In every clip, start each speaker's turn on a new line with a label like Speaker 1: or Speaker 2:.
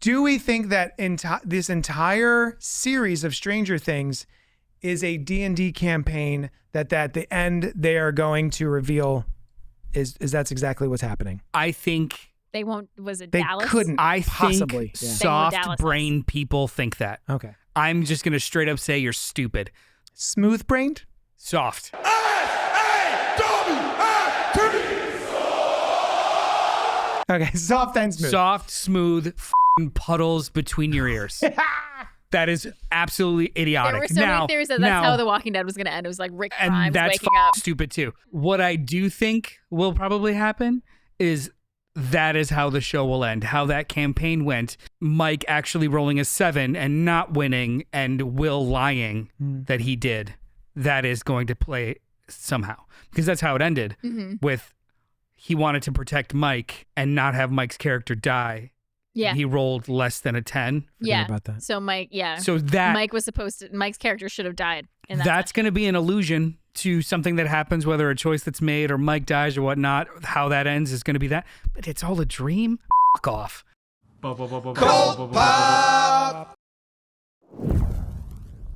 Speaker 1: Do we think that this entire series of Stranger Things is a D&D campaign that at the end they are going to reveal is that's exactly what's happening?
Speaker 2: I think
Speaker 3: they won't. Was it
Speaker 1: they
Speaker 3: Dallas?
Speaker 1: couldn't.
Speaker 2: I
Speaker 1: possibly.
Speaker 2: think soft
Speaker 3: Dallas
Speaker 2: brain people think that.
Speaker 1: Okay.
Speaker 2: I'm just gonna straight up say you're stupid.
Speaker 1: Smooth brained.
Speaker 2: Soft.
Speaker 1: Okay, soft and smooth.
Speaker 2: Soft, smooth, f***ing puddles between your ears. That is absolutely idiotic.
Speaker 3: There were so many theories that that's how The Walking Dead was going to end. It was like Rick Grimes
Speaker 2: and that's
Speaker 3: waking up.
Speaker 2: stupid too. What I do think will probably happen is that is how the show will end. How that campaign went. Mike actually rolling a 7 and not winning, and Will lying that he did. That is going to play somehow, because that's how it ended. With he wanted to protect Mike and not have Mike's character die.
Speaker 3: Yeah.
Speaker 2: He rolled less than a 10.
Speaker 3: Yeah.
Speaker 1: About that.
Speaker 3: So Mike,
Speaker 2: So that
Speaker 3: Mike's character should have died.
Speaker 2: That's going to be an allusion to something that happens, whether a choice that's made or Mike dies or whatnot. How that ends is going to be that. But it's all a dream. Fuck off.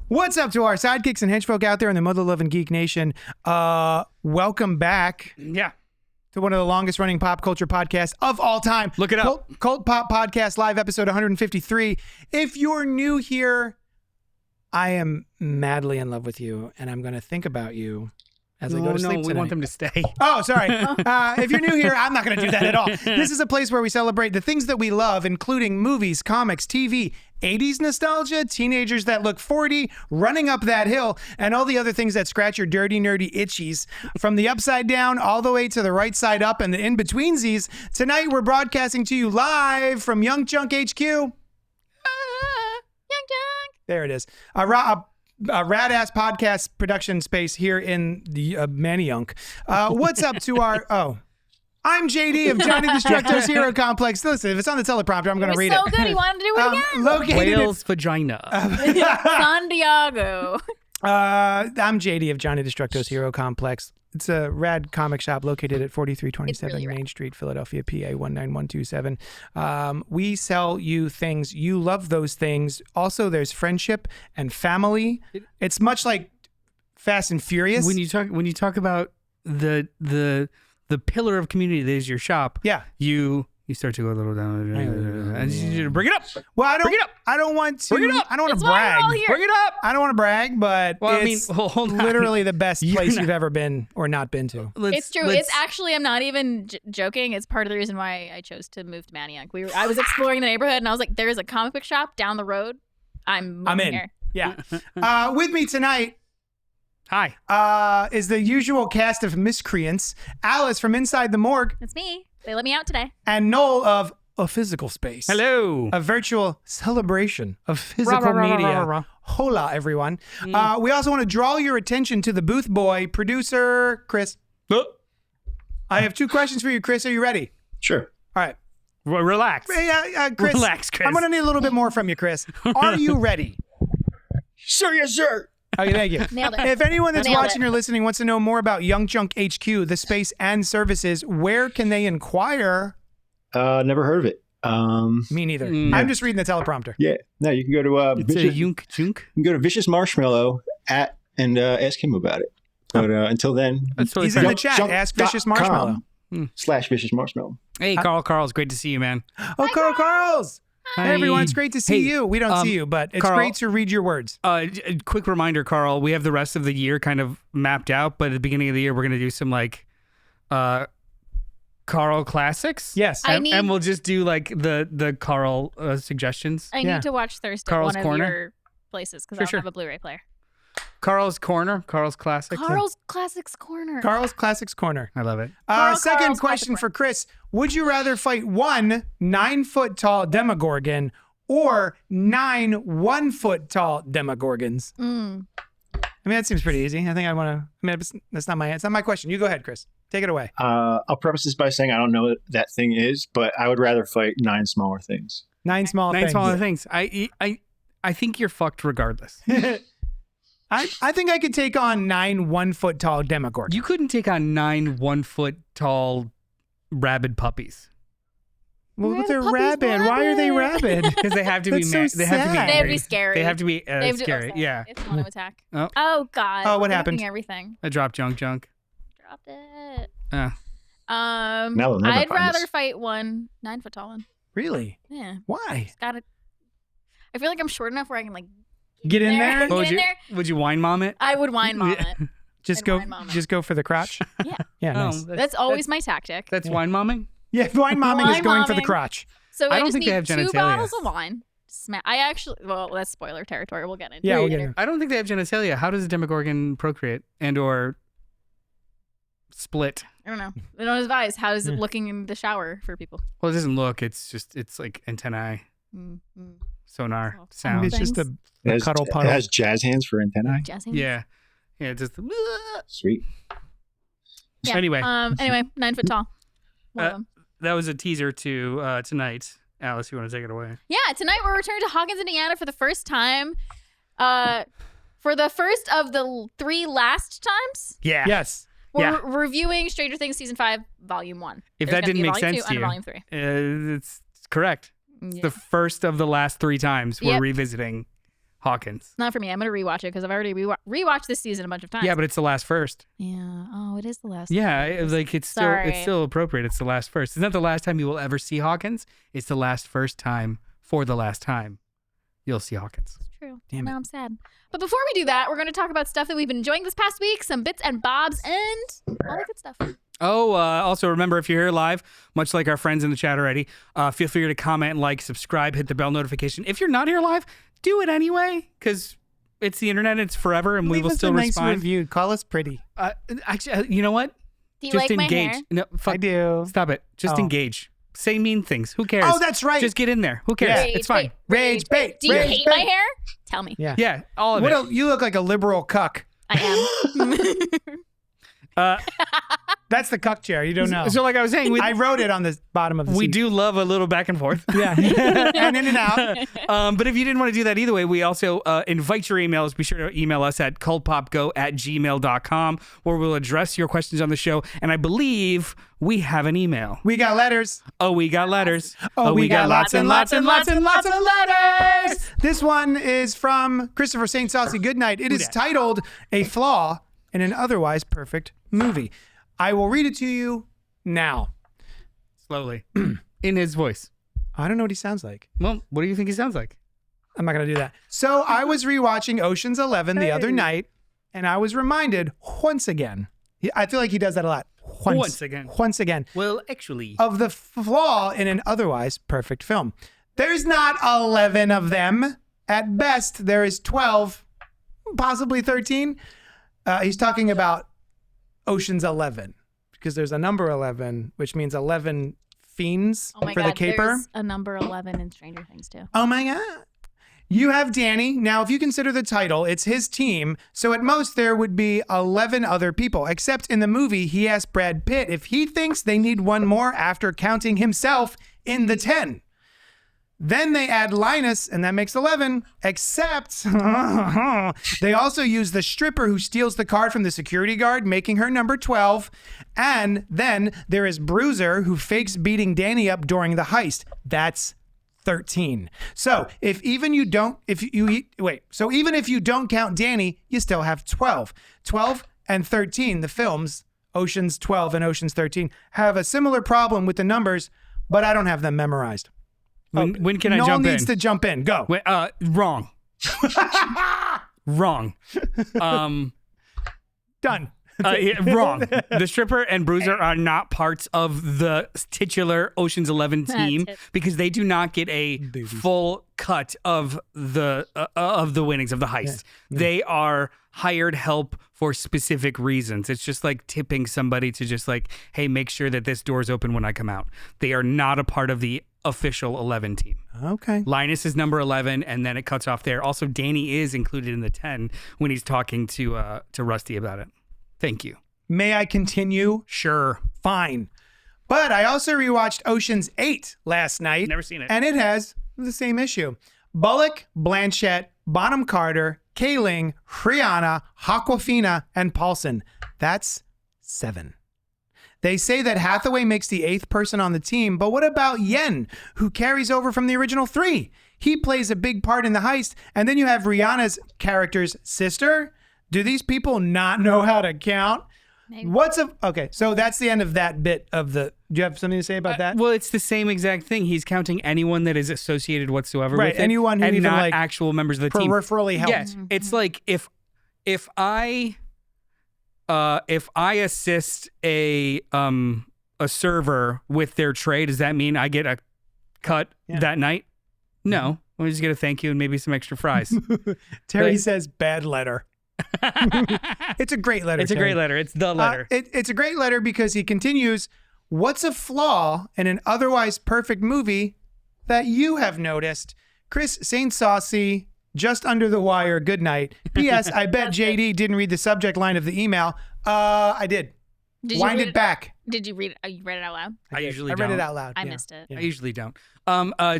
Speaker 1: What's up to our sidekicks and henchfolk out there in the mother-loving geek nation? Welcome back.
Speaker 2: Yeah.
Speaker 1: To one of the longest running pop culture podcasts of all time.
Speaker 2: Look it up.
Speaker 1: Cult Pop Podcast Live, episode 153. If you're new here, I am madly in love with you, and I'm going to think about you as I go to sleep tonight.
Speaker 2: We want them to stay.
Speaker 1: Oh, sorry. If you're new here, I'm not going to do that at all. This is a place where we celebrate the things that we love, including movies, comics, TV, 80s nostalgia, teenagers that look 40, running up that hill, and all the other things that scratch your dirty, nerdy itchies. From the upside down all the way to the right side up and the in-betweensies, tonight we're broadcasting to you live from Young Chunk HQ.
Speaker 3: Young Chunk.
Speaker 1: There it is. A rad-ass podcast production space here in the Manayunk. What's up to our... I'm JD of Johnny Destructo's Hero Complex. Listen, if it's on the teleprompter, I'm going to read
Speaker 3: so
Speaker 1: it.
Speaker 3: good. He wanted to do it again.
Speaker 1: Located
Speaker 2: Whale's vagina.
Speaker 3: San Diego.
Speaker 1: I'm JD of Johnny Destructo's Hero Complex. It's a rad comic shop located at 4327
Speaker 3: really
Speaker 1: Main Street, Philadelphia, PA 19127. We sell you things. You love those things. Also, there's friendship and family. It's much like Fast and Furious.
Speaker 2: When you talk about the pillar of community that is your shop, you start to go a little down and you bring it up.
Speaker 1: Well, I don't
Speaker 2: bring it up.
Speaker 1: I don't want to.
Speaker 2: Bring it up.
Speaker 1: I don't want to
Speaker 3: That's why
Speaker 1: brag.
Speaker 3: we're all here.
Speaker 2: Bring it up.
Speaker 1: I don't want to brag, but it's
Speaker 2: hold on.
Speaker 1: literally the best place you've ever been or not been to.
Speaker 3: It's true. It's actually, I'm not even joking. It's part of the reason why I chose to move to Manayunk. I was exploring the neighborhood and I was like, there is a comic book shop down the road. I'm in here.
Speaker 1: Yeah. With me tonight.
Speaker 2: Hi.
Speaker 1: Is the usual cast of miscreants, Alice from Inside the Morgue.
Speaker 3: It's me. They let me out today.
Speaker 1: And Noel of A Physical Space.
Speaker 2: Hello.
Speaker 1: A virtual celebration of physical media. Hola, everyone. We also want to draw your attention to the booth boy, producer Chris. I have 2 questions for you, Chris. Are you ready?
Speaker 4: Sure.
Speaker 1: All right.
Speaker 2: Relax.
Speaker 1: Chris.
Speaker 2: Relax, Chris.
Speaker 1: I'm going to need a little bit more from you, Chris. Are you ready?
Speaker 4: Sir, yes, sir.
Speaker 1: Okay, thank you.
Speaker 3: Nailed it.
Speaker 1: If anyone that's
Speaker 3: Nailed
Speaker 1: watching
Speaker 3: it.
Speaker 1: or listening wants to know more about Young Chunk HQ, the space and services, where can they inquire?
Speaker 4: Never heard of it.
Speaker 1: Me neither. I'm just reading the teleprompter.
Speaker 4: Yeah. No, you can go to
Speaker 2: It's a yunk chunk.
Speaker 4: You can go to Vicious Marshmallow and ask him about it. But until then,
Speaker 1: He's in the chat. Ask Vicious Marshmallow.
Speaker 4: /Vicious Marshmallow.
Speaker 2: Hey, Carl, it's great to see you, man.
Speaker 1: Oh, Carl's.
Speaker 2: Hi.
Speaker 1: Hey, everyone. It's great to see you. We don't see you, but it's
Speaker 2: Carl,
Speaker 1: great to read your words.
Speaker 2: Quick reminder, Carl, we have the rest of the year kind of mapped out, but at the beginning of the year, we're going to do some like Carl classics.
Speaker 1: Yes.
Speaker 2: And we'll just do like the Carl suggestions.
Speaker 3: I need to watch Thursday
Speaker 2: Carl's
Speaker 3: one
Speaker 2: Corner.
Speaker 3: of your places because I don't have a Blu-ray player.
Speaker 2: Carl's Corner, Carl's Classics.
Speaker 3: Carl's Classics Corner.
Speaker 1: Carl's Classics Corner.
Speaker 2: I love it.
Speaker 1: Second
Speaker 3: Carl's
Speaker 1: question
Speaker 3: Classic
Speaker 1: for Chris. Would you rather fight 1 9-foot-tall Demogorgon or 9 1-foot-tall Demogorgons? I mean, that seems pretty easy. I think I want to. I mean, that's not my question. You go ahead, Chris. Take it away.
Speaker 4: I'll preface this by saying I don't know what that thing is, but I would rather fight 9 smaller things.
Speaker 1: 9 small
Speaker 2: Nine
Speaker 1: things.
Speaker 2: smaller things. I think you're fucked regardless.
Speaker 1: I think I could take on 9 1-foot-tall Demogorgons.
Speaker 2: You couldn't take on 9 1-foot tall rabid puppies.
Speaker 1: Well,
Speaker 3: Why are
Speaker 1: they're
Speaker 3: the puppies
Speaker 1: rabid. Why are they rabid?
Speaker 2: Because they have to be
Speaker 1: That's so
Speaker 2: mad. They have to be
Speaker 1: sad.
Speaker 3: They have to
Speaker 2: angry.
Speaker 3: be scary.
Speaker 2: They have to be
Speaker 3: They have to-
Speaker 2: scary.
Speaker 3: sorry.
Speaker 2: Yeah.
Speaker 3: If you want to attack.
Speaker 2: Oh.
Speaker 3: God.
Speaker 1: Oh, what
Speaker 3: I'm
Speaker 1: happened?
Speaker 3: breaking Everything.
Speaker 2: I dropped junk.
Speaker 3: Dropped it.
Speaker 2: Ah.
Speaker 4: Now they'll never
Speaker 3: I'd
Speaker 4: find
Speaker 3: rather
Speaker 4: us.
Speaker 3: fight one 9-foot tall one.
Speaker 1: Really?
Speaker 3: Yeah.
Speaker 1: Why?
Speaker 3: It's gotta. I feel like I'm short enough where I can like
Speaker 1: Get in there?
Speaker 2: What
Speaker 3: Get in there.
Speaker 2: would you wine mom it?
Speaker 3: I would wine mom it.
Speaker 1: Just
Speaker 3: I'd
Speaker 1: go.
Speaker 3: wine mom it.
Speaker 1: Just go for the crotch.
Speaker 3: Yeah.
Speaker 1: Yeah.
Speaker 2: Oh,
Speaker 1: Nice.
Speaker 3: That's always my tactic.
Speaker 2: That's wine momming?
Speaker 1: Yeah. Wine momming is
Speaker 3: Wine
Speaker 1: going for the
Speaker 3: momming.
Speaker 1: crotch.
Speaker 3: So
Speaker 2: I
Speaker 3: I
Speaker 2: don't
Speaker 3: just
Speaker 2: think they
Speaker 3: need
Speaker 2: have
Speaker 3: 2
Speaker 2: genitalia.
Speaker 3: bottles of wine. I actually. Well, that's spoiler territory. We'll get into.
Speaker 1: Yeah,
Speaker 3: it.
Speaker 1: we'll get into
Speaker 2: I don't think they have genitalia. How does a Demogorgon procreate and or split?
Speaker 3: I don't know. They don't advise. How is it looking in the shower for people?
Speaker 2: Well, it doesn't look. It's like antennae, sonar,
Speaker 3: Oh,
Speaker 2: sound.
Speaker 1: It's just a
Speaker 4: It has,
Speaker 1: cuddle
Speaker 4: it
Speaker 1: puddle.
Speaker 4: has jazz hands for antennae.
Speaker 3: Jazz.
Speaker 2: Yeah. Just.
Speaker 4: Sweet.
Speaker 3: Yeah.
Speaker 2: Anyway.
Speaker 3: Anyway, 9-foot tall. One of them.
Speaker 2: That was a teaser to tonight. Alice, you want to take it away?
Speaker 3: Yeah, tonight we're returning to Hawkins, Indiana for the first time. For the first of the 3 last times,
Speaker 2: Yeah.
Speaker 1: Yes.
Speaker 3: we're reviewing Stranger Things season 5, volume 1.
Speaker 2: If
Speaker 3: There's
Speaker 2: that
Speaker 3: gonna
Speaker 2: didn't
Speaker 3: be
Speaker 2: make
Speaker 3: volume
Speaker 2: sense
Speaker 3: 2
Speaker 2: to
Speaker 3: and
Speaker 2: you,
Speaker 3: volume 3.
Speaker 2: it's correct.
Speaker 3: Yeah.
Speaker 2: The first of the last 3 times we're
Speaker 3: Yep.
Speaker 2: revisiting Hawkins.
Speaker 3: Not for me. I'm gonna rewatch it because I've already rewatched this season a bunch of times.
Speaker 2: Yeah, but it's the last first.
Speaker 3: Yeah. Oh, it is the last.
Speaker 2: Yeah,
Speaker 3: one.
Speaker 2: like it's
Speaker 3: Sorry.
Speaker 2: still appropriate. It's the last first. It's not the last time you will ever see Hawkins. It's the last first time for the last time you'll see Hawkins.
Speaker 3: It's true.
Speaker 1: Damn
Speaker 3: now I'm sad. But before we do that, we're going to talk about stuff that we've been enjoying this past week, some bits and bobs, and all the good stuff.
Speaker 2: Oh, also remember, if you're here live, much like our friends in the chat already, feel free to comment, like, subscribe, hit the bell notification. If you're not here live, do it anyway, because it's the internet, it's forever, and we
Speaker 1: Leave
Speaker 2: will
Speaker 1: us
Speaker 2: still
Speaker 1: a nice
Speaker 2: respond.
Speaker 1: review. Call us pretty.
Speaker 2: Actually, you know what?
Speaker 3: Do you
Speaker 2: Just
Speaker 3: like
Speaker 2: engage.
Speaker 3: my hair?
Speaker 2: No, fuck.
Speaker 1: I do.
Speaker 2: Stop it. Just
Speaker 1: Oh.
Speaker 2: engage. Say mean things. Who cares?
Speaker 1: Oh, that's right.
Speaker 2: Just get in there. Who cares?
Speaker 1: Yeah.
Speaker 2: It's fine.
Speaker 1: Rage bait.
Speaker 3: Do you
Speaker 1: Rage
Speaker 3: hate my
Speaker 1: bait.
Speaker 3: hair? Tell me.
Speaker 1: Yeah.
Speaker 2: Yeah, all of
Speaker 1: What
Speaker 2: it.
Speaker 1: you look like a liberal cuck.
Speaker 3: I am.
Speaker 1: That's the cuck chair. You don't know.
Speaker 2: So, like I was saying,
Speaker 1: I wrote it on the bottom of the
Speaker 2: we
Speaker 1: seat.
Speaker 2: do love a little back and forth.
Speaker 1: Yeah. And in and out.
Speaker 2: But if you didn't want to do that either way, we also invite your emails. Be sure to email us at cultpopgo@gmail.com, where we'll address your questions on the show. And I believe we have an email.
Speaker 1: We got letters.
Speaker 2: Oh, we got letters.
Speaker 1: Oh, we got lots and lots and lots and lots of letters. This one is from Christopher St. Saucy Goodnight. It is titled A Flaw in an Otherwise Perfect Movie. I will read it to you now.
Speaker 2: Slowly. In his voice.
Speaker 1: I don't know what he sounds like.
Speaker 2: Well, what do you think he sounds like?
Speaker 1: I'm not going to do that. So I was rewatching Ocean's 11 the other night, and I was reminded once again. I feel like he does that a lot. Once again.
Speaker 2: Well, actually.
Speaker 1: Of the flaw in an otherwise perfect film. There's not 11 of them. At best, there is 12, possibly 13. He's talking about Ocean's 11 because there's a number 11, which means 11 fiends
Speaker 3: Oh my
Speaker 1: for
Speaker 3: God.
Speaker 1: the caper.
Speaker 3: There's a number 11 in Stranger Things too.
Speaker 1: Oh my God. You have Danny. Now, if you consider the title, it's his team. So at most, there would be 11 other people. Except in the movie, he asked Brad Pitt if he thinks they need one more after counting himself in the 10. Then they add Linus, and that makes 11, except they also use the stripper who steals the card from the security guard, making her number 12. And then there is Bruiser, who fakes beating Danny up during the heist. That's 13. So even if you don't count Danny, you still have 12. 12 and 13, the films, Ocean's 12 and Ocean's 13, have a similar problem with the numbers, but I don't have them memorized.
Speaker 2: When can I
Speaker 1: Noel
Speaker 2: jump in?
Speaker 1: needs to jump in. Go.
Speaker 2: Wait, wrong. Wrong.
Speaker 1: Done.
Speaker 2: Wrong. The stripper and Bruiser are not parts of the titular Ocean's 11 team
Speaker 3: That's it.
Speaker 2: because they do not get a full cut of the winnings of the heist. They are hired help for specific reasons. It's just like tipping somebody to just like, hey, make sure that this door's open when I come out. They are not a part of the official 11 team.
Speaker 1: Okay.
Speaker 2: Linus is number 11, and then it cuts off there. Also, Danny is included in the 10 when he's talking to Rusty about it. Thank you.
Speaker 1: May I continue?
Speaker 2: Sure.
Speaker 1: Fine. But I also rewatched Ocean's 8 last night.
Speaker 2: Never seen it.
Speaker 1: And it has the same issue. Bullock, Blanchett, Bonham Carter, Kaling, Rihanna, Aquafina, and Paulson. That's 7. They say that Hathaway makes the 8th person on the team, but what about Yen, who carries over from the original 3? He plays a big part in the heist. And then you have Rihanna's character's sister. Do these people not know how to count?
Speaker 3: Maybe.
Speaker 1: Okay, so that's the end of that bit of the. Do you have something to say about that?
Speaker 2: Well, it's the same exact thing. He's counting anyone that is associated whatsoever
Speaker 1: Right,
Speaker 2: with it,
Speaker 1: anyone who
Speaker 2: and
Speaker 1: even,
Speaker 2: not
Speaker 1: like,
Speaker 2: actual members of the team.
Speaker 1: Peripherally helps.
Speaker 2: Yes, it's like if I assist a server with their trade, does that mean I get a cut that night? No, we just get a thank you and maybe some extra fries.
Speaker 1: Terry says bad letter. It's a great letter.
Speaker 2: It's a great letter. It's the letter.
Speaker 1: It's a great letter because he continues, what's a flaw in an otherwise perfect movie that you have noticed? Chris Saint Saucy, just under the wire, good night. P.S. I bet JD didn't read the subject line of the email. I did. Wind it back.
Speaker 3: Did you read it? Oh, you read it out loud?
Speaker 2: I usually
Speaker 1: I read
Speaker 2: don't.
Speaker 1: it out loud.
Speaker 3: I
Speaker 1: yeah.
Speaker 3: missed it.
Speaker 1: Yeah.
Speaker 2: I usually don't.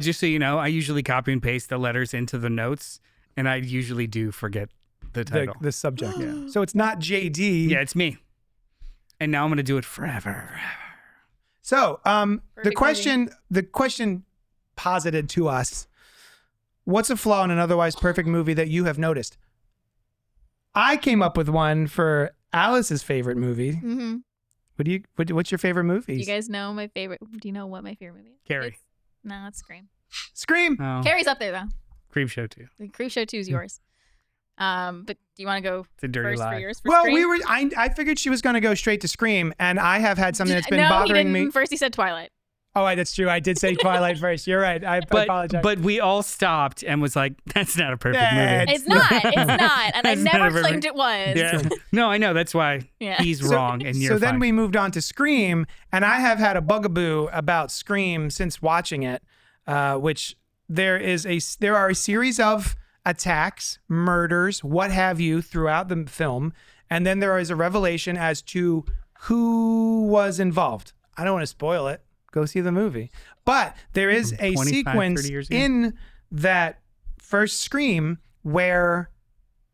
Speaker 2: Just so you know, I usually copy and paste the letters into the notes, and I usually do forget the title.
Speaker 1: The subject. Yeah. So it's not JD.
Speaker 2: Yeah, it's me. And now I'm going to do it forever.
Speaker 1: So the
Speaker 3: Perfect
Speaker 1: question posited to us, what's a flaw in an otherwise perfect movie that you have noticed? I came up with one for Alice's favorite movie.
Speaker 3: Mm-hmm.
Speaker 1: What's your favorite movie?
Speaker 3: Do you guys know my favorite? Do you know what my favorite movie is?
Speaker 2: Carrie.
Speaker 3: No, it's Scream.
Speaker 1: Scream.
Speaker 2: Oh,
Speaker 3: Carrie's up there though.
Speaker 2: Creep Show too.
Speaker 3: The Creep Show 2 is yours. But do you want to go
Speaker 2: It's a dirty
Speaker 3: first
Speaker 2: lie.
Speaker 3: for yours? For
Speaker 1: Well,
Speaker 3: Scream?
Speaker 1: I figured she was going to go straight to Scream, and I have had something that's been
Speaker 3: no,
Speaker 1: bothering
Speaker 3: he didn't.
Speaker 1: me.
Speaker 3: First he said Twilight.
Speaker 1: Oh, that's true. I did say Twilight first. You're right. I apologize.
Speaker 2: But we all stopped and was like, that's not a perfect
Speaker 1: Yeah,
Speaker 2: movie.
Speaker 3: It's not. It's not. And I
Speaker 2: That's not
Speaker 3: never
Speaker 2: a perfect-
Speaker 3: claimed it was.
Speaker 2: Yeah. No, I know. That's why
Speaker 3: Yeah.
Speaker 2: he's wrong and you're
Speaker 1: so then
Speaker 2: fine.
Speaker 1: we moved on to Scream, and I have had a bugaboo about Scream since watching it, which there are a series of attacks, murders, what have you, throughout the film, and then there is a revelation as to who was involved. I don't want to spoil it. Go see the movie. But there is a
Speaker 2: 25,
Speaker 1: sequence
Speaker 2: 30 years ago?
Speaker 1: in that first Scream where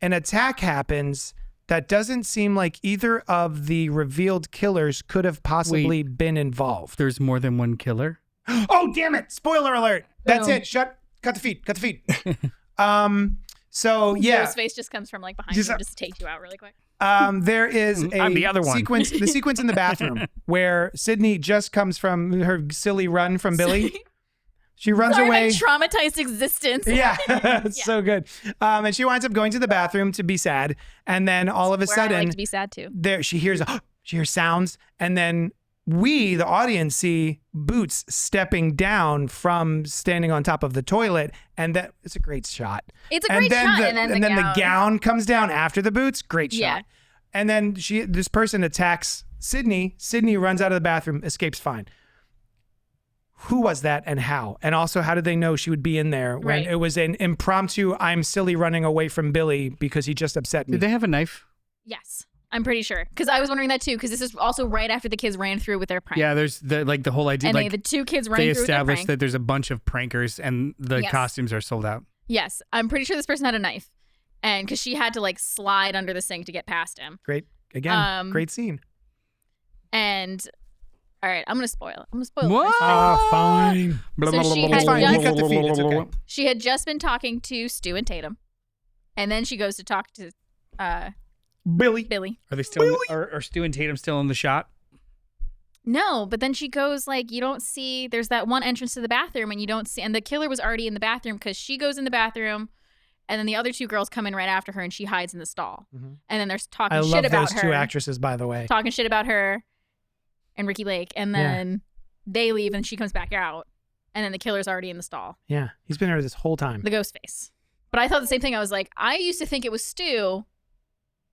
Speaker 1: an attack happens that doesn't seem like either of the revealed killers could have possibly been involved.
Speaker 2: There's more than one killer.
Speaker 1: Oh, damn it. Spoiler alert. That's
Speaker 3: Boom.
Speaker 1: it. Cut the feed. So yeah,
Speaker 3: Joe's face just comes from like behind
Speaker 1: Just-
Speaker 3: you and just takes you out really quick.
Speaker 1: there is a
Speaker 2: I'm the other one.
Speaker 1: the sequence in the bathroom where Sydney just comes from her silly run from Billy. She runs
Speaker 3: Sorry,
Speaker 1: away.
Speaker 3: my traumatized existence.
Speaker 1: Yeah, it's so good. And she winds up going to the bathroom to be sad, and then all of a
Speaker 3: Where I
Speaker 1: sudden,
Speaker 3: like to be sad too.
Speaker 1: there she hears sounds, and then we, the audience, see Boots stepping down from standing on top of the toilet, and that it's a great shot.
Speaker 3: It's a great shot, and then
Speaker 1: the gown comes down after the boots. Great shot.
Speaker 3: Yeah.
Speaker 1: And then this person attacks Sydney. Sydney runs out of the bathroom, escapes fine. Who was that and how? And also, how did they know she would be in there when
Speaker 3: Right.
Speaker 1: it was an impromptu, I'm silly running away from Billy because he just upset me?
Speaker 2: Did they have a knife?
Speaker 3: Yes, I'm pretty sure. Because I was wondering that too. Because this is also right after the kids ran through with their prank.
Speaker 2: Yeah, there's the whole idea.
Speaker 3: And
Speaker 2: Like
Speaker 3: the two kids
Speaker 2: they
Speaker 3: running through with their
Speaker 2: established
Speaker 3: prank.
Speaker 2: that there's a bunch of prankers and the
Speaker 3: Yes.
Speaker 2: costumes are sold out.
Speaker 3: Yes, I'm pretty sure this person had a knife, and because she had to like slide under the sink to get past him.
Speaker 1: Great. Again, great scene.
Speaker 3: And all right, I'm gonna spoil. I'm gonna spoil.
Speaker 2: What?
Speaker 3: It first.
Speaker 1: Fine.
Speaker 3: So she had
Speaker 1: It's fine. You
Speaker 3: just-
Speaker 1: cut the feed. It's okay.
Speaker 3: She had just been talking to Stu and Tatum, and then she goes to talk to
Speaker 1: Billy.
Speaker 3: Billy.
Speaker 2: Are they still? Are Stu and Tatum still in the shot?
Speaker 3: No, but then she goes like, you don't see. There's that one entrance to the bathroom, and you don't see. And the killer was already in the bathroom because she goes in the bathroom, and then the other two girls come in right after her, and she hides in the stall.
Speaker 1: Mhm.
Speaker 3: And then there's talking
Speaker 1: I
Speaker 3: shit
Speaker 1: love
Speaker 3: about
Speaker 1: those
Speaker 3: her,
Speaker 1: two actresses, by the way.
Speaker 3: talking shit about her, and Ricky Lake, and then they leave, and she comes back out, and then the killer's already in the stall,
Speaker 1: Yeah, he's been there this whole time.
Speaker 3: the ghost face. But I thought the same thing. I was like, I used to think it was Stu.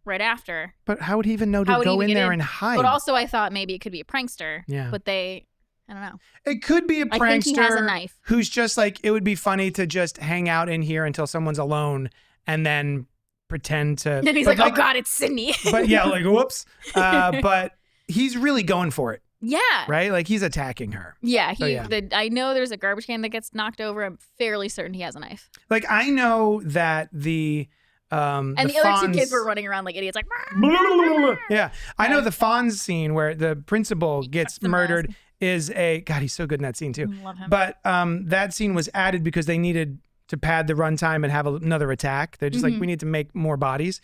Speaker 3: Right after.
Speaker 1: But how would he even know
Speaker 3: How
Speaker 1: to
Speaker 3: would he
Speaker 1: go
Speaker 3: even
Speaker 1: in
Speaker 3: get
Speaker 1: there
Speaker 3: in?
Speaker 1: and hide?
Speaker 3: But also, I thought maybe it could be a prankster.
Speaker 1: Yeah.
Speaker 3: But I don't know.
Speaker 1: It could be a
Speaker 3: I
Speaker 1: prankster
Speaker 3: think he has a knife.
Speaker 1: who's just like, it would be funny to just hang out in here until someone's alone and then pretend to.
Speaker 3: Then he's
Speaker 1: but
Speaker 3: like, oh God, it's Sydney.
Speaker 1: But yeah, like, whoops. But he's really going for it,
Speaker 3: yeah.
Speaker 1: right? Like he's attacking her.
Speaker 3: Yeah.
Speaker 1: So, yeah.
Speaker 3: I know there's a garbage can that gets knocked over. I'm fairly certain he has a knife.
Speaker 1: Like I know that the
Speaker 3: And the other two kids were running around like idiots, like.
Speaker 1: Yeah, I know the Fonz scene where the principal gets murdered is God, he's so good in that scene too.
Speaker 3: Love him.
Speaker 1: But that scene was added because they needed to pad the runtime and have another attack. They're just like, we need to make more bodies.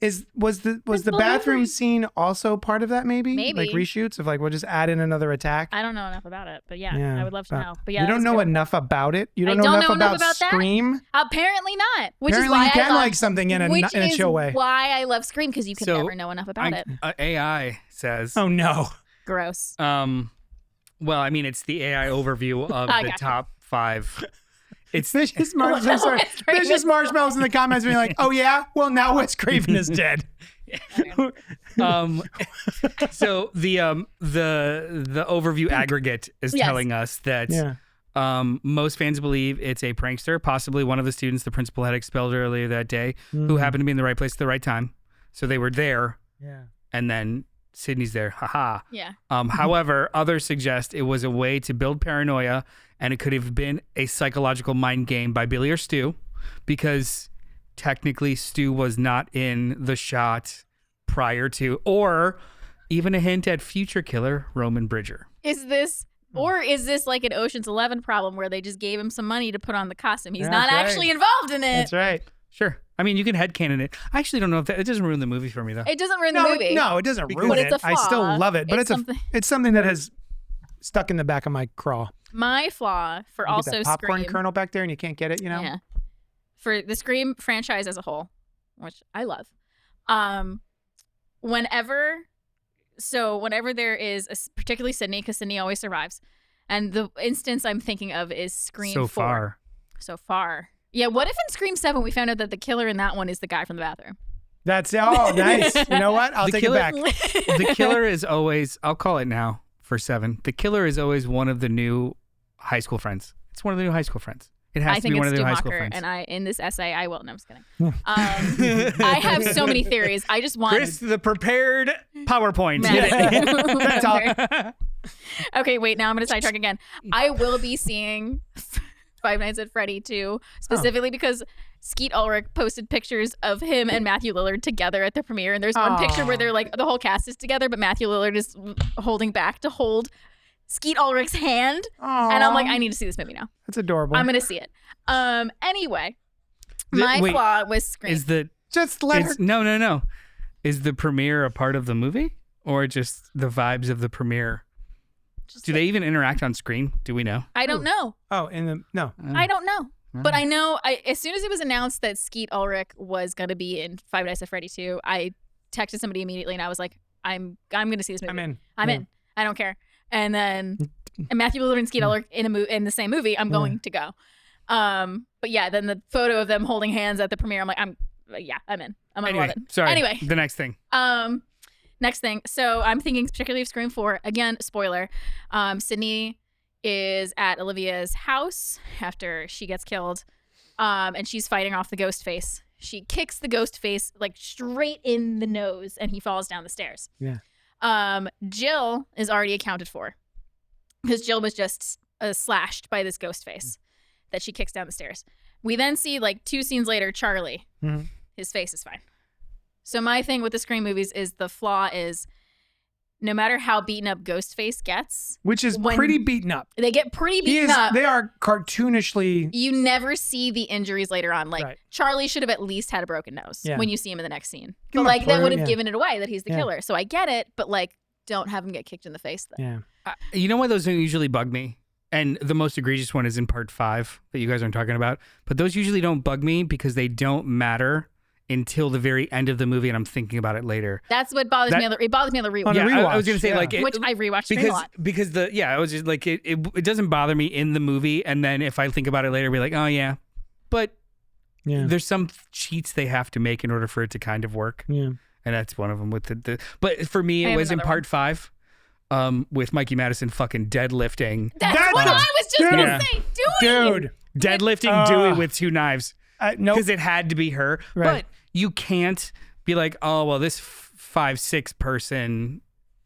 Speaker 1: Was the bathroom scene also part of that? Maybe like reshoots of like, we'll just add in another attack.
Speaker 3: I don't know enough about it, but I would love to know. But
Speaker 1: you don't know enough about it. You don't
Speaker 3: I
Speaker 1: know
Speaker 3: don't
Speaker 1: enough
Speaker 3: know
Speaker 1: about
Speaker 3: enough about
Speaker 1: Scream.
Speaker 3: That. Apparently not. Which
Speaker 1: Apparently
Speaker 3: is why
Speaker 1: you can
Speaker 3: I love,
Speaker 1: like something in a chill way.
Speaker 3: Why I love Scream, because you can never know enough about it.
Speaker 2: AI says.
Speaker 1: Oh no.
Speaker 3: Gross.
Speaker 2: Well, I mean, it's the AI overview of the top 5. It's
Speaker 1: Vicious Marshmallows. Vicious Marshmallows in the comments being like, "Oh yeah, well now Wes Craven is dead."
Speaker 2: So the overview aggregate is telling us that most fans believe it's a prankster, possibly one of the students the principal had expelled earlier that day, who happened to be in the right place at the right time. So they were there, and then Sydney's there. Haha.
Speaker 3: Yeah.
Speaker 2: However, others suggest it was a way to build paranoia, and it could have been a psychological mind game by Billy or Stu, because technically Stu was not in the shot prior to, or even a hint at future killer Roman Bridger.
Speaker 3: Is this like an Ocean's 11 problem where they just gave him some money to put on the costume? He's not actually involved in it.
Speaker 1: That's right.
Speaker 2: Sure. I mean, you can headcanon it. I actually don't know if it doesn't ruin the movie for me, though.
Speaker 3: It doesn't ruin the movie.
Speaker 1: No, it doesn't ruin
Speaker 3: But
Speaker 1: it.
Speaker 3: it's a flaw.
Speaker 1: I still love it, but
Speaker 3: It's
Speaker 1: something that has stuck in the back of my craw.
Speaker 3: My flaw for
Speaker 1: You
Speaker 3: also
Speaker 1: get that popcorn
Speaker 3: Scream.
Speaker 1: kernel back there and you can't get it, you know?
Speaker 3: Yeah. For the Scream franchise as a whole, which I love. Whenever there is, particularly Sydney, because Sydney always survives, and the instance I'm thinking of is Scream 4. So far. Yeah, what if in Scream 7 we found out that the killer in that one is the guy from the bathroom?
Speaker 1: That's nice. You know what? I'll take it back.
Speaker 2: The killer is always, I'll call it now for 7. The killer is always one of the new high school friends. It's one of the new high school friends. It has to be one of the new high school friends.
Speaker 3: And in this essay, I will. No, I'm just kidding. I have so many theories. I just want
Speaker 2: Chris, the prepared PowerPoint.
Speaker 1: That's all.
Speaker 3: Okay, wait. Now I'm going to sidetrack again. I will be seeing Five Nights at Freddy 2, specifically because Skeet Ulrich posted pictures of him and Matthew Lillard together at the premiere. And there's one picture where they're like, the whole cast is together, but Matthew Lillard is holding back to hold Skeet Ulrich's hand. And I'm like, I need to see this movie now.
Speaker 1: That's adorable.
Speaker 3: I'm going to see it. Anyway, my flaw was Scream.
Speaker 1: Just let her.
Speaker 2: No. Is the premiere a part of the movie or just the vibes of the premiere? Do they even interact on screen? Do we know?
Speaker 3: I don't know.
Speaker 1: Oh, no.
Speaker 3: I don't know. But I know, as soon as it was announced that Skeet Ulrich was going to be in Five Nights at Freddy 2, I texted somebody immediately and I was like, I'm going to see this movie. I'm in. I don't care. And then Matthew Lillard and Skeet Ulrich in the same movie, I'm going to go. But yeah, then the photo of them holding hands at the premiere, I'm like, I'm in. I'm going to love it.
Speaker 2: Sorry.
Speaker 3: Anyway.
Speaker 2: The next thing.
Speaker 3: Next thing. So I'm thinking particularly of Scream 4. Again, spoiler. Sydney is at Olivia's house after she gets killed. And she's fighting off the ghost face. She kicks the ghost face like straight in the nose and he falls down the stairs.
Speaker 1: Yeah.
Speaker 3: Jill is already accounted for because Jill was just slashed by this ghost face that she kicks down the stairs. We then see like 2 scenes later, Charlie. Mm-hmm. His face is fine. So my thing with the Scream movies is the flaw is no matter how beaten up Ghostface gets.
Speaker 1: Which is pretty beaten up.
Speaker 3: They get pretty beaten up.
Speaker 1: They are cartoonishly.
Speaker 3: You never see the injuries later on. Like Charlie should have at least had a broken nose when you see him in the next scene. But like that would have given it away that he's the killer. So I get it, but like don't have him get kicked in the face then.
Speaker 2: Yeah. You know why those don't usually bug me? And the most egregious one is in part 5 that you guys aren't talking about. But those usually don't bug me because they don't matter until the very end of the movie, and I'm thinking about it later.
Speaker 3: That's what bothers me. It bothers me on the rewatch.
Speaker 1: Yeah,
Speaker 2: I was gonna say
Speaker 3: which I rewatched a lot
Speaker 2: because I was just like it doesn't bother me in the movie, and then if I think about it later, I'll be like, oh yeah, but there's some cheats they have to make in order for it to kind of work. Yeah, and that's one of them with the. But for me, it was in part 5. With Mikey Madison fucking deadlifting.
Speaker 3: That's what I was just gonna say.
Speaker 1: Dude,
Speaker 2: deadlifting Dewey with 2 knives.
Speaker 1: Nope.
Speaker 2: Because it had to be her. Right. But you can't be like, oh well, this 5'6" person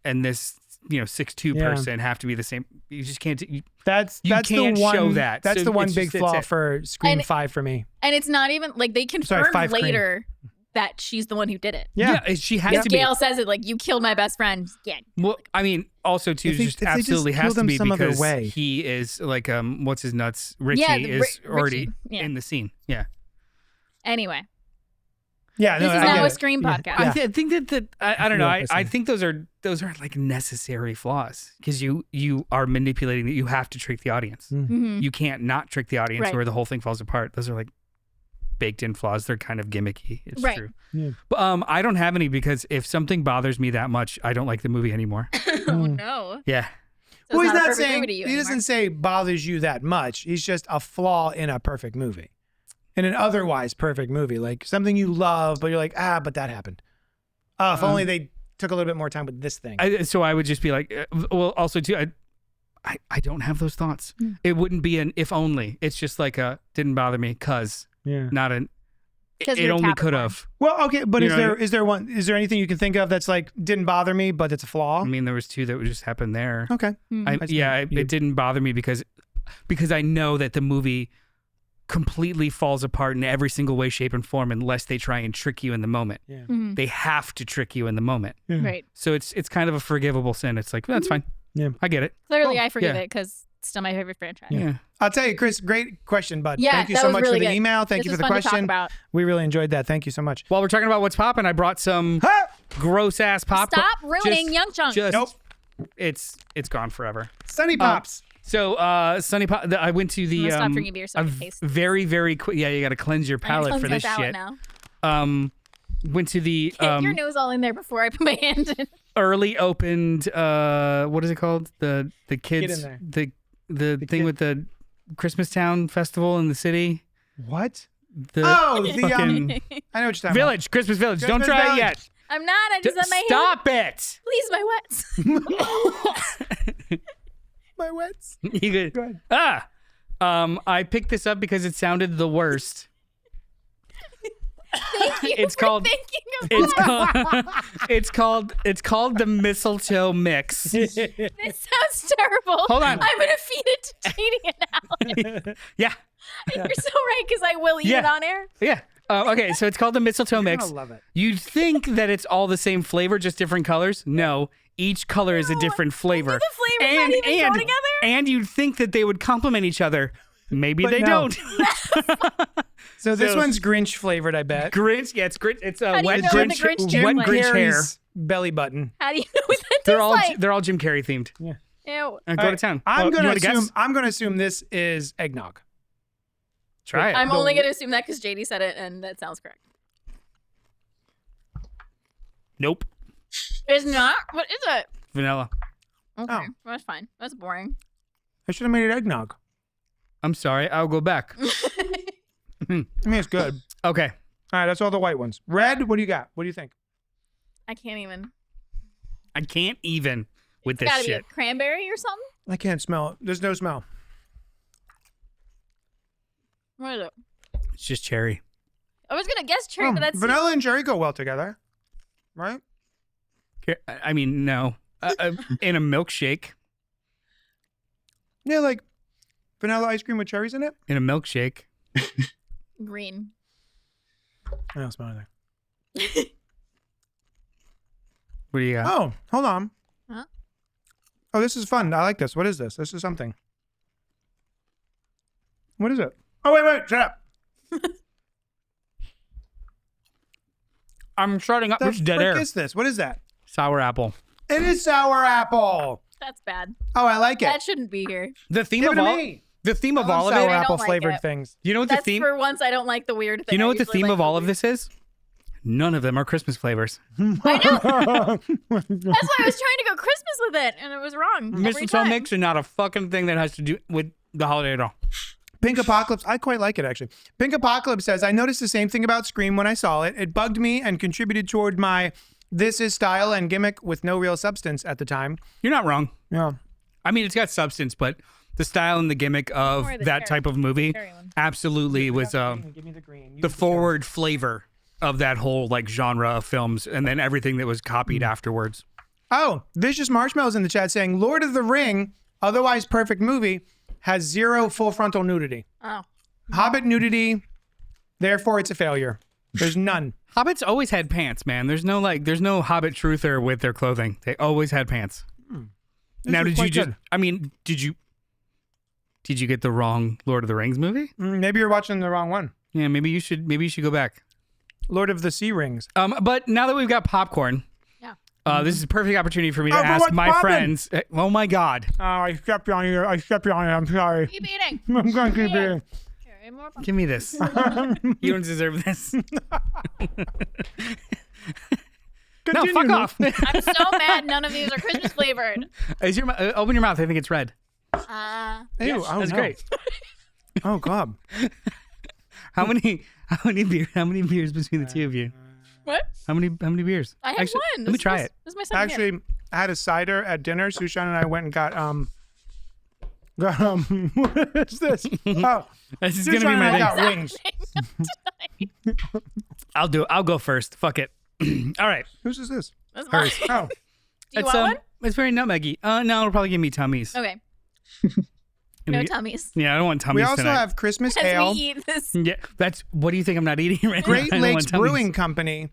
Speaker 2: and this 6'2" person have to be the same. You just can't.
Speaker 1: That's
Speaker 2: You
Speaker 1: the
Speaker 2: can't
Speaker 1: one.
Speaker 2: show that.
Speaker 1: That's
Speaker 2: So
Speaker 1: the one
Speaker 2: it's
Speaker 1: big
Speaker 2: just- it's
Speaker 1: flaw
Speaker 2: it.
Speaker 1: for Scream
Speaker 3: And-
Speaker 1: 5 for me.
Speaker 3: And it's not even like they confirmed
Speaker 1: 5 Scream.
Speaker 3: later that she's the one who did it.
Speaker 2: Yeah, she has
Speaker 3: Because
Speaker 2: to be.
Speaker 3: Gail says it like, you killed my best friend. Yeah.
Speaker 2: Well, I mean, also too,
Speaker 1: If they-
Speaker 2: just
Speaker 1: if they just
Speaker 2: absolutely has
Speaker 1: killed
Speaker 2: to
Speaker 1: him
Speaker 2: be
Speaker 1: some other
Speaker 2: because
Speaker 1: way.
Speaker 2: he is like what's his nuts? Richie
Speaker 3: Yeah,
Speaker 2: is already
Speaker 3: Richie, yeah.
Speaker 2: in the scene. Yeah.
Speaker 3: Anyway,
Speaker 1: Yeah,
Speaker 3: this
Speaker 1: no,
Speaker 3: is
Speaker 1: I
Speaker 3: now
Speaker 1: get
Speaker 3: a
Speaker 1: it.
Speaker 3: Scream
Speaker 1: Yeah.
Speaker 3: podcast.
Speaker 1: Yeah.
Speaker 2: I think that I don't know.
Speaker 1: Yeah,
Speaker 2: I
Speaker 1: listen.
Speaker 2: think those are like necessary flaws because you are manipulating that you have to trick the audience.
Speaker 3: Mhm.
Speaker 2: You can't not trick the audience
Speaker 3: Right.
Speaker 2: where the whole thing falls apart. Those are like baked in flaws. They're kind of gimmicky. It's
Speaker 3: Right.
Speaker 2: true.
Speaker 1: Yeah.
Speaker 2: But I don't have any because if something bothers me that much, I don't like the movie anymore.
Speaker 3: Oh no.
Speaker 2: Yeah.
Speaker 3: So
Speaker 1: Well,
Speaker 3: it's
Speaker 1: he's
Speaker 3: a
Speaker 1: not
Speaker 3: perfect
Speaker 1: saying
Speaker 3: movie to you
Speaker 1: he
Speaker 3: anymore.
Speaker 1: doesn't say bothers you that much. He's just a flaw in a perfect movie, in an otherwise perfect movie, like something you love, but you're like, but that happened. If only they took a little bit more time with this thing.
Speaker 2: So I would just be like, well, also too, I don't have those thoughts. It wouldn't be an if only. It's just like a didn't bother me because
Speaker 1: Yeah.
Speaker 2: not an.
Speaker 3: 'Cause
Speaker 2: It
Speaker 3: you're
Speaker 2: only could
Speaker 3: Capricorn.
Speaker 2: have.
Speaker 1: Well, okay, but
Speaker 2: You
Speaker 1: is
Speaker 2: know,
Speaker 1: there anything you can think of that's like didn't bother me, but it's a flaw?
Speaker 2: I mean, there was two that would just happen there.
Speaker 1: Okay.
Speaker 2: It didn't bother me because I know that the movie completely falls apart in every single way, shape, and form unless they try and trick you in the moment.
Speaker 1: Yeah.
Speaker 3: Mhm.
Speaker 2: They have to trick you in the moment.
Speaker 3: Right.
Speaker 2: So it's kind of a forgivable sin. It's like that's fine.
Speaker 1: Yeah.
Speaker 2: I get it.
Speaker 3: Clearly, I forgive
Speaker 2: Yeah.
Speaker 3: it because it's still my favorite franchise.
Speaker 2: Yeah.
Speaker 1: I'll tell you, Chris, great question, bud.
Speaker 3: Yeah,
Speaker 1: Thank you
Speaker 3: that
Speaker 1: so
Speaker 3: was
Speaker 1: much
Speaker 3: really
Speaker 1: for the
Speaker 3: good.
Speaker 1: email. Thank
Speaker 3: This
Speaker 1: you for
Speaker 3: was
Speaker 1: the
Speaker 3: fun to talk
Speaker 1: question.
Speaker 3: about.
Speaker 1: We really enjoyed that. Thank you so much.
Speaker 2: While we're talking about what's popping, I brought some gross ass pop.
Speaker 3: Stop ruining Young Chunk.
Speaker 2: Just,
Speaker 1: Nope.
Speaker 2: It's gone forever.
Speaker 1: Sunny Pops.
Speaker 2: So Sunny Pop. I went to the
Speaker 3: I'm gonna stop drinking beer so I can taste.
Speaker 2: very very quick. Yeah, you got to cleanse your
Speaker 3: I
Speaker 2: palate
Speaker 3: cleanse
Speaker 2: for
Speaker 3: my
Speaker 2: this
Speaker 3: palate
Speaker 2: shit.
Speaker 3: now.
Speaker 2: Went to the
Speaker 3: Get your nose all in there before I put my hand in.
Speaker 2: early opened what is it called, the kids,
Speaker 1: in
Speaker 2: the thing
Speaker 1: kid-
Speaker 2: with the Christmas Town festival in the city,
Speaker 1: What?
Speaker 2: the
Speaker 1: The
Speaker 2: fucking
Speaker 1: I know what you're talking
Speaker 2: village, Christmas Village. Don't
Speaker 1: Christmas
Speaker 2: try
Speaker 1: Village.
Speaker 2: it yet.
Speaker 3: I'm not. I just have my hand.
Speaker 2: Stop it.
Speaker 3: Please, my wets.
Speaker 1: about. My wets.
Speaker 2: You good?
Speaker 1: Go ahead.
Speaker 2: I picked this up because it sounded the worst.
Speaker 3: Thank you
Speaker 2: It's
Speaker 3: for
Speaker 2: called-
Speaker 3: thinking of
Speaker 2: It's
Speaker 3: that.
Speaker 2: called the mistletoe mix.
Speaker 3: This sounds terrible.
Speaker 2: Hold on.
Speaker 3: I'm gonna feed it to Katie now.
Speaker 2: Yeah,
Speaker 3: You're so right because I will eat it
Speaker 2: Yeah.
Speaker 3: on air.
Speaker 2: yeah. Okay, so it's called the mistletoe mix.
Speaker 1: I love it.
Speaker 2: You'd think that it's all the same flavor, just different colors. No, each color is a different flavor.
Speaker 3: the flavors not even go together?
Speaker 2: And you'd think that they would complement each other. Maybe
Speaker 1: But
Speaker 2: they
Speaker 1: no.
Speaker 2: don't.
Speaker 1: So this
Speaker 2: So-
Speaker 1: one's Grinch flavored, I bet.
Speaker 2: Grinch, yeah, it's Grinch. It's
Speaker 3: How do you
Speaker 2: wet
Speaker 3: know
Speaker 2: Grinch,
Speaker 3: what the Grinch
Speaker 2: wet
Speaker 3: tastes like?
Speaker 2: Grinch hair.
Speaker 1: Harry's belly button.
Speaker 3: How do you know what that
Speaker 2: They're
Speaker 3: tastes
Speaker 2: all
Speaker 3: like?
Speaker 2: Jim Carrey themed.
Speaker 3: Ew.
Speaker 2: Go
Speaker 1: All
Speaker 2: to
Speaker 1: right,
Speaker 2: town.
Speaker 1: I'm
Speaker 2: You
Speaker 1: gonna
Speaker 2: wanna guess?
Speaker 1: assume this is eggnog.
Speaker 2: Try it.
Speaker 3: I'm only gonna assume that because JD said it, and that sounds correct.
Speaker 2: Nope.
Speaker 3: It's not. What is it?
Speaker 2: Vanilla.
Speaker 3: Okay,
Speaker 1: Oh.
Speaker 3: that's fine. That's boring.
Speaker 1: I should have made it eggnog.
Speaker 2: I'm sorry. I'll go back.
Speaker 1: I mean, it's good.
Speaker 2: Okay.
Speaker 1: All right, that's all the white ones. Red, what do you got? What do you think?
Speaker 3: I can't even.
Speaker 2: I can't even with
Speaker 3: It's
Speaker 2: this
Speaker 3: gotta
Speaker 2: shit.
Speaker 3: be a cranberry or something.
Speaker 1: I can't smell it. There's no smell.
Speaker 3: What is it?
Speaker 2: It's just cherry.
Speaker 3: I was gonna guess cherry, but that's
Speaker 1: Vanilla and cherry go well together, right?
Speaker 2: I mean, no. In a milkshake.
Speaker 1: Yeah, like vanilla ice cream with cherries in it.
Speaker 2: In a milkshake.
Speaker 3: green.
Speaker 1: I don't smell anything.
Speaker 2: What do you got?
Speaker 1: Oh, hold on.
Speaker 3: Huh?
Speaker 1: Oh, this is fun. I like this. What is this? This is something. What is it? Oh, wait, shut up.
Speaker 2: I'm starting up.
Speaker 1: The
Speaker 2: Which dead
Speaker 1: frick
Speaker 2: air?
Speaker 1: is this? What is that?
Speaker 2: Sour apple.
Speaker 1: It is sour apple.
Speaker 3: That's bad.
Speaker 1: Oh, I like it.
Speaker 3: That shouldn't be here.
Speaker 2: The theme
Speaker 1: Give
Speaker 2: of
Speaker 1: it to
Speaker 2: all.
Speaker 1: me.
Speaker 2: The theme of
Speaker 1: I
Speaker 2: all
Speaker 1: love
Speaker 2: of
Speaker 1: sour
Speaker 2: it.
Speaker 3: I don't
Speaker 1: apple
Speaker 3: like
Speaker 1: flavored
Speaker 3: it.
Speaker 1: things.
Speaker 2: You know what the
Speaker 3: That's
Speaker 2: theme?
Speaker 3: for once I don't like the weird thing.
Speaker 2: Do you know
Speaker 3: I
Speaker 2: what the
Speaker 3: usually
Speaker 2: theme
Speaker 3: like
Speaker 2: of all of
Speaker 3: weird.
Speaker 2: this is? None of them are Christmas flavors.
Speaker 3: I know. That's why I was trying to go Christmas with it, and it was wrong. every
Speaker 2: Mistletoe
Speaker 3: time.
Speaker 2: mix are not a fucking thing that has to do with the holiday at all.
Speaker 1: Pink Apocalypse, I quite like it actually. Pink Apocalypse says, I noticed the same thing about Scream when I saw it. It bugged me and contributed toward my this is style and gimmick with no real substance at the time.
Speaker 2: You're not wrong.
Speaker 1: Yeah.
Speaker 2: I mean, it's got substance, but the style and the gimmick of
Speaker 3: Or the
Speaker 2: that
Speaker 3: cherry-
Speaker 2: type of movie
Speaker 3: cherry one.
Speaker 2: absolutely was
Speaker 1: Give me the green.
Speaker 2: the forward flavor of that whole like genre of films, and then everything that was copied afterwards.
Speaker 1: Oh, Vicious Marshmallows in the chat saying, Lord of the Ring, otherwise perfect movie has 0 full frontal nudity.
Speaker 3: Oh.
Speaker 1: Hobbit nudity, therefore it's a failure. There's none.
Speaker 2: Hobbits always had pants, man. There's no Hobbit truther with their clothing. They always had pants. Now,
Speaker 1: is
Speaker 2: did you
Speaker 1: quite
Speaker 2: just?
Speaker 1: good.
Speaker 2: I mean, did you get the wrong Lord of the Rings movie?
Speaker 1: Maybe you're watching the wrong one.
Speaker 2: Yeah, maybe you should go back.
Speaker 1: Lord of the Sea Rings.
Speaker 2: But now that we've got popcorn,
Speaker 3: Yeah.
Speaker 2: this is a perfect opportunity for me to
Speaker 1: Oh, but
Speaker 2: ask
Speaker 1: what's
Speaker 2: my
Speaker 1: poppin'?
Speaker 2: friends. Oh my God!
Speaker 1: Oh, I stepped on you. I'm sorry.
Speaker 3: Keep eating.
Speaker 1: I'm going to keep eating.
Speaker 3: Here, more
Speaker 2: Give me this. You don't deserve this. No, fuck off.
Speaker 3: I'm so mad none of these are Christmas flavored.
Speaker 2: Is your open your mouth? I think it's red.
Speaker 1: Ew,
Speaker 2: Yes,
Speaker 1: oh,
Speaker 2: that's
Speaker 1: no.
Speaker 2: great.
Speaker 1: Oh, God.
Speaker 2: How many beers between the two of you?
Speaker 3: What?
Speaker 2: How many beers?
Speaker 3: I had
Speaker 2: Actually,
Speaker 3: one.
Speaker 2: Let me try it.
Speaker 3: This is my second beer.
Speaker 1: Actually, I had a cider at dinner. Sushan and I went and got what is this? Oh,
Speaker 2: This is
Speaker 1: Sushan
Speaker 2: gonna be
Speaker 1: and
Speaker 2: my
Speaker 1: I
Speaker 2: thing.
Speaker 1: got wings.
Speaker 2: I'll go first. Fuck it. All right.
Speaker 1: Whose is this?
Speaker 3: That's mine.
Speaker 2: Hers.
Speaker 1: Oh,
Speaker 3: Do you
Speaker 2: It's
Speaker 3: want one?
Speaker 2: it's very nutmeggy. No, it'll probably give me tummies.
Speaker 3: Okay.
Speaker 2: Gonna
Speaker 3: No
Speaker 2: be-
Speaker 3: tummies.
Speaker 2: Yeah, I don't want tummies
Speaker 1: we also
Speaker 2: tonight.
Speaker 1: have Christmas
Speaker 3: As
Speaker 1: ale.
Speaker 3: we eat this.
Speaker 2: Yeah, that's. What do you think I'm not eating right
Speaker 1: Great
Speaker 2: now? I don't
Speaker 1: Lakes
Speaker 2: want tummies.
Speaker 1: Brewing Company,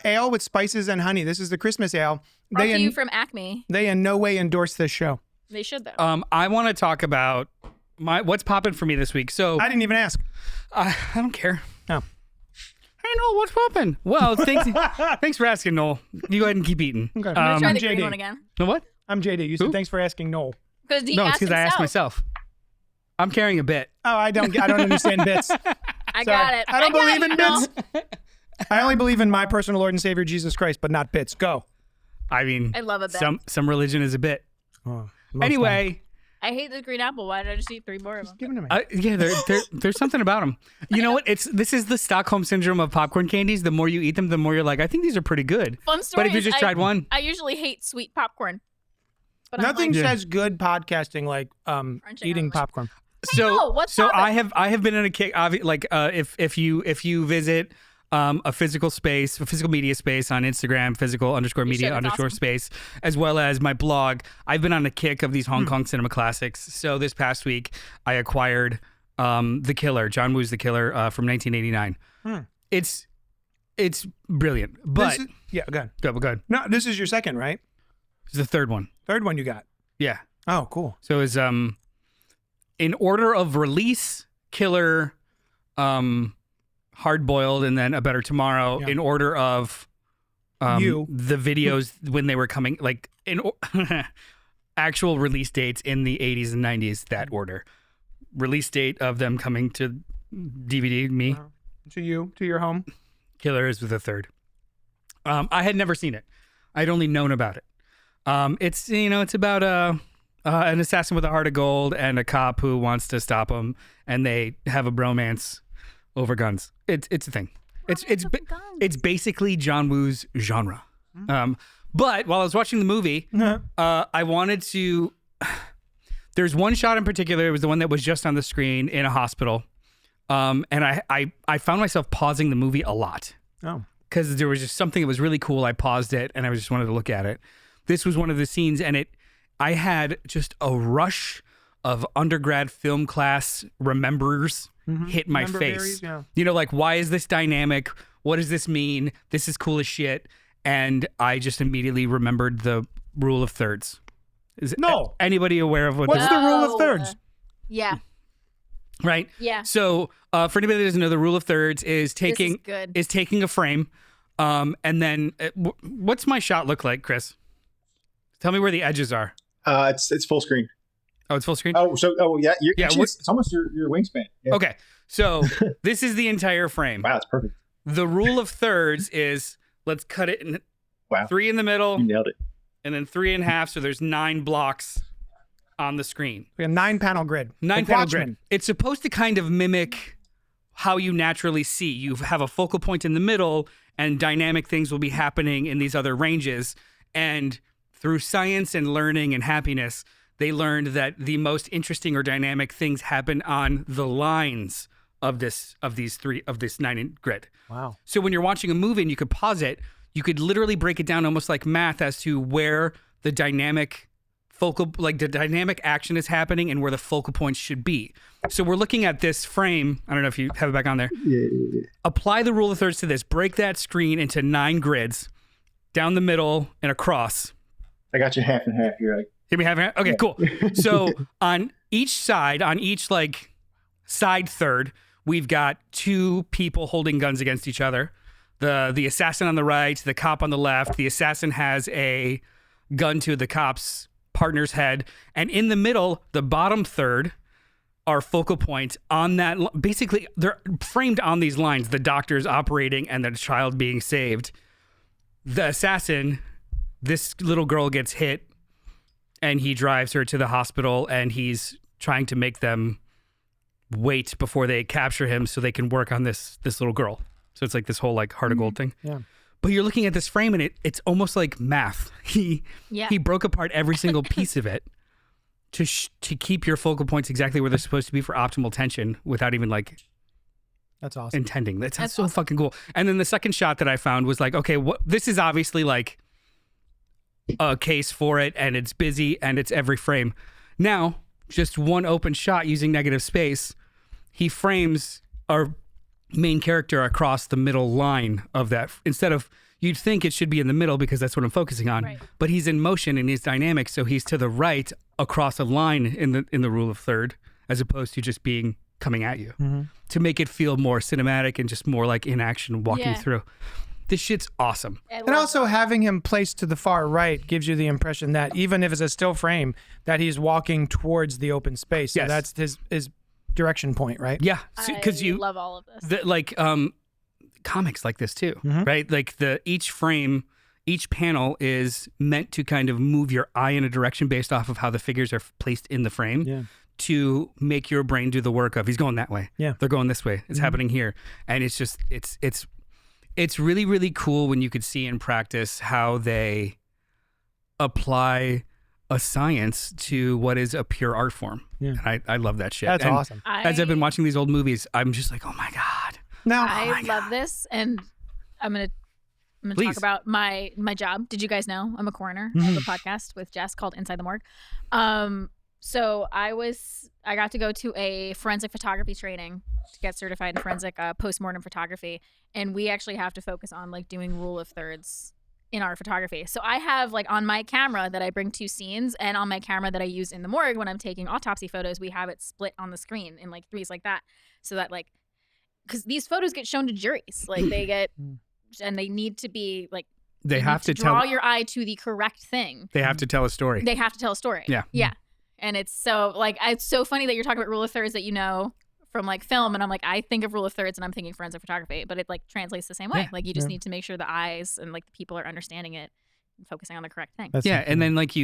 Speaker 1: ale with spices and honey. This is the Christmas ale.
Speaker 3: Brought
Speaker 1: They
Speaker 3: to you
Speaker 1: in,
Speaker 3: from Acme.
Speaker 1: they in no way endorse this show.
Speaker 3: They should though.
Speaker 2: I want to talk about what's popping for me this week. So
Speaker 1: I didn't even ask.
Speaker 2: I don't care.
Speaker 1: No.
Speaker 2: Hey Noel, what's popping? Well, thanks for asking, Noel. You go ahead and keep eating.
Speaker 1: Okay.
Speaker 3: I'm gonna try
Speaker 1: I'm
Speaker 3: the green
Speaker 1: JD.
Speaker 3: one again.
Speaker 2: No what?
Speaker 1: I'm JD. You said
Speaker 2: Who?
Speaker 1: thanks for asking Noel.
Speaker 3: Because he
Speaker 2: No, it's
Speaker 3: asked
Speaker 2: because I asked
Speaker 3: himself.
Speaker 2: myself. I'm carrying a bit.
Speaker 1: Oh, I don't understand bits.
Speaker 3: I
Speaker 1: Sorry.
Speaker 3: got it.
Speaker 1: I don't
Speaker 3: got
Speaker 1: believe
Speaker 3: it,
Speaker 1: in
Speaker 3: Noel.
Speaker 1: bits. I only believe in my personal Lord and Savior Jesus Christ, but not bits. Go.
Speaker 2: I mean,
Speaker 3: I love a bit.
Speaker 2: some religion is a bit.
Speaker 1: Oh,
Speaker 2: Anyway,
Speaker 3: I hate this green apple. Why did I just eat 3 more of them?
Speaker 1: give it to me.
Speaker 2: yeah, there's something about them. You know what? This is the Stockholm syndrome of popcorn candies. The more you eat them, the more you're like, I think these are pretty good.
Speaker 3: Fun story.
Speaker 2: But if you
Speaker 3: is
Speaker 2: just tried one,
Speaker 3: I usually hate sweet popcorn. But I'm
Speaker 1: Nothing
Speaker 3: like,
Speaker 1: says good podcasting like eating
Speaker 3: on the-
Speaker 1: popcorn.
Speaker 3: know, what's
Speaker 2: so
Speaker 3: poppin'?
Speaker 2: I have been in a kick. Like if you visit a physical space, a physical media space on Instagram, physical_media_space, as well as my blog, I've been on a kick of these Hong Kong cinema classics. So this past week, I acquired The Killer, John Woo's The Killer from 1989. It's brilliant, but
Speaker 1: Yeah, good.
Speaker 2: go ahead.
Speaker 1: No, this is your second, right?
Speaker 2: It's the third one.
Speaker 1: Third one you got.
Speaker 2: Yeah.
Speaker 1: Oh, cool.
Speaker 2: So it's in order of release, Killer, Hard Boiled, and then A Better Tomorrow.
Speaker 1: Yeah.
Speaker 2: In order of
Speaker 1: You.
Speaker 2: the videos when they were coming, like actual release dates in the 80s and 90s. That order, release date of them coming to DVD. Me,
Speaker 1: To you, to your home.
Speaker 2: Killer is the third. I had never seen it. I'd only known about it. It's about an assassin with a heart of gold and a cop who wants to stop him, and they have a bromance over guns. It's a thing. It's basically John Woo's genre. But while I was watching the movie, I wanted to. There's one shot in particular. It was the one that was just on the screen in a hospital, and I found myself pausing the movie a lot.
Speaker 1: Oh.
Speaker 2: Because there was just something that was really cool. I paused it and I just wanted to look at it. This was one of the scenes, and I had just a rush of undergrad film class remembers hit my
Speaker 1: Remember
Speaker 2: face.
Speaker 1: berries? Yeah.
Speaker 2: You know, like, why is this dynamic? What does this mean? This is cool as shit. And I just immediately remembered the rule of thirds. Is
Speaker 1: No.
Speaker 2: anybody aware of what
Speaker 1: What's
Speaker 2: this
Speaker 1: the rule of thirds?
Speaker 3: Yeah.
Speaker 2: right?
Speaker 3: Yeah.
Speaker 2: So for anybody that doesn't know, the rule of thirds is taking
Speaker 3: good.
Speaker 2: taking a frame, and then what's my shot look like, Chris? Tell me where the edges are.
Speaker 4: It's full screen.
Speaker 2: Oh, it's full screen.
Speaker 4: Yeah.
Speaker 2: Yeah,
Speaker 4: Actually, it's almost your wingspan. Yeah.
Speaker 2: Okay, so this is the entire frame.
Speaker 4: Wow, it's perfect.
Speaker 2: The rule of thirds is let's cut it in
Speaker 4: Wow.
Speaker 2: 3 in the middle,
Speaker 4: You nailed it.
Speaker 2: and then 3 1/2. So there's 9 blocks on the screen.
Speaker 1: We have 9-panel grid.
Speaker 2: 9
Speaker 1: Like
Speaker 2: panel
Speaker 1: Watchmen.
Speaker 2: grid. It's supposed to kind of mimic how you naturally see. You have a focal point in the middle, and dynamic things will be happening in these other ranges. And through science and learning and happiness, they learned that the most interesting or dynamic things happen on the lines of this 9 grid.
Speaker 1: Wow.
Speaker 2: So when you're watching a movie and you could pause it, you could literally break it down almost like math as to where the dynamic the dynamic action is happening and where the focal points should be. So we're looking at this frame. I don't know if you have it back on there.
Speaker 4: Yeah.
Speaker 2: Apply the rule of thirds to this. Break that screen into 9 grids, down the middle and across.
Speaker 4: I got you half and half here.
Speaker 2: Give me half and half? Okay, cool. So on each side, like side third, we've got 2 people holding guns against each other. The assassin on the right, the cop on the left. The assassin has a gun to the cop's partner's head. And in the middle, the bottom third, are focal points on that. Basically, they're framed on these lines. The doctor's operating and the child being saved. The assassin, this little girl gets hit and he drives her to the hospital and he's trying to make them wait before they capture him so they can work on this little girl. So it's like this whole like heart of gold thing.
Speaker 1: Yeah.
Speaker 2: But you're looking at this frame and it's almost like math. He broke apart every single piece of it to keep your focal points exactly where they're supposed to be for optimal tension without even like
Speaker 1: that's awesome.
Speaker 2: intending. That's so awesome. Fucking cool. And then the second shot that I found was like, okay, this is obviously like a case for it and it's busy and it's every frame. Now, just one open shot using negative space, he frames our main character across the middle line of that. Instead of, you'd think it should be in the middle because that's what I'm focusing on, right. But he's in motion and he's dynamic, so he's to the right across a line in the rule of third, as opposed to just being coming at you, to make it feel more cinematic and just more like in action walking through. This shit's awesome.
Speaker 1: And also having him placed to the far right gives you the impression that even if it's a still frame, that he's walking towards the open space. So that's his direction point, right?
Speaker 2: Yeah, because you
Speaker 3: love all of this.
Speaker 2: Like comics like this too, right? Like each frame, each panel is meant to kind of move your eye in a direction based off of how the figures are placed in the frame to make your brain do the work of he's going that way. Yeah, they're going this way. It's happening here, and it's just it's really, really cool when you could see in practice how they apply a science to what is a pure art form. Yeah. And I love that shit.
Speaker 1: That's awesome.
Speaker 2: As I've been watching these old movies, I'm just like, oh my God.
Speaker 1: Now
Speaker 3: I love this, and I'm gonna talk about my job. Did you guys know I'm a coroner? I have a podcast with Jess called Inside the Morgue. So I got to go to a forensic photography training to get certified in forensic postmortem photography, and we actually have to focus on like doing rule of thirds in our photography. So I have like on my camera that I bring 2 scenes, and on my camera that I use in the morgue when I'm taking autopsy photos, we have it split on the screen in like 3s like that, so that like, because these photos get shown to juries, like they get, and they need to be like,
Speaker 2: they have to
Speaker 3: draw your eye to the correct thing.
Speaker 2: They have to tell a story.
Speaker 3: They have to tell a story. Yeah. Yeah. And it's so like, it's so funny that you're talking about rule of thirds that you know from like film, and I'm like, I think of rule of thirds and I'm thinking forensic photography, but it like translates the same way. Like you just need to make sure the eyes and like the people are understanding it and focusing on the correct thing.
Speaker 2: And then like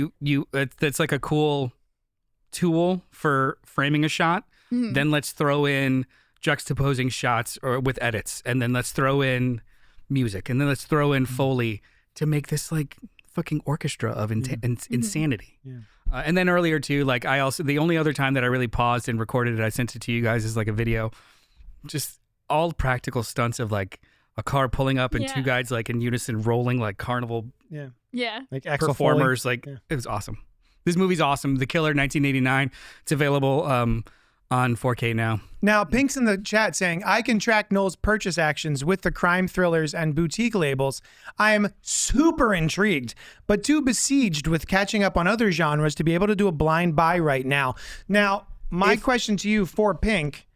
Speaker 2: that's like a cool tool for framing a shot. Then let's throw in juxtaposing shots or with edits, and then let's throw in music, and then let's throw in Foley to make this like fucking orchestra of insanity. Yeah. And then earlier too, like the only other time that I really paused and recorded it, I sent it to you guys as like a video, just all practical stunts of like a car pulling up and 2 guys like in unison rolling like carnival
Speaker 1: like
Speaker 2: performers. Like it was awesome. This movie's awesome. The Killer, 1989. It's available on 4K now.
Speaker 1: Now, Pink's in the chat saying, I can track Noel's purchase actions with the crime thrillers and boutique labels. I am super intrigued, but too besieged with catching up on other genres to be able to do a blind buy right now. Now, my question to you for Pink,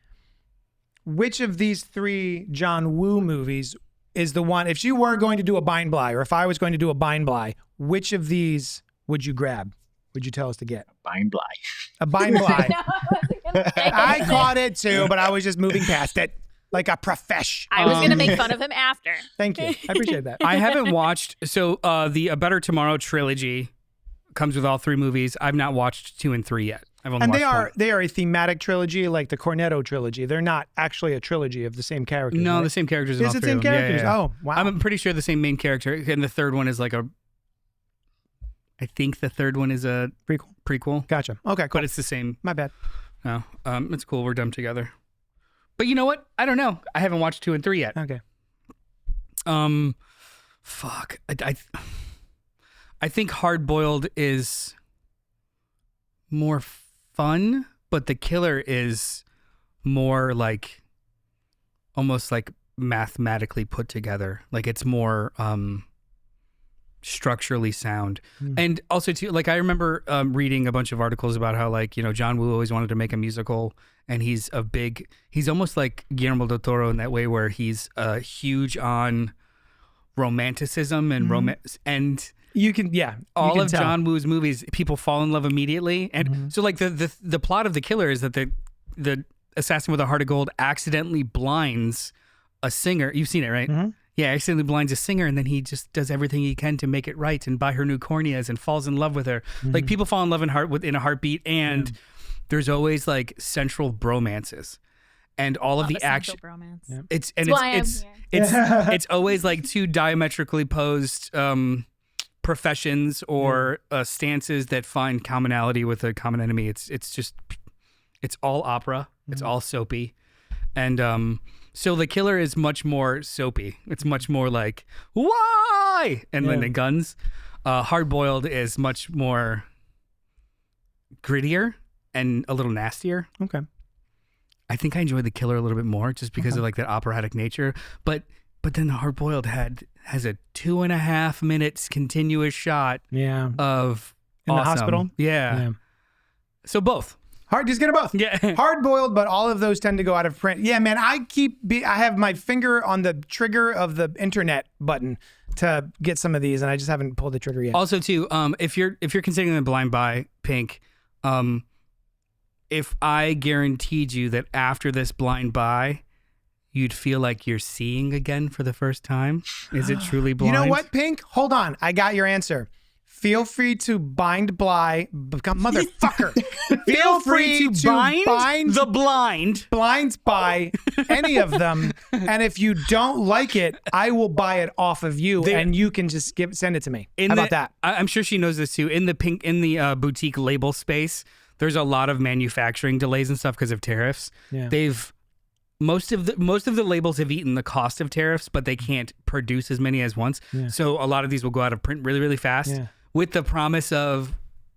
Speaker 1: which of these 3 John Woo movies is the one, if you were going to do a bind buy, or if I was going to do a bind buy, which of these would you grab? Would you tell us to get?
Speaker 4: Bind Bly.
Speaker 1: A bind buy. I caught it too, but I was just moving past it like a profesh.
Speaker 3: I was going to make fun of him after.
Speaker 1: Thank you. I appreciate that.
Speaker 2: I haven't watched, the A Better Tomorrow trilogy comes with all 3 movies. I've not watched 2 and 3 yet. I've only watched 1.
Speaker 1: They are a thematic trilogy like the Cornetto trilogy. They're not actually a trilogy of the same characters.
Speaker 2: No,
Speaker 1: right?
Speaker 2: the same characters in all 3
Speaker 1: Is it same
Speaker 2: of them.
Speaker 1: characters?
Speaker 2: Yeah.
Speaker 1: Oh, wow.
Speaker 2: I'm pretty sure the same main character, and the third one is like I think the third one is a prequel.
Speaker 1: Gotcha. Okay, cool.
Speaker 2: But it's the same.
Speaker 1: My bad.
Speaker 2: No, it's cool. We're dumb together. But you know what? I don't know. I haven't watched 2 and 3 yet.
Speaker 1: Okay.
Speaker 2: Fuck. I think Hard Boiled is more fun, but the killer is more like almost like mathematically put together. Like it's more structurally sound. And also too, like I remember reading a bunch of articles about how like, you know, John Woo always wanted to make a musical, and he's almost like Guillermo del Toro in that way, where he's huge on romanticism and romance, and
Speaker 1: You can, yeah.
Speaker 2: all
Speaker 1: you
Speaker 2: of
Speaker 1: can tell.
Speaker 2: John Woo's movies, people fall in love immediately. And so like the plot of The Killer is that the assassin with a heart of gold accidentally blinds a singer. You've seen it, right? Yeah, accidentally blinds a singer, and then he just does everything he can to make it right and buy her new corneas and falls in love with her. Like people fall in love in a heartbeat, and there's always like central bromances. And all of the action, it's always like two diametrically opposed professions or stances that find commonality with a common enemy. It's all opera. It's all soapy, and so The Killer is much more soapy. It's much more like why, and then the guns. Hard Boiled is much more grittier and a little nastier.
Speaker 1: Okay.
Speaker 2: I think I enjoy The Killer a little bit more just because of like that operatic nature. But then the Hard Boiled has a 2.5 minutes continuous shot of
Speaker 1: in the hospital.
Speaker 2: Yeah. So both.
Speaker 1: Just get them both.
Speaker 2: Yeah.
Speaker 1: Hard boiled, but all of those tend to go out of print. Yeah, man. I have my finger on the trigger of the internet button to get some of these, and I just haven't pulled the trigger yet.
Speaker 2: Also, too, if you're considering the blind buy, Pink, if I guaranteed you that after this blind buy, you'd feel like you're seeing again for the first time, is it truly blind?
Speaker 1: You know what, Pink? Hold on. I got your answer. Feel free to motherfucker. Feel free to bind
Speaker 2: the blind.
Speaker 1: Blinds by any of them. And if you don't like it, I will buy it off of you, and you can just send it to me. How about that?
Speaker 2: I'm sure she knows this too. In the boutique label space, there's a lot of manufacturing delays and stuff because of tariffs.
Speaker 1: Yeah.
Speaker 2: Most of the labels have eaten the cost of tariffs, but they can't produce as many as once. Yeah. So a lot of these will go out of print really, really fast. Yeah. With the promise of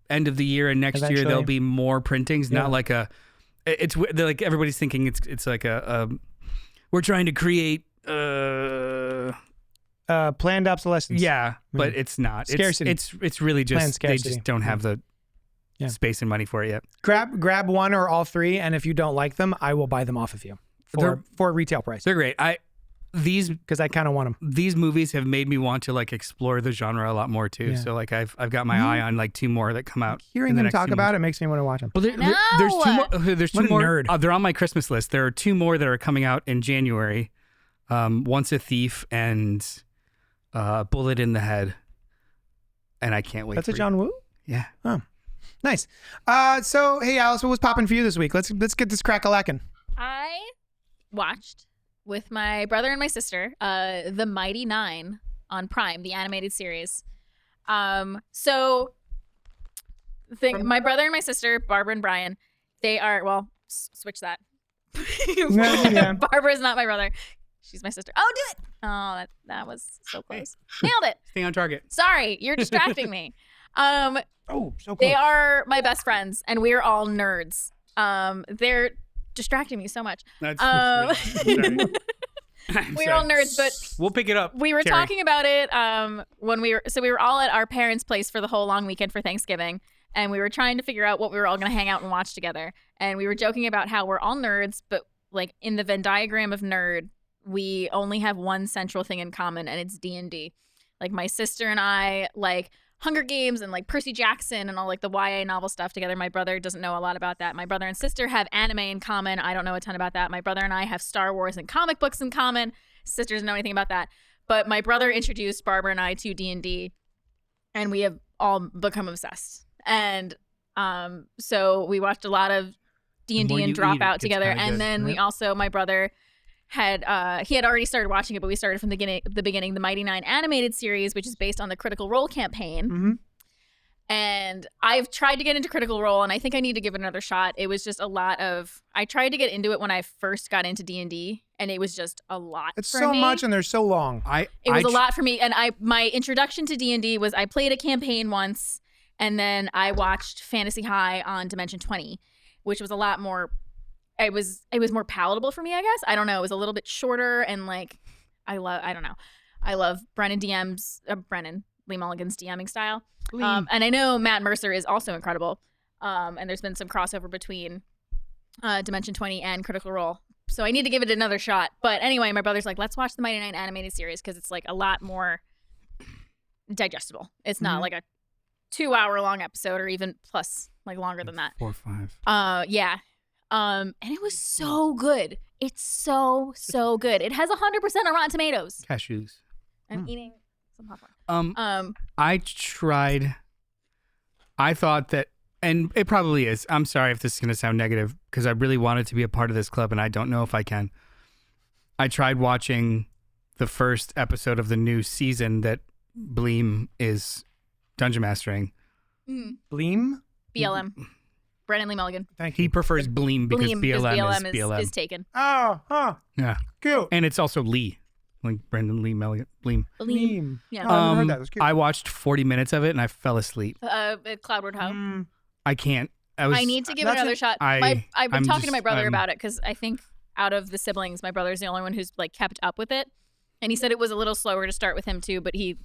Speaker 2: end of the year and next year there'll be more printings. Not like they're like everybody's thinking it's like we're trying to create
Speaker 1: planned obsolescence.
Speaker 2: Yeah, but it's not.
Speaker 1: Scarcity.
Speaker 2: It's really just they just don't have the space and money for it yet.
Speaker 1: Grab one or all three, and if you don't like them, I will buy them off of you for retail price.
Speaker 2: They're great.
Speaker 1: Because I kind of want them.
Speaker 2: These movies have made me want to like explore the genre a lot more too. Yeah. So like I've got my eye on like 2 more that come out.
Speaker 1: Hearing them talk about it makes me want to watch them.
Speaker 2: Well, there's 2 more. There's 2 more.
Speaker 1: Nerd.
Speaker 2: They're on my Christmas list. There are 2 more that are coming out in January. Once a Thief and Bullet in the Head. And I can't wait.
Speaker 1: That's a John Woo?
Speaker 2: Yeah.
Speaker 1: Oh, nice. So hey, Alice, what was popping for you this week? Let's get this crack-a-lackin'.
Speaker 3: I watched with my brother and my sister, The Mighty Nein on Prime, the animated series. My brother and my sister, Barbara and Brian, they are, switch that. Barbara is not my brother. She's my sister. Oh, do it. Oh, that was so close. Nailed it.
Speaker 2: Stay on target.
Speaker 3: Sorry, you're distracting me.
Speaker 1: So close.
Speaker 3: They are my best friends, and we're all nerds. They're distracting me so much.
Speaker 2: We're
Speaker 3: all nerds, but
Speaker 2: we'll pick it up.
Speaker 3: We were talking about it when we were all at our parents' place for the whole long weekend for Thanksgiving, and we were trying to figure out what we were all going to hang out and watch together. And we were joking about how we're all nerds, but like in the Venn diagram of nerd, we only have one central thing in common, and it's D&D. Like my sister and I like Hunger Games and like Percy Jackson and all like the YA novel stuff together. My brother doesn't know a lot about that. My brother and sister have anime in common. I don't know a ton about that. My brother and I have Star Wars and comic books in common. Sisters don't know anything about that. But my brother introduced Barbara and I to D&D, and we have all become obsessed. And so we watched a lot of D&D and Dropout together. And then we also, my brother had he had already started watching it, but we started from the beginning, the Mighty Nein animated series, which is based on the Critical Role campaign.
Speaker 1: Mm-hmm.
Speaker 3: And I've tried to get into Critical Role, and I think I need to give it another shot. It was just a lot of, I tried to get into it when I first got into D&D, and it was just a lot.
Speaker 1: It's
Speaker 3: for
Speaker 1: so
Speaker 3: me.
Speaker 1: much, and they're so long.
Speaker 3: It was a lot for me, and my introduction to D&D was I played a campaign once, And then I watched Fantasy High on Dimension 20, which was a lot more. It was more palatable for me, I guess. I don't know. It was a little bit shorter and like I don't know. I love Brennan Lee Mulligan's DMing style. And I know Matt Mercer is also incredible. And there's been some crossover between Dimension 20 and Critical Role. So I need to give it another shot. But anyway, my brother's like, let's watch the Mighty Nein animated series because it's like a lot more digestible. It's not like a 2-hour long episode or even plus like longer than that.
Speaker 2: 4 or 5.
Speaker 3: Yeah. And it was so good. It's so good. It has 100% on Rotten Tomatoes.
Speaker 2: Cashews.
Speaker 3: I'm eating some popcorn.
Speaker 2: I tried. I thought that, and it probably is. I'm sorry if this is going to sound negative because I really wanted to be a part of this club and I don't know if I can. I tried watching the first episode of the new season that Bleem is dungeon mastering.
Speaker 1: Bleem?
Speaker 3: BLM. Brennan Lee Mulligan.
Speaker 1: Thank
Speaker 2: He
Speaker 1: you.
Speaker 2: prefers Bleem because BLM is BLM.
Speaker 3: is taken.
Speaker 1: Oh, huh.
Speaker 2: Yeah.
Speaker 1: Cute.
Speaker 2: And it's also Lee. Like Brendan Lee Mulligan. Bleem.
Speaker 1: Bleem.
Speaker 3: Yeah.
Speaker 1: Oh, I haven't heard that. That's cute.
Speaker 2: I watched 40 minutes of it and I fell asleep.
Speaker 3: Cloudward Ho.
Speaker 2: I can't.
Speaker 3: I need to give it another shot. I've been
Speaker 2: I'm
Speaker 3: talking to my
Speaker 2: just-
Speaker 3: brother about it because I think out of the siblings, my brother's the only one who's like kept up with it. And he said it was a little slower to start with him too, but he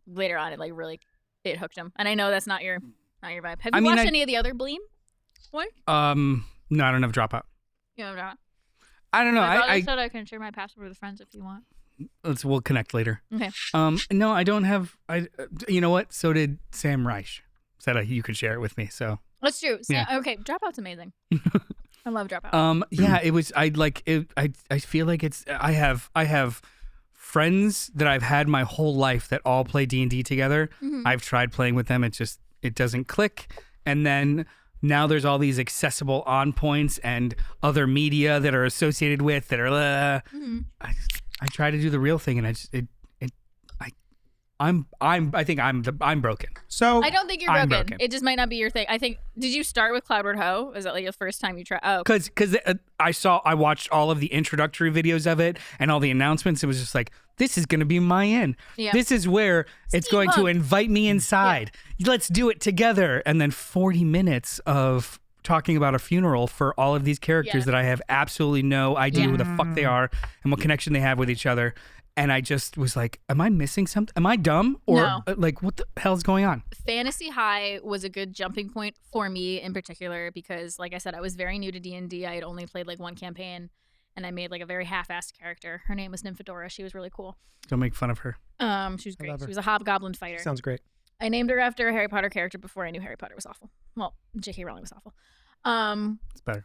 Speaker 3: later on it like really it hooked him. And I know that's not your vibe. Have you watched any of the other Bleem? What?
Speaker 2: No, I don't have Dropout.
Speaker 3: You know, not.
Speaker 2: I don't know.
Speaker 3: My brother
Speaker 2: I
Speaker 3: said I can share my password with friends if you want.
Speaker 2: we'll connect later.
Speaker 3: Okay.
Speaker 2: No, I don't have. You know what? So did Sam Reich. Said you could share it with me. So
Speaker 3: That's true. So,
Speaker 2: Yeah.
Speaker 3: Okay, Dropout's amazing. I love Dropout.
Speaker 2: yeah, it was. I like it. I feel like it's. I have friends that I've had my whole life that all play D&D together. I've tried playing with them. It doesn't click. And then now there's all these accessible on points and other media that are associated with that are. I try to do the real thing, and I think I'm broken.
Speaker 1: So
Speaker 3: I don't think you're
Speaker 2: I'm
Speaker 3: broken.
Speaker 2: broken.
Speaker 3: It just might not be your thing. I think. Did you start with Cloudward Ho? Is that like the first time you tried? Oh,
Speaker 2: Because I watched all of the introductory videos of it and all the announcements. It was just like, this is going to be my end.
Speaker 3: Yeah.
Speaker 2: This is where it's going to
Speaker 3: Steampunk.
Speaker 2: invite me inside. Let's do it together. And then 40 minutes of talking about a funeral for all of these characters
Speaker 3: Yeah.
Speaker 2: that I have absolutely no idea who the fuck they are and what connection they have with each other. And I just was like, am I missing something? Am I dumb? Or
Speaker 3: No.
Speaker 2: like, what the hell's going on?
Speaker 3: Fantasy High was a good jumping point for me in particular because, like I said, I was very new to D&D. I had only played like one campaign, and I made like a very half-assed character. Her name was Nymphadora. She was really cool.
Speaker 2: Don't make fun of her.
Speaker 3: She was great.
Speaker 1: love her.
Speaker 3: She was a hobgoblin fighter.
Speaker 1: sounds great.
Speaker 3: I named her after a Harry Potter character before I knew Harry Potter was awful. Well, J.K. Rowling was awful.
Speaker 2: It's better.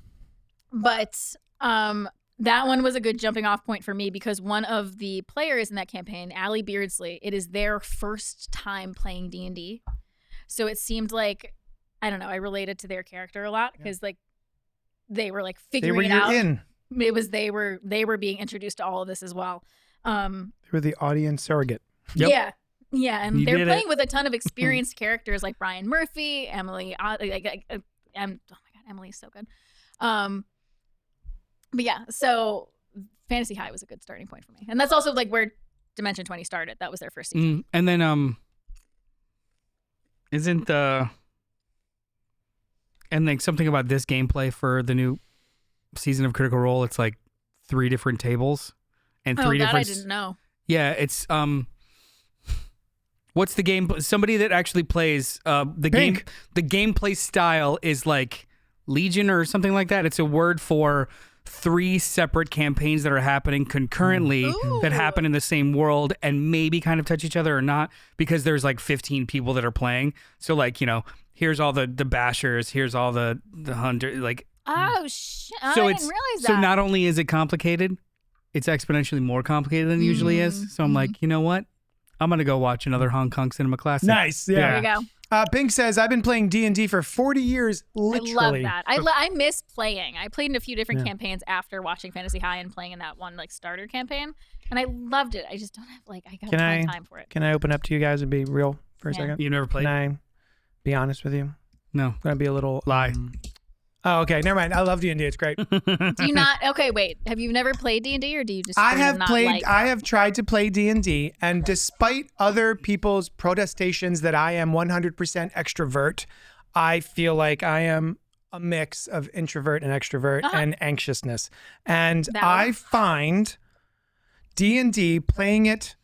Speaker 3: But that one was a good jumping off point for me because one of the players in that campaign, Allie Beardsley, it is their first time playing D&D. So it seemed like, I don't know, I related to their character a lot because like they were like
Speaker 1: They
Speaker 3: figuring
Speaker 1: were
Speaker 3: it
Speaker 1: your
Speaker 3: out.
Speaker 1: in.
Speaker 3: It was they were being introduced to all of this as well.
Speaker 1: They were the audience surrogate.
Speaker 2: Yep.
Speaker 3: Yeah. Yeah, and
Speaker 2: You
Speaker 3: they're
Speaker 2: did
Speaker 3: playing
Speaker 2: it.
Speaker 3: with a ton of experienced characters like Brian Murphy, Emily. Oh my God, Emily's so good. But yeah, so Fantasy High was a good starting point for me, and that's also like where Dimension 20 started. That was their first season.
Speaker 2: And then isn't and like something about this gameplay for the new season of Critical Role? It's like 3 different tables and 3
Speaker 3: Oh, that
Speaker 2: different.
Speaker 3: I didn't know.
Speaker 2: Yeah, it's what's the game? Somebody that actually plays the game.
Speaker 1: Pink.
Speaker 2: The gameplay style is like Legion or something like that. It's a word for 3 separate campaigns that are happening concurrently
Speaker 3: Ooh.
Speaker 2: that happen in the same world and maybe kind of touch each other or not because there's like 15 people that are playing. So like, you know, here's all the bashers, here's all the hunter, like
Speaker 3: Oh shit!
Speaker 2: so
Speaker 3: I
Speaker 2: it's
Speaker 3: didn't realize that.
Speaker 2: so not only is it complicated, it's exponentially more complicated than it usually is. So I'm like, you know what? I'm gonna go watch another Hong Kong cinema classic.
Speaker 1: Nice.
Speaker 3: there
Speaker 1: Yeah.
Speaker 3: you go.
Speaker 1: Pink says, I've been playing D&D for 40 years, literally.
Speaker 3: I love that. I miss playing. I played in a few different campaigns after watching Fantasy High and playing in that one like starter campaign, and I loved it. I just don't have like I got time for it.
Speaker 1: Can I open up to you guys and be real for a
Speaker 3: Yeah.
Speaker 1: second?
Speaker 2: You never played?
Speaker 1: Can I be honest with you?
Speaker 2: No.
Speaker 1: I'm going to be a little...
Speaker 2: Lie.
Speaker 1: Oh, okay. Never mind. I love D&D. It's great.
Speaker 3: Do you not? Okay, wait. Have you never played D&D, or do you just?
Speaker 1: I
Speaker 3: straight up
Speaker 1: have
Speaker 3: not
Speaker 1: played.
Speaker 3: Like...
Speaker 1: I have tried to play D&D, and despite other people's protestations that I am 100% extrovert, I feel like I am a mix of introvert and extrovert and anxiousness. And I find D&D playing it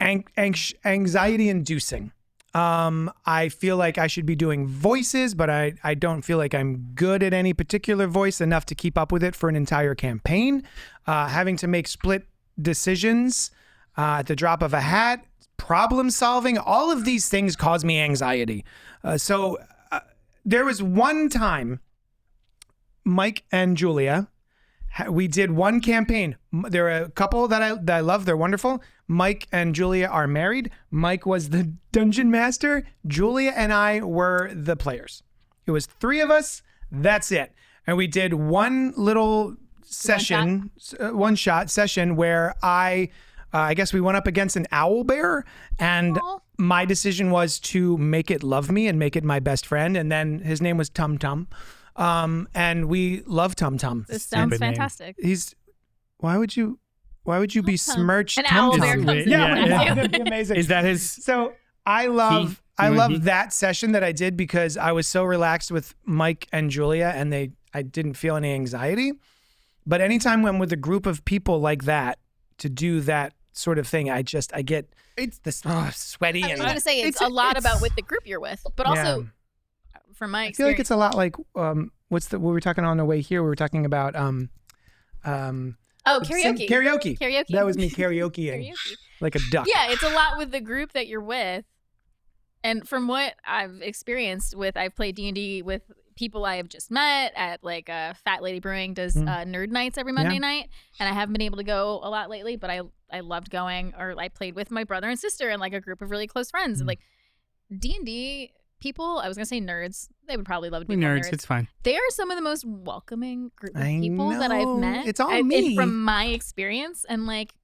Speaker 1: anxiety inducing. I feel like I should be doing voices, but I don't feel like I'm good at any particular voice enough to keep up with it for an entire campaign. Having to make split decisions at the drop of a hat, problem solving, all of these things cause me anxiety. So there was one time, Mike and Julia, we did one campaign. There are a couple that I love. They're wonderful. Mike and Julia are married. Mike was the dungeon master. Julia and I were the players. It was 3 of us. That's it. And we did one little session, one shot session where I guess we went up against an owl bear, and my decision was to make it love me and make it my best friend. And then his name was Tum Tum. And we love Tum Tum.
Speaker 3: This sounds fantastic.
Speaker 1: Why would you besmirch
Speaker 3: An
Speaker 1: Tum
Speaker 3: owl
Speaker 1: Tum?
Speaker 3: bear comes in.
Speaker 1: Yeah, that'd be amazing.
Speaker 2: Is that his?
Speaker 1: So I love that session that I did because I was so relaxed with Mike and Julia, and I didn't feel any anxiety. But anytime I'm with a group of people like that to do that sort of thing, I get sweaty.
Speaker 3: I was going to say it's a lot about with the group you're with, but also from my experience,
Speaker 1: I feel like it's a lot like what we were talking on the way here. We were talking about
Speaker 3: karaoke.
Speaker 1: Karaoke. That was me karaokeing like a duck.
Speaker 3: Yeah, it's a lot with the group that you're with. And from what I've experienced I've played D&D with people I have just met at like Fat Lady Brewing does nerd nights every Monday night. And I haven't been able to go a lot lately, but I loved going, or I played with my brother and sister and like a group of really close friends. And like D&D people, I was going to say nerds, they would probably love to be nerds.
Speaker 2: It's fine.
Speaker 3: They are some of the most welcoming group of people that I've met.
Speaker 1: It's all me.
Speaker 3: From my experience. And like,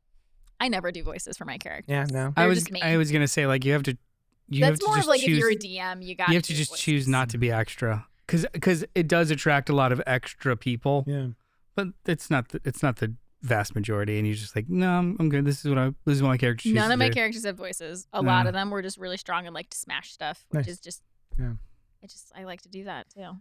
Speaker 3: I never do voices for my characters.
Speaker 1: Yeah, no.
Speaker 3: I was
Speaker 2: going to say, like, you have to
Speaker 3: That's more
Speaker 2: just
Speaker 3: of like
Speaker 2: choose,
Speaker 3: if you're a DM, you
Speaker 2: have to just choose not to be extra, because it does attract a lot of extra people.
Speaker 1: Yeah,
Speaker 2: but it's not the vast majority, and you're just like, no, I'm good. This is what my character chooses.
Speaker 3: None of my characters have voices. A lot of them were just really strong and like to smash stuff, which is just I like to do that too.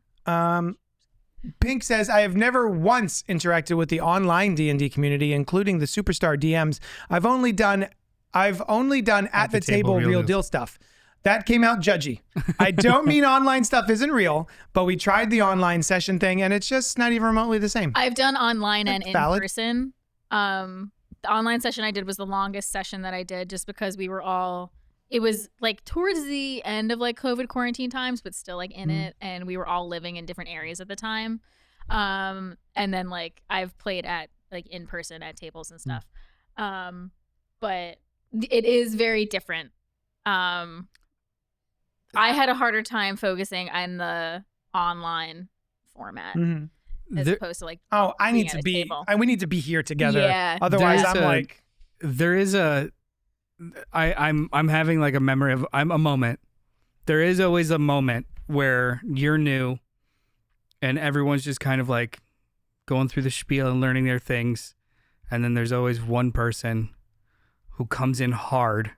Speaker 1: Pink says, I have never once interacted with the online D&D community, including the superstar DMs. I've only done at the table real deal stuff. That came out judgy. I don't mean online stuff isn't real, but we tried the online session thing, and it's just not even remotely the same.
Speaker 3: I've done online and in
Speaker 1: valid.
Speaker 3: person. The online session I did was the longest session that I did, just because we were all. It was like towards the end of like COVID quarantine times, but still like in it, and we were all living in different areas at the time. And then like I've played at like in person at tables and stuff. But it is very different. I had a harder time focusing on the online format as opposed to like.
Speaker 1: Oh, I need to be. We need to be here together.
Speaker 3: Yeah.
Speaker 1: Otherwise,
Speaker 2: I'm having like a memory of a moment. There is always a moment where you're new, and everyone's just kind of like going through the spiel and learning their things, and then there's always one person who comes in hard,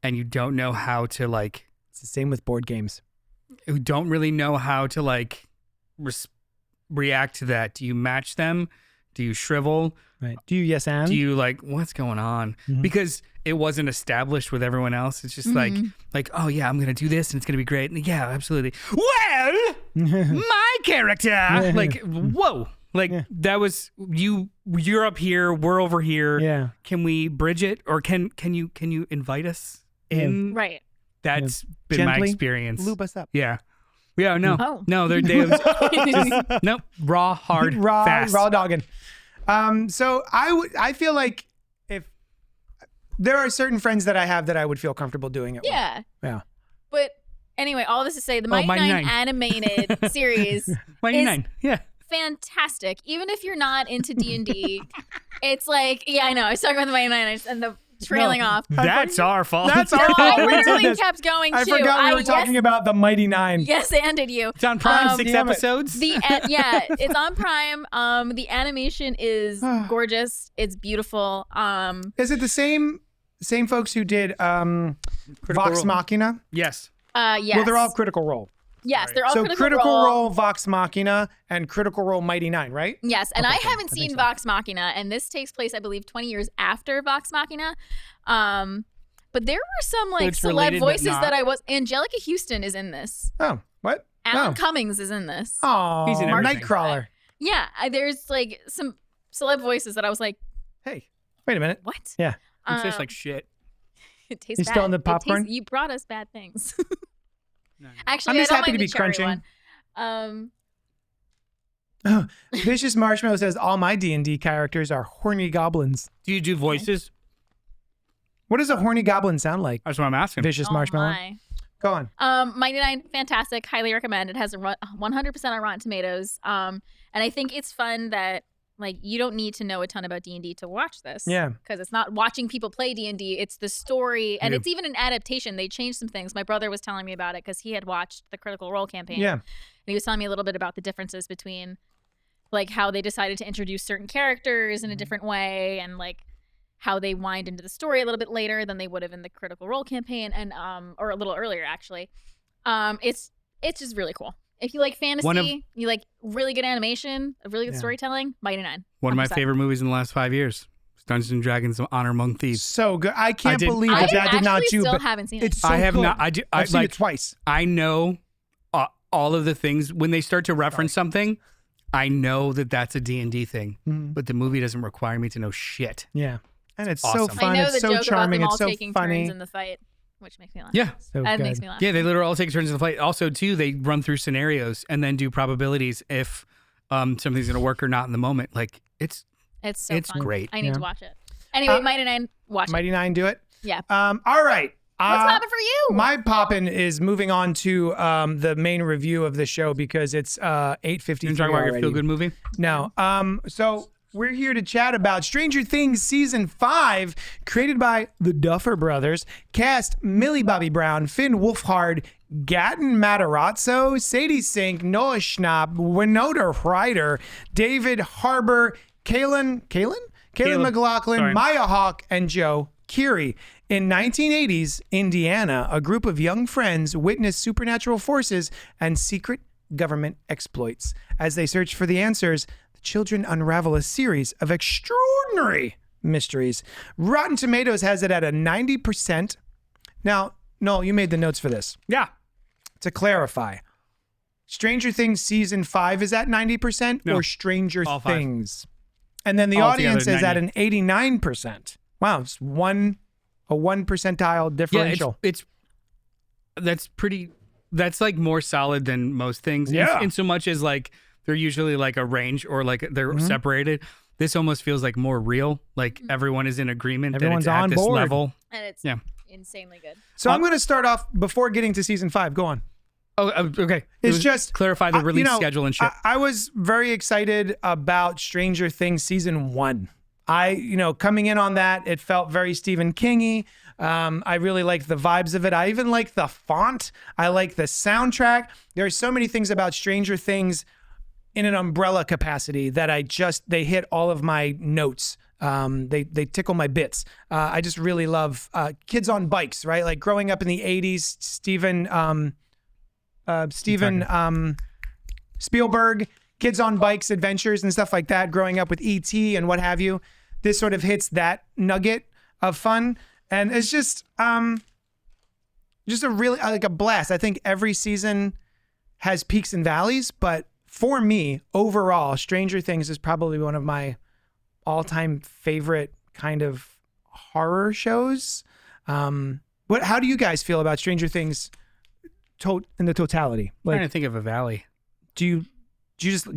Speaker 2: and you don't know how to like.
Speaker 1: It's the same with board games.
Speaker 2: Who don't really know how to like react to that. Do you match them? Do you shrivel?
Speaker 1: Right. Do you yes and?
Speaker 2: Do you like, what's going on? Because it wasn't established with everyone else. It's just like, oh yeah, I'm going to do this and it's going to be great. And yeah, absolutely. Well, my character, like, whoa. Like that was you're up here, we're over here.
Speaker 1: Yeah.
Speaker 2: Can we bridge it, or can you invite us in?
Speaker 3: Right.
Speaker 2: That's been
Speaker 1: Gently
Speaker 2: my experience.
Speaker 1: lube us up.
Speaker 2: Yeah. Yeah, no.
Speaker 3: Oh.
Speaker 2: No, they're nope, raw, hard, fast.
Speaker 1: Raw dogging. So I feel like if there are certain friends that I have that I would feel comfortable doing it with. Yeah.
Speaker 3: But anyway, all this to say, the Mighty Nein animated series
Speaker 2: Mighty Nein. Yeah.
Speaker 3: Fantastic. Even if you're not into D&D, it's like, yeah, I know. I was talking about the Mighty Nein, and trailing off.
Speaker 2: That's our fault.
Speaker 1: That's our
Speaker 3: No,
Speaker 1: fault.
Speaker 3: I
Speaker 1: We did
Speaker 3: literally
Speaker 1: this.
Speaker 3: kept going
Speaker 1: I
Speaker 3: too.
Speaker 1: forgot we were talking about the Mighty Nine.
Speaker 3: Yes, and you.
Speaker 2: It's on Prime, 6
Speaker 1: damn it.
Speaker 2: episodes.
Speaker 3: Yeah, it's on Prime. The animation is gorgeous. It's beautiful.
Speaker 1: Is it the same folks who did Vox
Speaker 2: Role.
Speaker 1: Machina?
Speaker 2: Yes.
Speaker 3: Yes.
Speaker 1: Well, they're all Critical Role.
Speaker 3: Yes, they're all
Speaker 1: So
Speaker 3: Critical Role.
Speaker 1: Vox Machina, and Critical Role Mighty Nine, right?
Speaker 3: Yes, and
Speaker 1: Okay,
Speaker 3: I
Speaker 1: okay.
Speaker 3: haven't
Speaker 1: I
Speaker 3: seen
Speaker 1: think so.
Speaker 3: Vox Machina, and this takes place, I believe, 20 years after Vox Machina. But there were some like
Speaker 2: it's
Speaker 3: celeb
Speaker 2: related, but
Speaker 3: voices
Speaker 2: not.
Speaker 3: that I was. Angelica Houston is in this.
Speaker 1: Oh, what?
Speaker 3: Alan Cummings is in this.
Speaker 1: Oh,
Speaker 2: He's in everything.
Speaker 1: Nightcrawler.
Speaker 3: Yeah, there's like some celeb voices that I was like,
Speaker 1: Hey, wait a minute.
Speaker 3: what?
Speaker 1: Yeah.
Speaker 2: It tastes like shit.
Speaker 3: It tastes
Speaker 1: You
Speaker 3: bad.
Speaker 1: still in the
Speaker 3: It tastes-
Speaker 1: popcorn?
Speaker 3: you brought us bad things.
Speaker 2: No, no.
Speaker 3: Actually,
Speaker 1: I'm just
Speaker 3: I don't
Speaker 1: happy
Speaker 3: mind
Speaker 1: to
Speaker 3: the
Speaker 1: be
Speaker 3: cherry
Speaker 1: crunching.
Speaker 3: one.
Speaker 1: Vicious Marshmallow says all my D&D characters are horny goblins.
Speaker 2: Do you do voices?
Speaker 1: What does a horny goblin sound like?
Speaker 2: That's what I'm asking.
Speaker 1: Vicious
Speaker 3: Oh
Speaker 1: Marshmallow.
Speaker 3: my.
Speaker 1: Go on.
Speaker 3: Mighty Nine, fantastic. Highly recommend. It has a 100% on Rotten Tomatoes. And I think it's fun that like you don't need to know a ton about D&D to watch this.
Speaker 1: Yeah.
Speaker 3: Because it's not watching people play D&D. It's the story, and
Speaker 2: Yeah.
Speaker 3: it's even an adaptation. They changed some things. My brother was telling me about it because he had watched the Critical Role campaign.
Speaker 1: Yeah.
Speaker 3: And he was telling me a little bit about the differences between like how they decided to introduce certain characters in a different way, and like how they wind into the story a little bit later than they would have in the Critical Role campaign, and or a little earlier actually. It's just really cool. If you like fantasy, you like really good animation, really good
Speaker 1: Yeah.
Speaker 3: storytelling, Mighty Nine.
Speaker 2: One of my
Speaker 3: 100%.
Speaker 2: favorite movies in the last 5 years. Dungeons and Dragons: Honor Among Thieves.
Speaker 1: So good. I can't
Speaker 2: did-
Speaker 1: believe
Speaker 3: I
Speaker 1: that did not
Speaker 3: actually
Speaker 1: do,
Speaker 3: still
Speaker 1: but
Speaker 3: haven't seen it.
Speaker 1: it's so
Speaker 2: I have
Speaker 1: good.
Speaker 2: not. I do. I
Speaker 1: I've seen
Speaker 2: like.
Speaker 1: it twice.
Speaker 2: I know all of the things when they start to reference something. I know that that's a D&D thing,
Speaker 1: Mhm.
Speaker 2: but the movie doesn't require me to know shit.
Speaker 1: Yeah. And it's so
Speaker 2: Awesome.
Speaker 1: fun.
Speaker 3: I know
Speaker 1: It's
Speaker 3: the
Speaker 1: so
Speaker 3: joke
Speaker 1: charming.
Speaker 3: about them
Speaker 1: It's
Speaker 3: all
Speaker 1: so
Speaker 3: taking
Speaker 1: funny.
Speaker 3: turns in the fight, which makes me laugh.
Speaker 2: Yeah.
Speaker 1: So
Speaker 3: That
Speaker 1: good.
Speaker 3: makes me laugh.
Speaker 2: Yeah, they literally all take turns in the fight. Also, too, they run through scenarios and then do probabilities if something's going to work or not in the moment. Like, it's
Speaker 3: It's so
Speaker 2: It's
Speaker 3: fun.
Speaker 2: great.
Speaker 3: I need
Speaker 1: Yeah.
Speaker 3: to watch it. Anyway, Mighty Nine, watch it.
Speaker 1: Mighty Nine, do it.
Speaker 3: Yeah.
Speaker 1: All right.
Speaker 3: What's poppin' for you?
Speaker 1: My poppin' is moving on to the main review of the show because it's 8:53
Speaker 2: you talk about your
Speaker 1: already.
Speaker 2: feel-good movie.
Speaker 1: No. So we're here to chat about Stranger Things Season 5, created by the Duffer Brothers. Cast Millie Bobby Brown, Finn Wolfhard, Gatton Matarazzo, Sadie Sink, Noah Schnapp, Winona Ryder, David Harbour, Kaylin McLaughlin,
Speaker 2: Sorry.
Speaker 1: Maya Hawke, and Joe Keery. In 1980s Indiana, a group of young friends witness supernatural forces and secret government exploits. As they search for the answers, the children unravel a series of extraordinary mysteries. Rotten Tomatoes has it at a 90%. Now, Noel, you made the notes for this.
Speaker 2: Yeah.
Speaker 1: To clarify, Stranger Things Season 5 is at 90%
Speaker 2: No.
Speaker 1: or Stranger
Speaker 2: All five.
Speaker 1: Things? And then the
Speaker 2: All
Speaker 1: audience
Speaker 2: together,
Speaker 1: is at
Speaker 2: 90.
Speaker 1: an 89%. Wow, it's a one percentile
Speaker 2: Yeah,
Speaker 1: differential.
Speaker 2: it's that's like more solid than most things.
Speaker 1: Yeah.
Speaker 2: In so much as like they're usually like a range or like they're
Speaker 1: Mm-hmm.
Speaker 2: separated. This almost feels like more real. Like everyone is in agreement
Speaker 1: Everyone's
Speaker 2: that it's
Speaker 1: on
Speaker 2: at this
Speaker 1: board.
Speaker 2: level.
Speaker 3: And it's
Speaker 2: Yeah.
Speaker 3: insanely good.
Speaker 1: So I'm going to start off before getting to Season 5. Go on.
Speaker 2: Oh, okay. It
Speaker 1: It's
Speaker 2: was
Speaker 1: just
Speaker 2: clarify the
Speaker 1: I-
Speaker 2: release schedule and shit.
Speaker 1: I was very excited about Stranger Things Season 1. Coming in on that, it felt very Stephen King-y. I really liked the vibes of it. I even like the font. I like the soundtrack. There are so many things about Stranger Things in an umbrella capacity that they hit all of my notes. They tickle my bits. I just really love kids on bikes, right? Like growing up in the 80s, Steven Spielberg, kids on bikes, adventures and stuff like that, growing up with E.T. and what have you. This sort of hits that nugget of fun. And it's just a really like a blast. I think every season has peaks and valleys, but for me, overall, Stranger Things is probably one of my all-time favorite kind of horror shows. How do you guys feel about Stranger Things in the totality?
Speaker 2: I'm trying
Speaker 1: Like,
Speaker 2: to think of a valley.
Speaker 1: do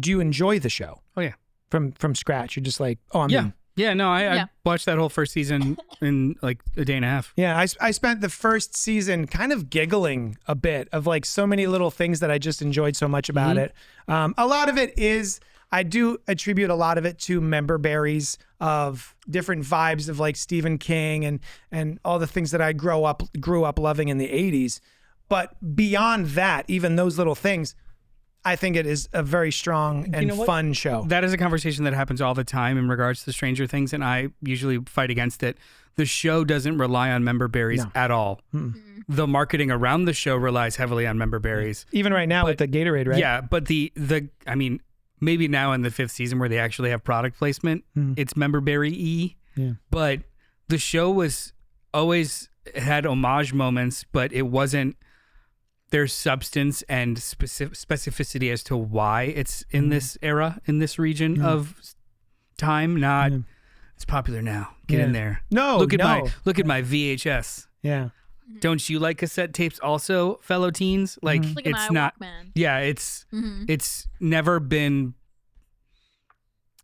Speaker 1: you enjoy the show
Speaker 2: Oh yeah.
Speaker 1: from scratch? You're just like, oh, I'm
Speaker 2: Yeah.
Speaker 1: in.
Speaker 2: Yeah, no, I
Speaker 3: Yeah.
Speaker 2: watched that whole first season in like a day and a half.
Speaker 1: Yeah, I spent the first season kind of giggling a bit of like so many little things that I just enjoyed so much about it. A lot of it is, I do attribute a lot of it to member berries, of different vibes of like Stephen King and all the things that I grew up loving in the 80s. But beyond that, even those little things, I think it is a very strong and fun show.
Speaker 2: That is a conversation that happens all the time in regards to Stranger Things, and I usually fight against it. The show doesn't rely on member berries at all. The marketing around the show relies heavily on member berries.
Speaker 1: Even right now with the Gatorade, right?
Speaker 2: Yeah, but I mean, maybe now in the 5th season where they actually have product placement, it's member berry-y.
Speaker 1: Yeah.
Speaker 2: But the show was always had homage moments, but it wasn't. There's substance and specificity as to why it's in this era, in this region of time. Not it's popular now. Get in there.
Speaker 1: No,
Speaker 2: look at my VHS.
Speaker 1: Yeah.
Speaker 2: Don't you like cassette tapes also, fellow teens? Like
Speaker 3: Look at
Speaker 2: it's
Speaker 3: my
Speaker 2: not.
Speaker 3: Walkman.
Speaker 2: Yeah, it's never been.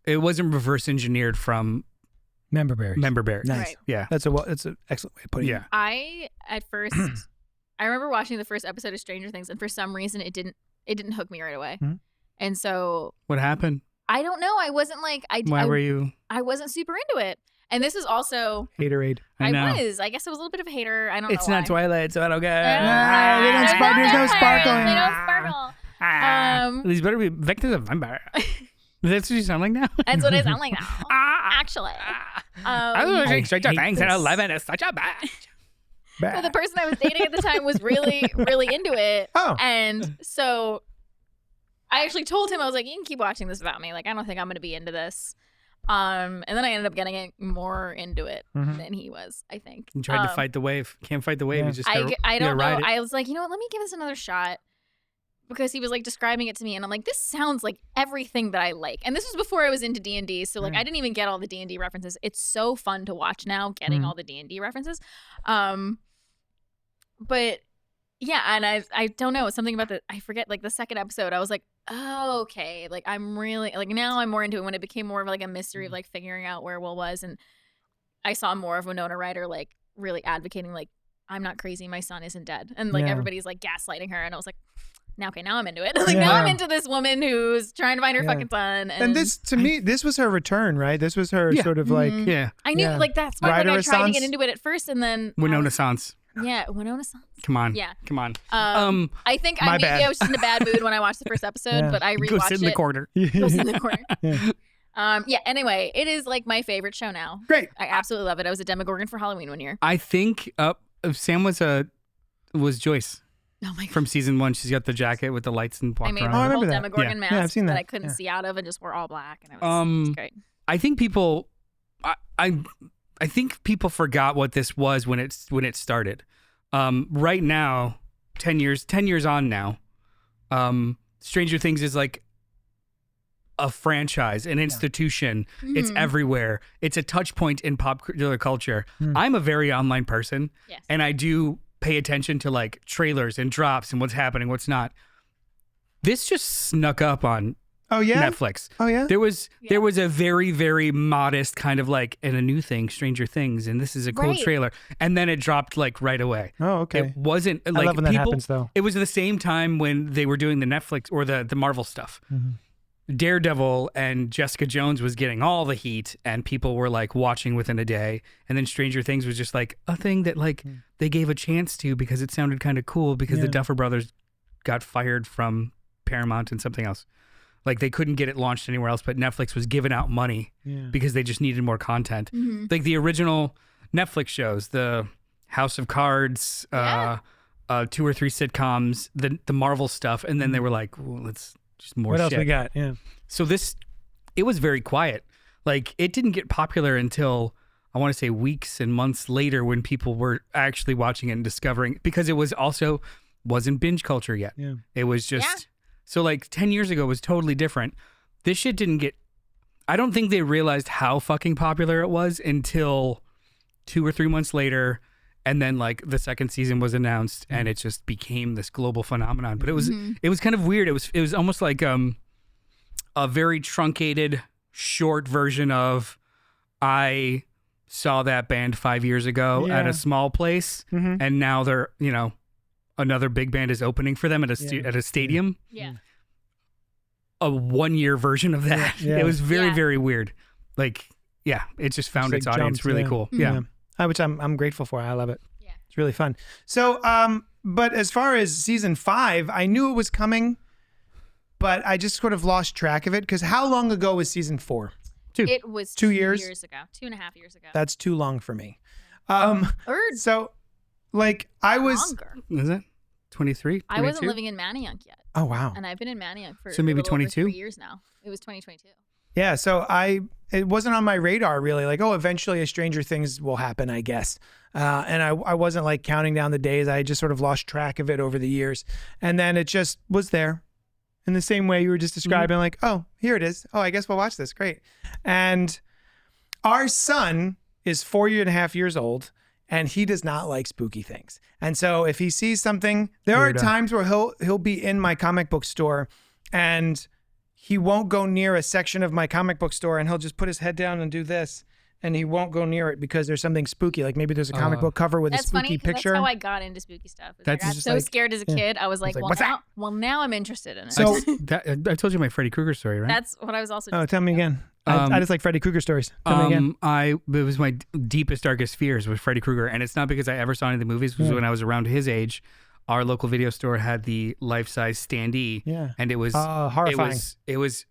Speaker 2: It wasn't reverse engineered from
Speaker 1: Member berries.
Speaker 2: Nice.
Speaker 3: Right.
Speaker 2: Yeah.
Speaker 1: That's an excellent way of putting it.
Speaker 2: Yeah.
Speaker 3: I at first I remember watching the first episode of Stranger Things, and for some reason it didn't hook me right away. And so
Speaker 2: What happened?
Speaker 3: I don't know. I wasn't like
Speaker 2: Why were you?
Speaker 3: I wasn't super into it. And this is also
Speaker 1: Haterade.
Speaker 2: I know.
Speaker 3: I guess I was a little bit of a hater. I don't
Speaker 2: It's
Speaker 3: know.
Speaker 2: not Twilight, so I don't get.
Speaker 1: There's no sparkling.
Speaker 3: They don't sparkle.
Speaker 2: These better be vectors of vampire. That's what you sound like now.
Speaker 3: That's what I sound like now. Actually.
Speaker 2: I was watching Stranger Things at 11. It's such a bad.
Speaker 3: So the person I was dating at the time was really, really into it.
Speaker 1: Oh.
Speaker 3: And so I actually told him, I was like, you can keep watching this without me. Like, I don't think I'm going to be into this. And then I ended up getting more into it than he was, I think.
Speaker 2: You tried to fight the wave. Can't fight the wave. You just gotta,
Speaker 3: I don't know.
Speaker 2: ride it.
Speaker 3: I was like, you know what? Let me give this another shot. Because he was like describing it to me, and I'm like, this sounds like everything that I like. And this was before I was into D&D, so like I didn't even get all the D&D references. It's so fun to watch now, getting all the D&D references. But yeah, and I don't know, something about I forget, like the second episode, I was like, oh, okay, like I'm really like now I'm more into it when it became more of like a mystery of like figuring out where Will was, and I saw more of Winona Ryder like really advocating like I'm not crazy, my son isn't dead, and like everybody's like gaslighting her, and I was like. Now I'm into it. Like now I'm into this woman who's trying to find her fucking son. And
Speaker 1: this, to me, this was her return, right? This was her sort of like.
Speaker 3: I knew like that's why like, I tried to get into it at first, and then
Speaker 2: Winona Sans.
Speaker 3: Yeah, Winona Sans.
Speaker 2: Come on.
Speaker 3: Yeah.
Speaker 2: Come on.
Speaker 3: I think I was just in a bad mood when I watched the first episode, but I rewatched it.
Speaker 2: Go sit in the corner.
Speaker 3: Go sit in the corner. Anyway, it is like my favorite show now.
Speaker 1: Great.
Speaker 3: I absolutely love it. I was a Demogorgon for Halloween one year.
Speaker 2: I think Sam was Joyce.
Speaker 3: Oh my God.
Speaker 2: From season 1, she's got the jacket with the lights and walked
Speaker 3: I made
Speaker 2: around.
Speaker 3: a whole
Speaker 1: that.
Speaker 3: Demogorgon mask
Speaker 1: I've seen
Speaker 3: that
Speaker 1: that.
Speaker 3: I couldn't see out of and just wore all black, and it was great.
Speaker 2: I think people, I think people forgot what this was when it started. Right now, 10 years on now, Stranger Things is like a franchise, an institution. It's everywhere. It's a touch point in popular culture. I'm a very online person, and I do pay attention to like trailers and drops and what's happening, what's not. This just snuck up on Netflix.
Speaker 1: Oh yeah.
Speaker 2: There was a very, very modest kind of like, and a new thing, Stranger Things, and this is a cool trailer. And then it dropped like right away.
Speaker 1: Oh, okay.
Speaker 2: It wasn't like
Speaker 1: I love when that happens though.
Speaker 2: It was the same time when they were doing the Netflix or the Marvel stuff. Daredevil and Jessica Jones was getting all the heat, and people were like watching within a day. And then Stranger Things was just like a thing that like they gave a chance to because it sounded kind of cool because the Duffer Brothers got fired from Paramount and something else. Like they couldn't get it launched anywhere else, but Netflix was giving out money because they just needed more content. Like the original Netflix shows, the House of Cards, 2 or 3 sitcoms, the Marvel stuff, and then they were like, well, let's just more shit.
Speaker 1: What else we got? Yeah.
Speaker 2: So it was very quiet. Like it didn't get popular until I want to say weeks and months later when people were actually watching it and discovering, because it wasn't binge culture yet.
Speaker 1: Yeah.
Speaker 2: It was just, so like 10 years ago was totally different. This shit didn't get, I don't think they realized how fucking popular it was until 2 or 3 months later. And then like the second season was announced and it just became this global phenomenon. But it was kind of weird. It was almost like a very truncated short version of I saw that band 5 years ago at a small place and now they're, another big band is opening for them at a stadium.
Speaker 3: Yeah.
Speaker 2: A 1 year version of that.
Speaker 1: Yeah.
Speaker 2: It was very, very weird. Like, yeah, it just found
Speaker 1: Just,
Speaker 2: its audience
Speaker 1: jumped,
Speaker 2: really cool. Yeah.
Speaker 1: Which I'm grateful for. I love it.
Speaker 3: Yeah.
Speaker 1: It's really fun. So, but as far as season 5, I knew it was coming, but I just sort of lost track of it because how long ago was season 4?
Speaker 3: It was
Speaker 1: 2 years?
Speaker 3: 2 years ago, 2.5 years ago.
Speaker 1: That's too long for me.
Speaker 3: Or
Speaker 1: So, like, I was.
Speaker 3: longer.
Speaker 2: Is it 23?
Speaker 3: I wasn't
Speaker 2: 22?
Speaker 3: living in Manayunk yet,
Speaker 1: Oh wow.
Speaker 3: and I've been in Manayunk for
Speaker 2: So maybe
Speaker 3: a little over
Speaker 2: 22?
Speaker 3: 3 years now. It was 2022.
Speaker 1: Yeah. So it wasn't on my radar really. Like, oh, eventually a Stranger Things will happen, I guess. And I wasn't like counting down the days. I just sort of lost track of it over the years, and then it just was there. In the same way you were just describing, like, oh, here it is. Oh, I guess we'll watch this. Great. And our son is 4.5 years old, and he does not like spooky things. And so if he sees something, there are times where he'll be in my comic book store, and he won't go near a section of my comic book store, and he'll just put his head down and do this. And he won't go near it because there's something spooky. Like maybe there's a comic book cover with a
Speaker 3: That's
Speaker 1: spooky
Speaker 3: funny 'cause
Speaker 1: picture.
Speaker 3: that's how I got into spooky stuff. I
Speaker 1: That's
Speaker 3: got
Speaker 1: just
Speaker 3: so
Speaker 1: like-
Speaker 3: scared as a kid. I was like,
Speaker 1: like,
Speaker 3: well,
Speaker 1: "What's that?"
Speaker 3: now I'm interested in it.
Speaker 1: So-
Speaker 2: I told you my Freddy Krueger story, right?
Speaker 3: That's what I was also.
Speaker 1: Oh,
Speaker 3: just
Speaker 1: tell me
Speaker 3: thinking of.
Speaker 1: again. I just like Freddy Krueger stories. Tell me again.
Speaker 2: It was my deepest, darkest fears with Freddy Krueger, and it's not because I ever saw any of the movies. It was when I was around his age. Our local video store had the life-size standee,
Speaker 1: Yeah.
Speaker 2: and it was
Speaker 1: Horrifying.
Speaker 2: It was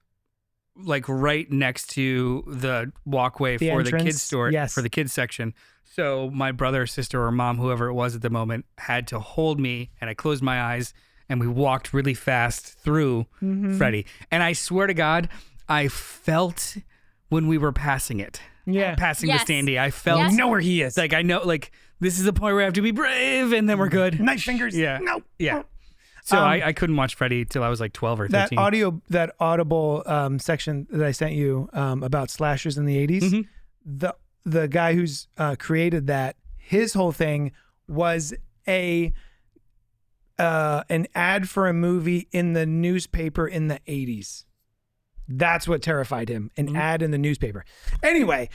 Speaker 2: like right next to the walkway
Speaker 1: The
Speaker 2: for the
Speaker 1: entrance,
Speaker 2: kids store,
Speaker 1: yes.
Speaker 2: for the kids section. So my brother, sister, or mom, whoever it was at the moment, had to hold me, and I closed my eyes, and we walked really fast through Freddy. And I swear to God, I felt when we were passing it.
Speaker 1: Yeah.
Speaker 2: Passing
Speaker 3: Yes.
Speaker 2: the standee. I felt
Speaker 3: Yes.
Speaker 1: You know where he is.
Speaker 2: like I know, like this is the point where I have to be brave, and then we're good.
Speaker 1: Knife fingers.
Speaker 2: Yeah.
Speaker 1: No.
Speaker 2: Yeah. So I couldn't watch Freddy till I was like 12 or 13.
Speaker 1: That audible section that I sent you about slashers in the 80s. The guy who's created that, his whole thing was an ad for a movie in the newspaper in the 80s. That's what terrified him. An ad in the newspaper. Anyway,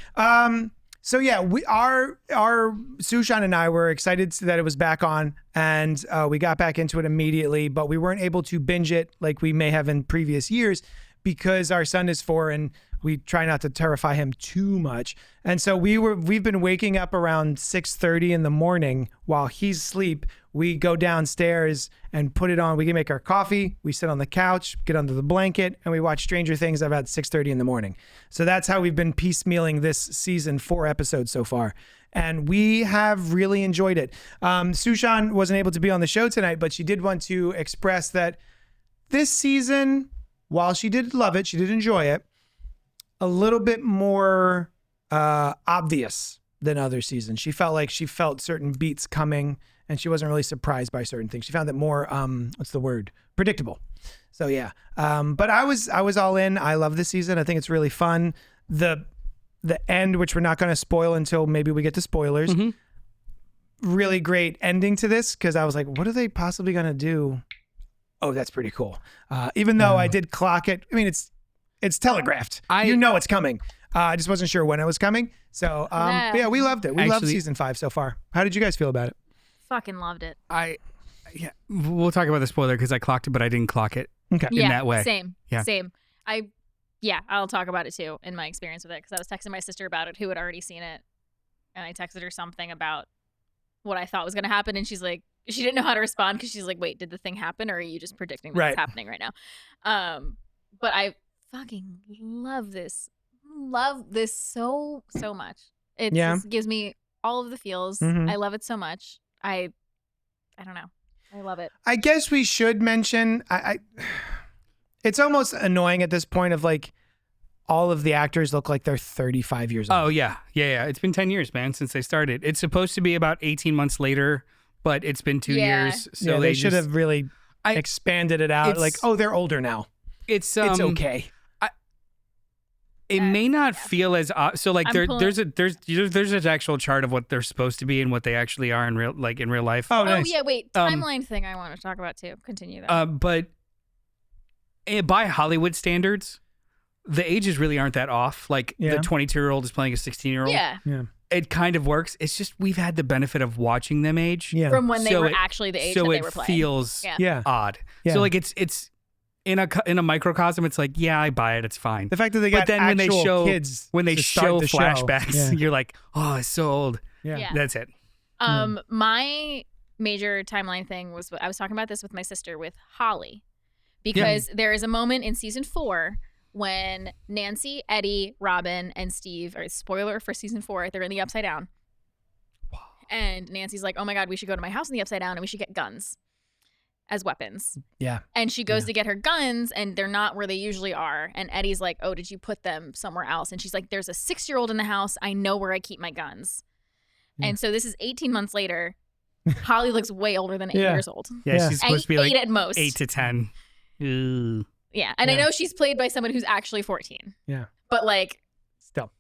Speaker 1: so yeah, our Sushan and I were excited that it was back on, and we got back into it immediately, but we weren't able to binge it like we may have in previous years because our son is 4 and we try not to terrify him too much. And so we've been waking up around 6:30 in the morning while he's asleep. We go downstairs and put it on. We can make our coffee. We sit on the couch, get under the blanket, and we watch Stranger Things about 6:30 in the morning. So that's how we've been piecemealing this season, 4 episodes so far. And we have really enjoyed it. Sushan wasn't able to be on the show tonight, but she did want to express that this season, while she did love it, she did enjoy it, a little bit more obvious than other seasons. She felt certain beats coming, and she wasn't really surprised by certain things. She found it more, predictable. So yeah. But I was all in. I love this season. I think it's really fun. The end, which we're not going to spoil until maybe we get to spoilers. Really great ending to this, because I was like, what are they possibly going to do? Oh, that's pretty cool. Even though I did clock it. I mean, it's telegraphed. You know it's coming. I just wasn't sure when it was coming. So, but yeah, we loved it. We loved season 5 so far. How did you guys feel about it?
Speaker 3: Fucking loved it.
Speaker 2: Yeah, we'll talk about the spoiler because I clocked it, but I didn't clock it
Speaker 1: Okay.
Speaker 2: in that way.
Speaker 3: Same.
Speaker 2: Yeah.
Speaker 3: Same. I'll talk about it too in my experience with it, because I was texting my sister about it, who had already seen it, and I texted her something about what I thought was going to happen, and she's like, she didn't know how to respond because she's like, wait, did the thing happen, or are you just predicting that it's happening right now? But I fucking love this so much. It just gives me all of the feels. I love it so much. I don't know. I love it.
Speaker 1: I guess we should mention, it's almost annoying at this point of like, all of the actors look like they're 35 years old.
Speaker 2: Oh, yeah. It's been 10 years, man, since they started. It's supposed to be about 18 months later, but it's been 2 years. So
Speaker 1: they should have really expanded it out. Like, oh, they're older now.
Speaker 2: It's
Speaker 1: okay.
Speaker 2: It may not feel as so like there's an actual chart of what they're supposed to be and what they actually are in real life.
Speaker 1: Oh, nice.
Speaker 3: Yeah, wait, timeline thing I want to talk about too. Continue that.
Speaker 2: But by Hollywood standards, the ages really aren't that off. Like the 22-year-old is playing a 16-year-old.
Speaker 3: Yeah.
Speaker 2: It kind of works. It's just we've had the benefit of watching them age
Speaker 3: from when they were actually the age that they were playing.
Speaker 2: So it feels odd.
Speaker 1: Yeah.
Speaker 2: So like it's in a microcosm, it's like, yeah, I buy it. It's fine.
Speaker 1: The fact that they got
Speaker 2: but then when they
Speaker 1: actual
Speaker 2: show
Speaker 1: kids
Speaker 2: when they
Speaker 1: to start
Speaker 2: show
Speaker 1: the show.
Speaker 2: flashbacks,
Speaker 1: Yeah.
Speaker 2: you're like, oh, it's so old.
Speaker 1: Yeah.
Speaker 2: That's it.
Speaker 3: My major timeline thing was I was talking about this with my sister with Holly, because there is a moment in season 4 when Nancy, Eddie, Robin, and Steve, or spoiler for season 4, they're in the Upside Down.
Speaker 2: Wow.
Speaker 3: And Nancy's like, oh my God, we should go to my house in the Upside Down and we should get guns as weapons.
Speaker 1: Yeah.
Speaker 3: And she goes to get her guns and they're not where they usually are. And Eddie's like, oh, did you put them somewhere else? And she's like, there's a 6-year-old in the house. I know where I keep my guns. And so this is 18 months later. Holly looks way older than 8 years old.
Speaker 2: Yeah, she's supposed to be like
Speaker 3: 8 at most.
Speaker 2: 8 to 10. Ooh.
Speaker 3: Yeah. And I know she's played by someone who's actually 14.
Speaker 1: Yeah.
Speaker 3: But like,
Speaker 1: Still.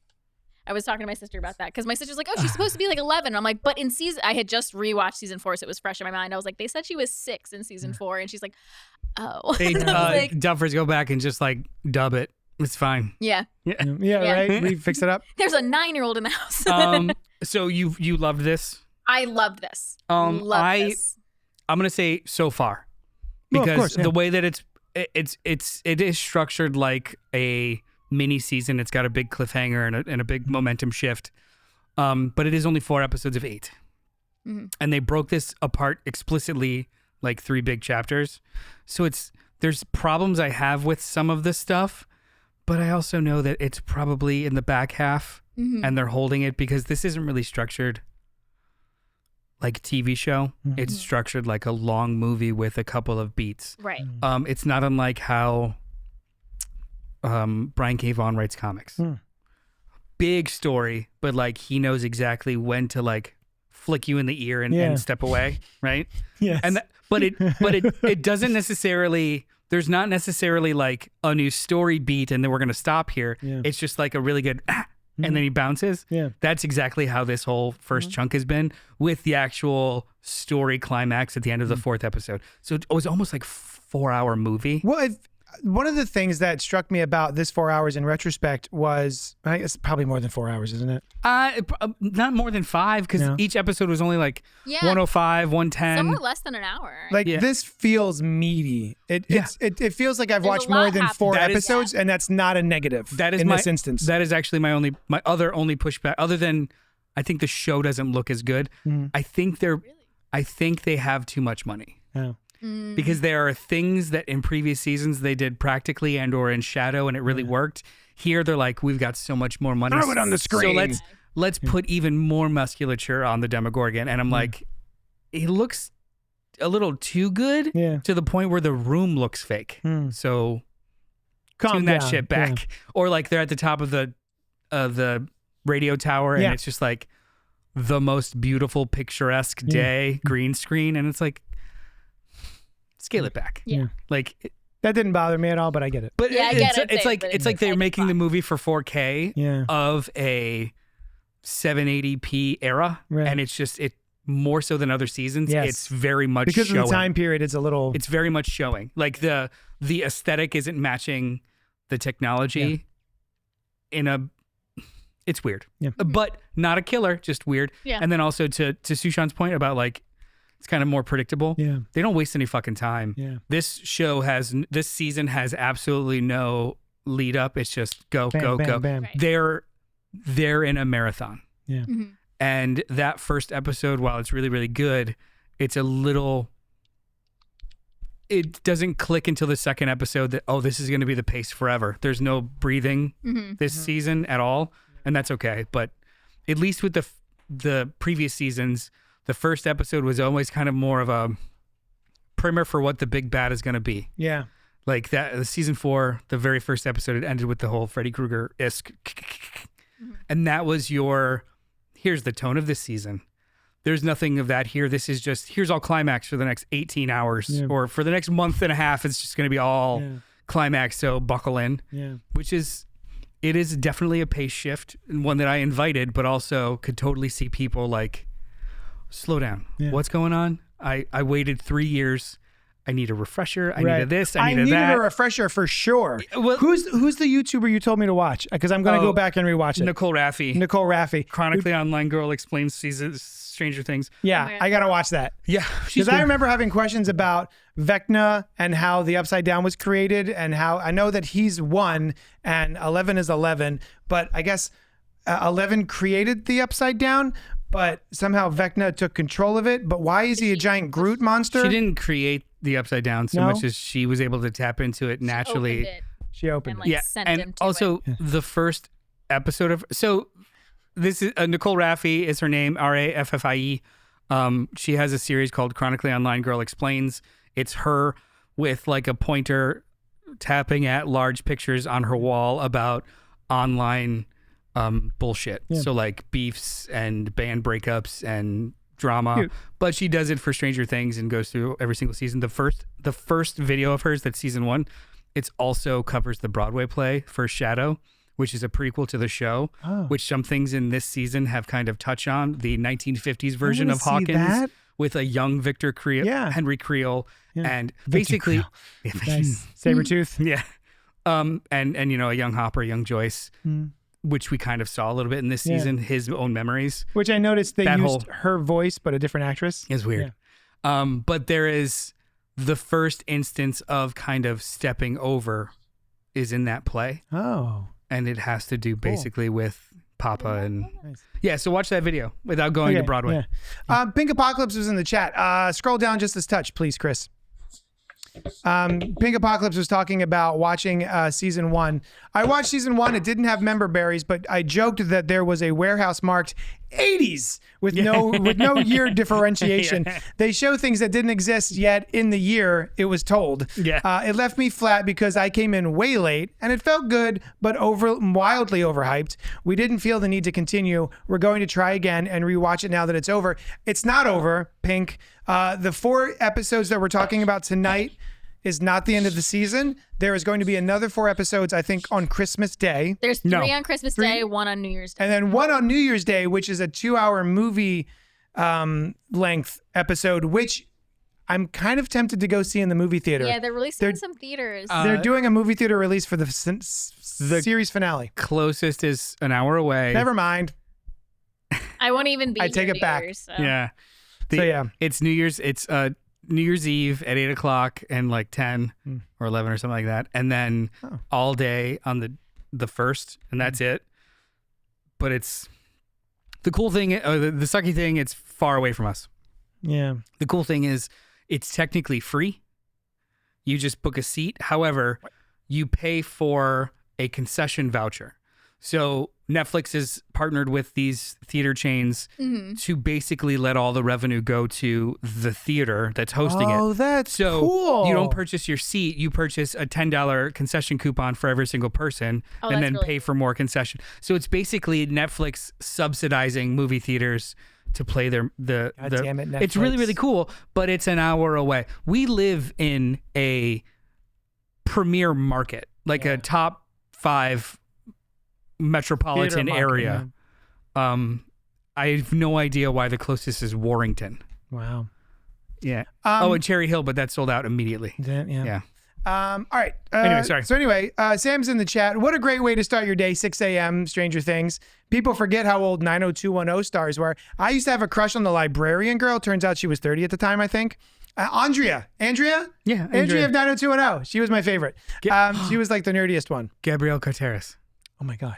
Speaker 3: I was talking to my sister about that because my sister's like, oh, she's supposed to be like 11. And I'm like, but in season, I had just rewatched season 4, so it was fresh in my mind. I was like, they said she was 6 in season 4. And she's like, oh.
Speaker 2: They
Speaker 3: like,
Speaker 2: duffers go back and just like dub it. It's fine.
Speaker 3: yeah.
Speaker 1: Right. We fix it up.
Speaker 3: There's a 9-year-old in the house.
Speaker 2: So you loved this?
Speaker 3: I loved this. This.
Speaker 2: I'm gonna say so far,
Speaker 1: Well, of
Speaker 2: because
Speaker 1: course, yeah.
Speaker 2: the way that it is structured like a mini season. It's got a big cliffhanger and a big momentum shift. But it is only 4 episodes of 8, and they broke this apart explicitly, like 3 big chapters. So there's problems I have with some of this stuff, but I also know that it's probably in the back half, and they're holding it because this isn't really structured like a TV show. It's structured like a long movie with a couple of beats.
Speaker 3: Right.
Speaker 2: It's not unlike how Brian K. Vaughan writes comics. Big story, but like he knows exactly when to like flick you in the ear and step away, right?
Speaker 1: Yes.
Speaker 2: And but it doesn't necessarily. There's not necessarily like a new story beat and then we're gonna stop here.
Speaker 1: Yeah.
Speaker 2: It's just like a really good and then he bounces.
Speaker 1: Yeah.
Speaker 2: That's exactly how this whole first chunk has been, with the actual story climax at the end of the 4th episode. So it was almost like 4-hour movie.
Speaker 1: Well, one of the things that struck me about this 4 hours in retrospect was, I guess probably more than 4 hours, isn't it?
Speaker 2: Not more than 5, because
Speaker 1: No.
Speaker 2: each episode was only like
Speaker 3: Yeah.
Speaker 2: 105, 110.
Speaker 3: Some were less than an hour.
Speaker 1: Like
Speaker 2: Yeah.
Speaker 1: this feels meaty. It feels like I've
Speaker 3: There's
Speaker 1: watched
Speaker 3: a lot
Speaker 1: more than
Speaker 3: happening.
Speaker 1: 4
Speaker 2: That is-
Speaker 1: episodes, and that's not a negative.
Speaker 2: That is
Speaker 1: in
Speaker 2: my,
Speaker 1: this instance.
Speaker 2: That is actually my other only pushback. Other than, I think the show doesn't look as good. I think they have too much money.
Speaker 1: Oh.
Speaker 2: Because there are things that in previous seasons they did practically and or in shadow, and it really worked. Here they're like, we've got so much more money.
Speaker 1: Throw it on the screen.
Speaker 2: So let's put even more musculature on the Demogorgon. And I'm like, it looks a little too good to the point where the room looks fake. So
Speaker 1: Calm
Speaker 2: tune that
Speaker 1: down.
Speaker 2: shit back.
Speaker 1: Yeah.
Speaker 2: Or like they're at the top of the radio tower and it's just like the most beautiful picturesque day, green screen, and it's like, scale it back.
Speaker 3: Yeah.
Speaker 2: Like
Speaker 1: That didn't bother me at all, but I get it.
Speaker 2: but
Speaker 3: Yeah, I get it,
Speaker 2: it's
Speaker 3: too,
Speaker 2: like
Speaker 3: but
Speaker 2: it's like they're making the movie for 4K
Speaker 1: Yeah.
Speaker 2: of a 780p era,
Speaker 1: Right.
Speaker 2: and it's just more so than other seasons.
Speaker 1: Yes.
Speaker 2: It's very much
Speaker 1: Because
Speaker 2: showing.
Speaker 1: of the time period, it's a little.
Speaker 2: It's very much showing. Like the aesthetic isn't matching the technology it's weird.
Speaker 1: Yeah.
Speaker 2: But not a killer, just weird.
Speaker 3: Yeah.
Speaker 2: And then also to Sushan's point about like it's kind of more predictable.
Speaker 1: Yeah.
Speaker 2: They don't waste any fucking time.
Speaker 1: Yeah.
Speaker 2: This season has absolutely no lead up. It's just go,
Speaker 1: Bam,
Speaker 2: go,
Speaker 1: bam,
Speaker 2: go.
Speaker 1: bam.
Speaker 3: Right.
Speaker 2: They're in a marathon.
Speaker 1: Yeah.
Speaker 2: And that first episode, while it's really, really good, it doesn't click until the second episode that, oh, this is going to be the pace forever. There's no breathing this season at all. And that's okay. But at least with the previous seasons, the first episode was always kind of more of a primer for what the big bad is going to be.
Speaker 1: Yeah.
Speaker 2: Like that, the season 4, the very first episode, it ended with the whole Freddy Krueger-esque. And that was here's the tone of this season. There's nothing of that here. This is just, here's all climax for the next 18 hours or for the next month and a half. It's just going to be all climax. So buckle in, it is definitely a pace shift, and one that I invited, but also could totally see people like, slow down.
Speaker 1: Yeah.
Speaker 2: What's going on? I waited 3 years. I need a refresher. I
Speaker 1: Right.
Speaker 2: needed this. I
Speaker 1: needed
Speaker 2: needed that.
Speaker 1: a refresher for sure.
Speaker 2: Well-
Speaker 1: who's the YouTuber you told me to watch? Because I'm going to go back and rewatch it.
Speaker 2: Nicole Raffi.
Speaker 1: Nicole Raffi.
Speaker 2: Chronically Online Girl Explains Stranger Things.
Speaker 1: Yeah,
Speaker 3: Okay.
Speaker 1: I got to watch that.
Speaker 2: Yeah. She's
Speaker 1: Because I
Speaker 2: good.
Speaker 1: remember having questions about Vecna and how the Upside Down was created, and how I know that he's 1 and 11 is 11, but I guess 11 created the Upside Down, but somehow Vecna took control of it. But why is he a giant Groot monster?
Speaker 2: She didn't create the Upside Down so
Speaker 1: No?
Speaker 2: much as she was able to tap into it naturally.
Speaker 3: Opened it
Speaker 1: She opened
Speaker 3: and
Speaker 1: it.
Speaker 3: like sent him
Speaker 2: And
Speaker 3: to
Speaker 2: also the first episode of this is Nicole Raffi is her name, Raffie. She has a series called Chronically Online Girl Explains. It's her with like a pointer tapping at large pictures on her wall about online bullshit.
Speaker 1: Yeah.
Speaker 2: So like beefs and band breakups and drama.
Speaker 1: Cute.
Speaker 2: But she does it for Stranger Things and goes through every single season. The first video of hers, that's season 1, it's also covers the Broadway play First Shadow, which is a prequel to the show,
Speaker 1: Oh.
Speaker 2: which some things in this season have kind of touched on. The 1950s version
Speaker 1: wanna
Speaker 2: of
Speaker 1: see
Speaker 2: Hawkins
Speaker 1: that.
Speaker 2: with a young Victor Creel,
Speaker 1: Yeah.
Speaker 2: Henry Creel,
Speaker 1: Yeah.
Speaker 2: and
Speaker 1: Victor
Speaker 2: basically,
Speaker 1: Nice. Sabretooth.
Speaker 2: yeah, and you know, a young Hopper, young Joyce, which we kind of saw a little bit in this
Speaker 1: Yeah.
Speaker 2: season. His own memories
Speaker 1: Which I noticed they
Speaker 2: That
Speaker 1: used
Speaker 2: whole-
Speaker 1: her voice, but a different actress.
Speaker 2: is weird. But there is the first instance of kind of stepping over is in that play.
Speaker 1: Oh.
Speaker 2: And it has to do basically with Papa and
Speaker 1: Nice.
Speaker 2: yeah. So watch that video without going to
Speaker 1: Okay,
Speaker 2: Broadway.
Speaker 1: yeah. Pink Apocalypse was in the chat. Scroll down just a touch, please, Chris. Pink Apocalypse was talking about watching season 1. I watched season 1. It didn't have member berries, but I joked that there was a warehouse marked 80s with no year differentiation.
Speaker 2: Yeah.
Speaker 1: They show things that didn't exist yet in the year it was told.
Speaker 2: Yeah.
Speaker 1: It left me flat because I came in way late and it felt good, but wildly overhyped. We didn't feel the need to continue. We're going to try again and rewatch it now that it's over. It's not over, Pink. The 4 episodes that we're talking about tonight is not the end of the season. There is going to be another 4 episodes, I think, on Christmas Day.
Speaker 3: There's 3
Speaker 2: No.
Speaker 3: on Christmas Day, 1 on New Year's Day.
Speaker 1: And then 1 on New Year's Day, which is a 2-hour movie length episode, which I'm kind of tempted to go see in the movie theater.
Speaker 3: Yeah, they're releasing in some theaters.
Speaker 1: They're doing a movie theater release for the series finale.
Speaker 2: Closest is an hour away.
Speaker 1: Never mind.
Speaker 3: I won't even be
Speaker 1: I take
Speaker 3: here
Speaker 1: it back.
Speaker 3: New Year's, so.
Speaker 2: Yeah.
Speaker 1: So, yeah.
Speaker 2: It's New Year's. It's New Year's Eve at 8:00 and like 10 or 11 or something like that, and then all day on the 1st, and that's it. But it's the cool thing. The sucky thing. It's far away from us.
Speaker 1: Yeah.
Speaker 2: The cool thing is it's technically free. You just book a seat. However, you pay for a concession voucher. So Netflix is partnered with these theater chains to basically let all the revenue go to the theater that's hosting it.
Speaker 1: Oh, that's
Speaker 2: So
Speaker 1: cool.
Speaker 2: you don't purchase your seat, you purchase a $10 concession coupon for every single person
Speaker 3: Oh,
Speaker 2: and
Speaker 3: that's
Speaker 2: then
Speaker 3: really
Speaker 2: pay for more concession. So it's basically Netflix subsidizing movie theaters to play
Speaker 1: God damn it,
Speaker 2: It's really,
Speaker 1: Netflix.
Speaker 2: really cool, but it's an hour away. We live in a premier market, like a top 5 metropolitan
Speaker 1: Theater market,
Speaker 2: area. I have no idea why the closest is Warrington.
Speaker 1: Wow.
Speaker 2: Yeah. And Cherry Hill, but that sold out immediately.
Speaker 1: Yeah.
Speaker 2: Yeah.
Speaker 1: All right.
Speaker 2: Anyway, sorry.
Speaker 1: So anyway, Sam's in the chat. What a great way to start your day, 6 a.m., Stranger Things. People forget how old 90210 stars were. I used to have a crush on the librarian girl. Turns out she was 30 at the time, I think. Andrea?
Speaker 2: Yeah,
Speaker 1: Andrea of 90210. She was my favorite. She was like the nerdiest one.
Speaker 2: Gabrielle Carteris.
Speaker 1: Oh my God.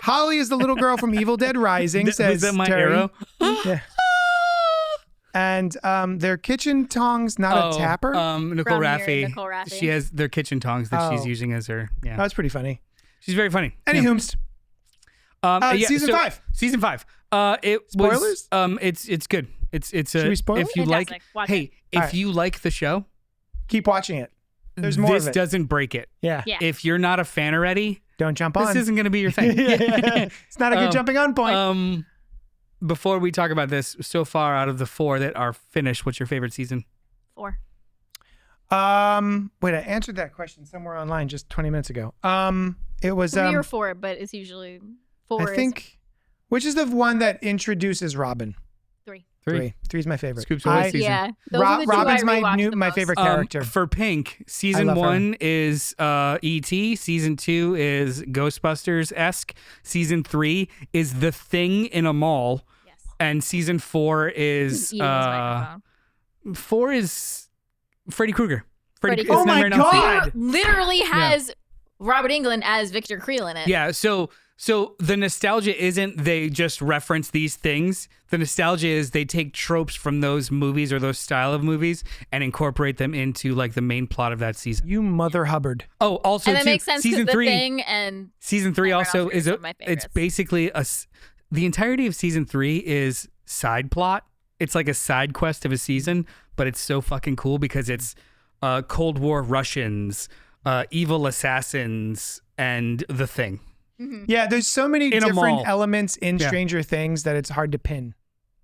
Speaker 1: Holly is the little girl from Evil Dead Rising, says
Speaker 2: Was that my
Speaker 1: Terry.
Speaker 2: arrow?
Speaker 1: Yeah. And their kitchen tongs, not a tapper.
Speaker 2: Nicole
Speaker 3: From your
Speaker 2: Raffi.
Speaker 3: Nicole Raffi.
Speaker 2: She has their kitchen tongs that she's using as her. Yeah.
Speaker 1: That's pretty funny.
Speaker 2: She's very funny.
Speaker 1: Any
Speaker 2: Yeah.
Speaker 1: whomst. Season 5.
Speaker 2: Season 5. It
Speaker 1: Spoilers?
Speaker 2: was it's good. It's
Speaker 1: Should we spoil
Speaker 2: if
Speaker 1: it?
Speaker 2: you
Speaker 3: Fantastic.
Speaker 2: like
Speaker 3: Watch
Speaker 2: hey,
Speaker 3: it.
Speaker 2: if
Speaker 1: Alright.
Speaker 2: you like the show,
Speaker 1: Keep watching it. There's more
Speaker 2: this
Speaker 1: of it.
Speaker 2: doesn't break it.
Speaker 1: Yeah.
Speaker 3: Yeah.
Speaker 2: If you're not a fan already,
Speaker 1: Don't jump on.
Speaker 2: this isn't going to be your thing.
Speaker 1: It's not a good jumping on point.
Speaker 2: Before we talk about this, so far out of the 4 that are finished, what's your favorite season?
Speaker 3: 4.
Speaker 1: Wait, I answered that question somewhere online just 20 minutes ago. It was
Speaker 3: 3 or 4, but it's usually 4.
Speaker 1: I think, which is the one that introduces Robin?
Speaker 3: 3.
Speaker 2: 3.
Speaker 1: Three's my favorite.
Speaker 2: Scoop's always season.
Speaker 3: Yeah. Those are the two
Speaker 1: Robin's
Speaker 3: I
Speaker 1: my
Speaker 3: rewatched the
Speaker 1: my
Speaker 3: most.
Speaker 1: favorite character.
Speaker 2: For Pink,
Speaker 1: I
Speaker 2: season
Speaker 1: love her.
Speaker 2: 1 is E.T. Season 2 is Ghostbusters-esque. Season 3 is The Thing in a mall.
Speaker 3: Yes.
Speaker 2: And season 4 is
Speaker 3: Eating his microphone.
Speaker 2: 4 is Freddy Krueger.
Speaker 3: Freddy
Speaker 2: it's
Speaker 3: Krueger.
Speaker 1: Oh my
Speaker 2: Nightmare on Elm Street.
Speaker 1: God!
Speaker 3: Literally has Robert Englund as Victor Creel in it.
Speaker 2: Yeah, so the nostalgia isn't they just reference these things. The nostalgia is they take tropes from those movies or those style of movies and incorporate them into like the main plot of that season.
Speaker 1: You Mother Hubbard.
Speaker 2: Oh, also
Speaker 3: And that
Speaker 2: too,
Speaker 3: makes sense
Speaker 2: season
Speaker 3: because The
Speaker 2: 3
Speaker 3: Thing and
Speaker 2: season 3
Speaker 3: Nightmare on
Speaker 2: also
Speaker 3: Elm Street
Speaker 2: is
Speaker 3: is one of my
Speaker 2: it's
Speaker 3: favorites.
Speaker 2: basically the entirety of season 3 is side plot. It's like a side quest of a season, but it's so fucking cool because it's Cold War Russians, evil assassins, and The Thing.
Speaker 1: Yeah, there's so many
Speaker 2: In a
Speaker 1: different
Speaker 2: mall.
Speaker 1: elements in
Speaker 2: Yeah.
Speaker 1: Stranger Things that it's hard to pin.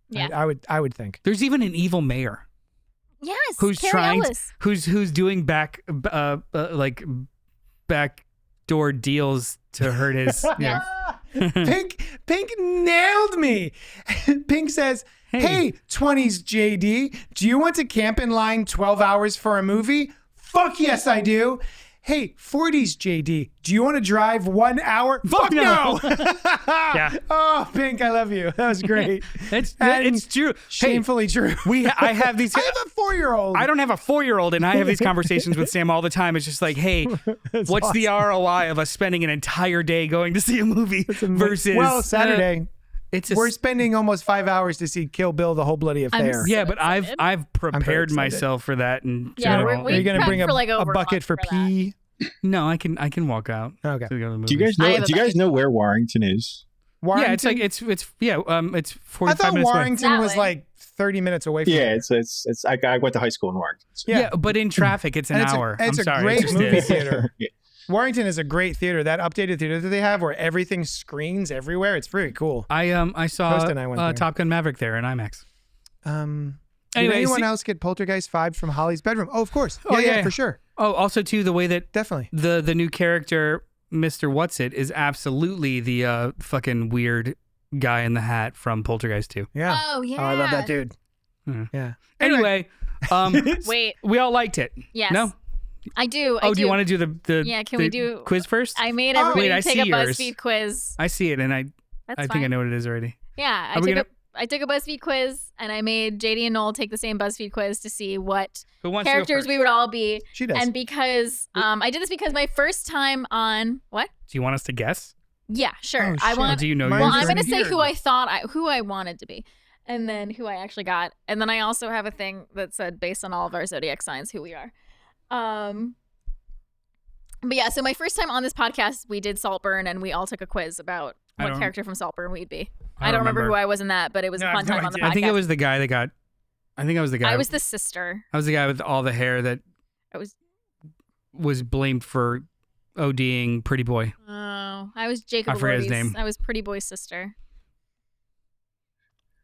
Speaker 3: Yeah.
Speaker 1: I would think.
Speaker 2: There's even an evil mayor
Speaker 3: yes,
Speaker 2: who's
Speaker 3: Carrie
Speaker 2: trying
Speaker 3: Ellis.
Speaker 2: who's doing like backdoor deals to hurt his
Speaker 3: Yes.
Speaker 1: Pink nailed me. Pink says, "Hey, 20s JD, do you want to camp in line 12 hours for a movie? Fuck yes, I do. Hey, 40s JD, do you want to drive 1 hour? Fuck no."
Speaker 2: Yeah.
Speaker 1: Oh, Pink, I love you. That was great.
Speaker 2: It's
Speaker 1: And
Speaker 2: true.
Speaker 1: Shamefully true.
Speaker 2: I have these
Speaker 1: I have a 4-year-old.
Speaker 2: I don't have a 4-year-old, and I have these conversations with Sam all the time. It's just like, hey, what's the ROI of us spending an entire day going to see a movie versus
Speaker 1: Well, Saturday.
Speaker 2: It's
Speaker 1: We're spending almost 5 hours to see Kill Bill, the whole bloody affair.
Speaker 3: so
Speaker 2: yeah, but
Speaker 3: excited.
Speaker 2: I've prepared
Speaker 1: excited.
Speaker 2: myself for that. And
Speaker 3: Yeah,
Speaker 1: Are you going to bring
Speaker 3: prepped for, like,
Speaker 1: a
Speaker 3: over a
Speaker 1: bucket
Speaker 3: month
Speaker 1: for
Speaker 3: for that.
Speaker 1: pee?
Speaker 2: no, I can walk out.
Speaker 1: Okay.
Speaker 2: To go to the
Speaker 4: Do you guys
Speaker 2: movies.
Speaker 3: I
Speaker 4: know?
Speaker 3: have a
Speaker 4: Do you guys
Speaker 3: bucket.
Speaker 4: know where Warrington is?
Speaker 1: Warrington?
Speaker 2: Yeah, it's like it's
Speaker 1: I
Speaker 2: 45
Speaker 1: thought
Speaker 2: minutes away.
Speaker 1: Warrington
Speaker 3: That
Speaker 1: was
Speaker 3: way.
Speaker 1: like 30 minutes away from
Speaker 4: Yeah,
Speaker 1: here.
Speaker 4: it's. I went to high school in Warrington. So.
Speaker 2: Yeah, but in traffic, it's an
Speaker 1: And
Speaker 2: hour.
Speaker 1: It's
Speaker 2: I'm
Speaker 1: a
Speaker 2: sorry,
Speaker 1: great
Speaker 2: it just
Speaker 1: movie
Speaker 2: is.
Speaker 1: theater.
Speaker 4: Yeah.
Speaker 1: Warrington is a great theater. That updated theater that they have where everything screens everywhere. It's very cool.
Speaker 2: I saw
Speaker 1: Costa and I went there.
Speaker 2: Top Gun Maverick there in IMAX.
Speaker 1: Did
Speaker 2: Anyway,
Speaker 1: anyone
Speaker 2: see-
Speaker 1: else get poltergeist vibes from Holly's bedroom? Oh, of course.
Speaker 2: Oh,
Speaker 1: yeah,
Speaker 2: yeah.
Speaker 1: for sure.
Speaker 2: Oh, also too, the way that
Speaker 1: Definitely.
Speaker 2: the new character Mr. Whatsit is absolutely the fucking weird guy in the hat from Poltergeist 2.
Speaker 1: Yeah.
Speaker 3: Oh, yeah.
Speaker 1: Oh, I love that dude.
Speaker 2: Hmm.
Speaker 1: Yeah.
Speaker 2: Anyway,
Speaker 3: Wait,
Speaker 2: we all liked it.
Speaker 3: yes.
Speaker 2: No?
Speaker 3: I do.
Speaker 2: Oh, do you want to do the
Speaker 3: Yeah, can
Speaker 2: the
Speaker 3: we do-
Speaker 2: quiz first?
Speaker 3: I made
Speaker 1: Oh,
Speaker 3: everybody
Speaker 2: wait, I
Speaker 3: take
Speaker 2: see
Speaker 3: a
Speaker 2: yours.
Speaker 3: BuzzFeed quiz.
Speaker 2: I see it, and I
Speaker 3: That's
Speaker 2: think I
Speaker 3: fine.
Speaker 2: know what it is already.
Speaker 3: Yeah,
Speaker 2: Are we
Speaker 3: I took a BuzzFeed quiz, and I made JD and Noel take the same BuzzFeed quiz to see what
Speaker 2: Who wants
Speaker 3: characters
Speaker 2: to go
Speaker 3: we
Speaker 2: first?
Speaker 3: would all be.
Speaker 1: She does.
Speaker 3: And because I did this because my first time on what?
Speaker 2: Do you want us to guess?
Speaker 3: Yeah, sure.
Speaker 1: Oh,
Speaker 3: I
Speaker 1: shit.
Speaker 2: Or
Speaker 3: want.
Speaker 2: do you know
Speaker 1: Mine's
Speaker 3: Well,
Speaker 2: yours?
Speaker 3: I'm gonna
Speaker 1: already
Speaker 3: say
Speaker 1: here.
Speaker 3: who I wanted to be, and then who I actually got, and then I also have a thing that said based on all of our zodiac signs who we are. But yeah, so my first time on this podcast, we did Saltburn, and we all took a quiz about
Speaker 2: I
Speaker 3: what
Speaker 2: don't-
Speaker 3: character from Saltburn we'd be.
Speaker 2: I
Speaker 3: I don't
Speaker 2: don't
Speaker 3: remember who
Speaker 2: remember.
Speaker 3: I was in that, but it was
Speaker 1: No,
Speaker 3: a
Speaker 1: I
Speaker 3: fun
Speaker 1: have no
Speaker 3: time on the
Speaker 1: idea.
Speaker 3: podcast.
Speaker 2: I think it was the guy that got. I think I was the guy.
Speaker 3: I was the sister.
Speaker 2: I was the guy with all the hair that
Speaker 3: I
Speaker 2: was blamed for ODing Pretty Boy.
Speaker 3: Oh, I was Jacob.
Speaker 2: I forget his
Speaker 3: Elordi's-
Speaker 2: name.
Speaker 3: I was Pretty Boy's sister.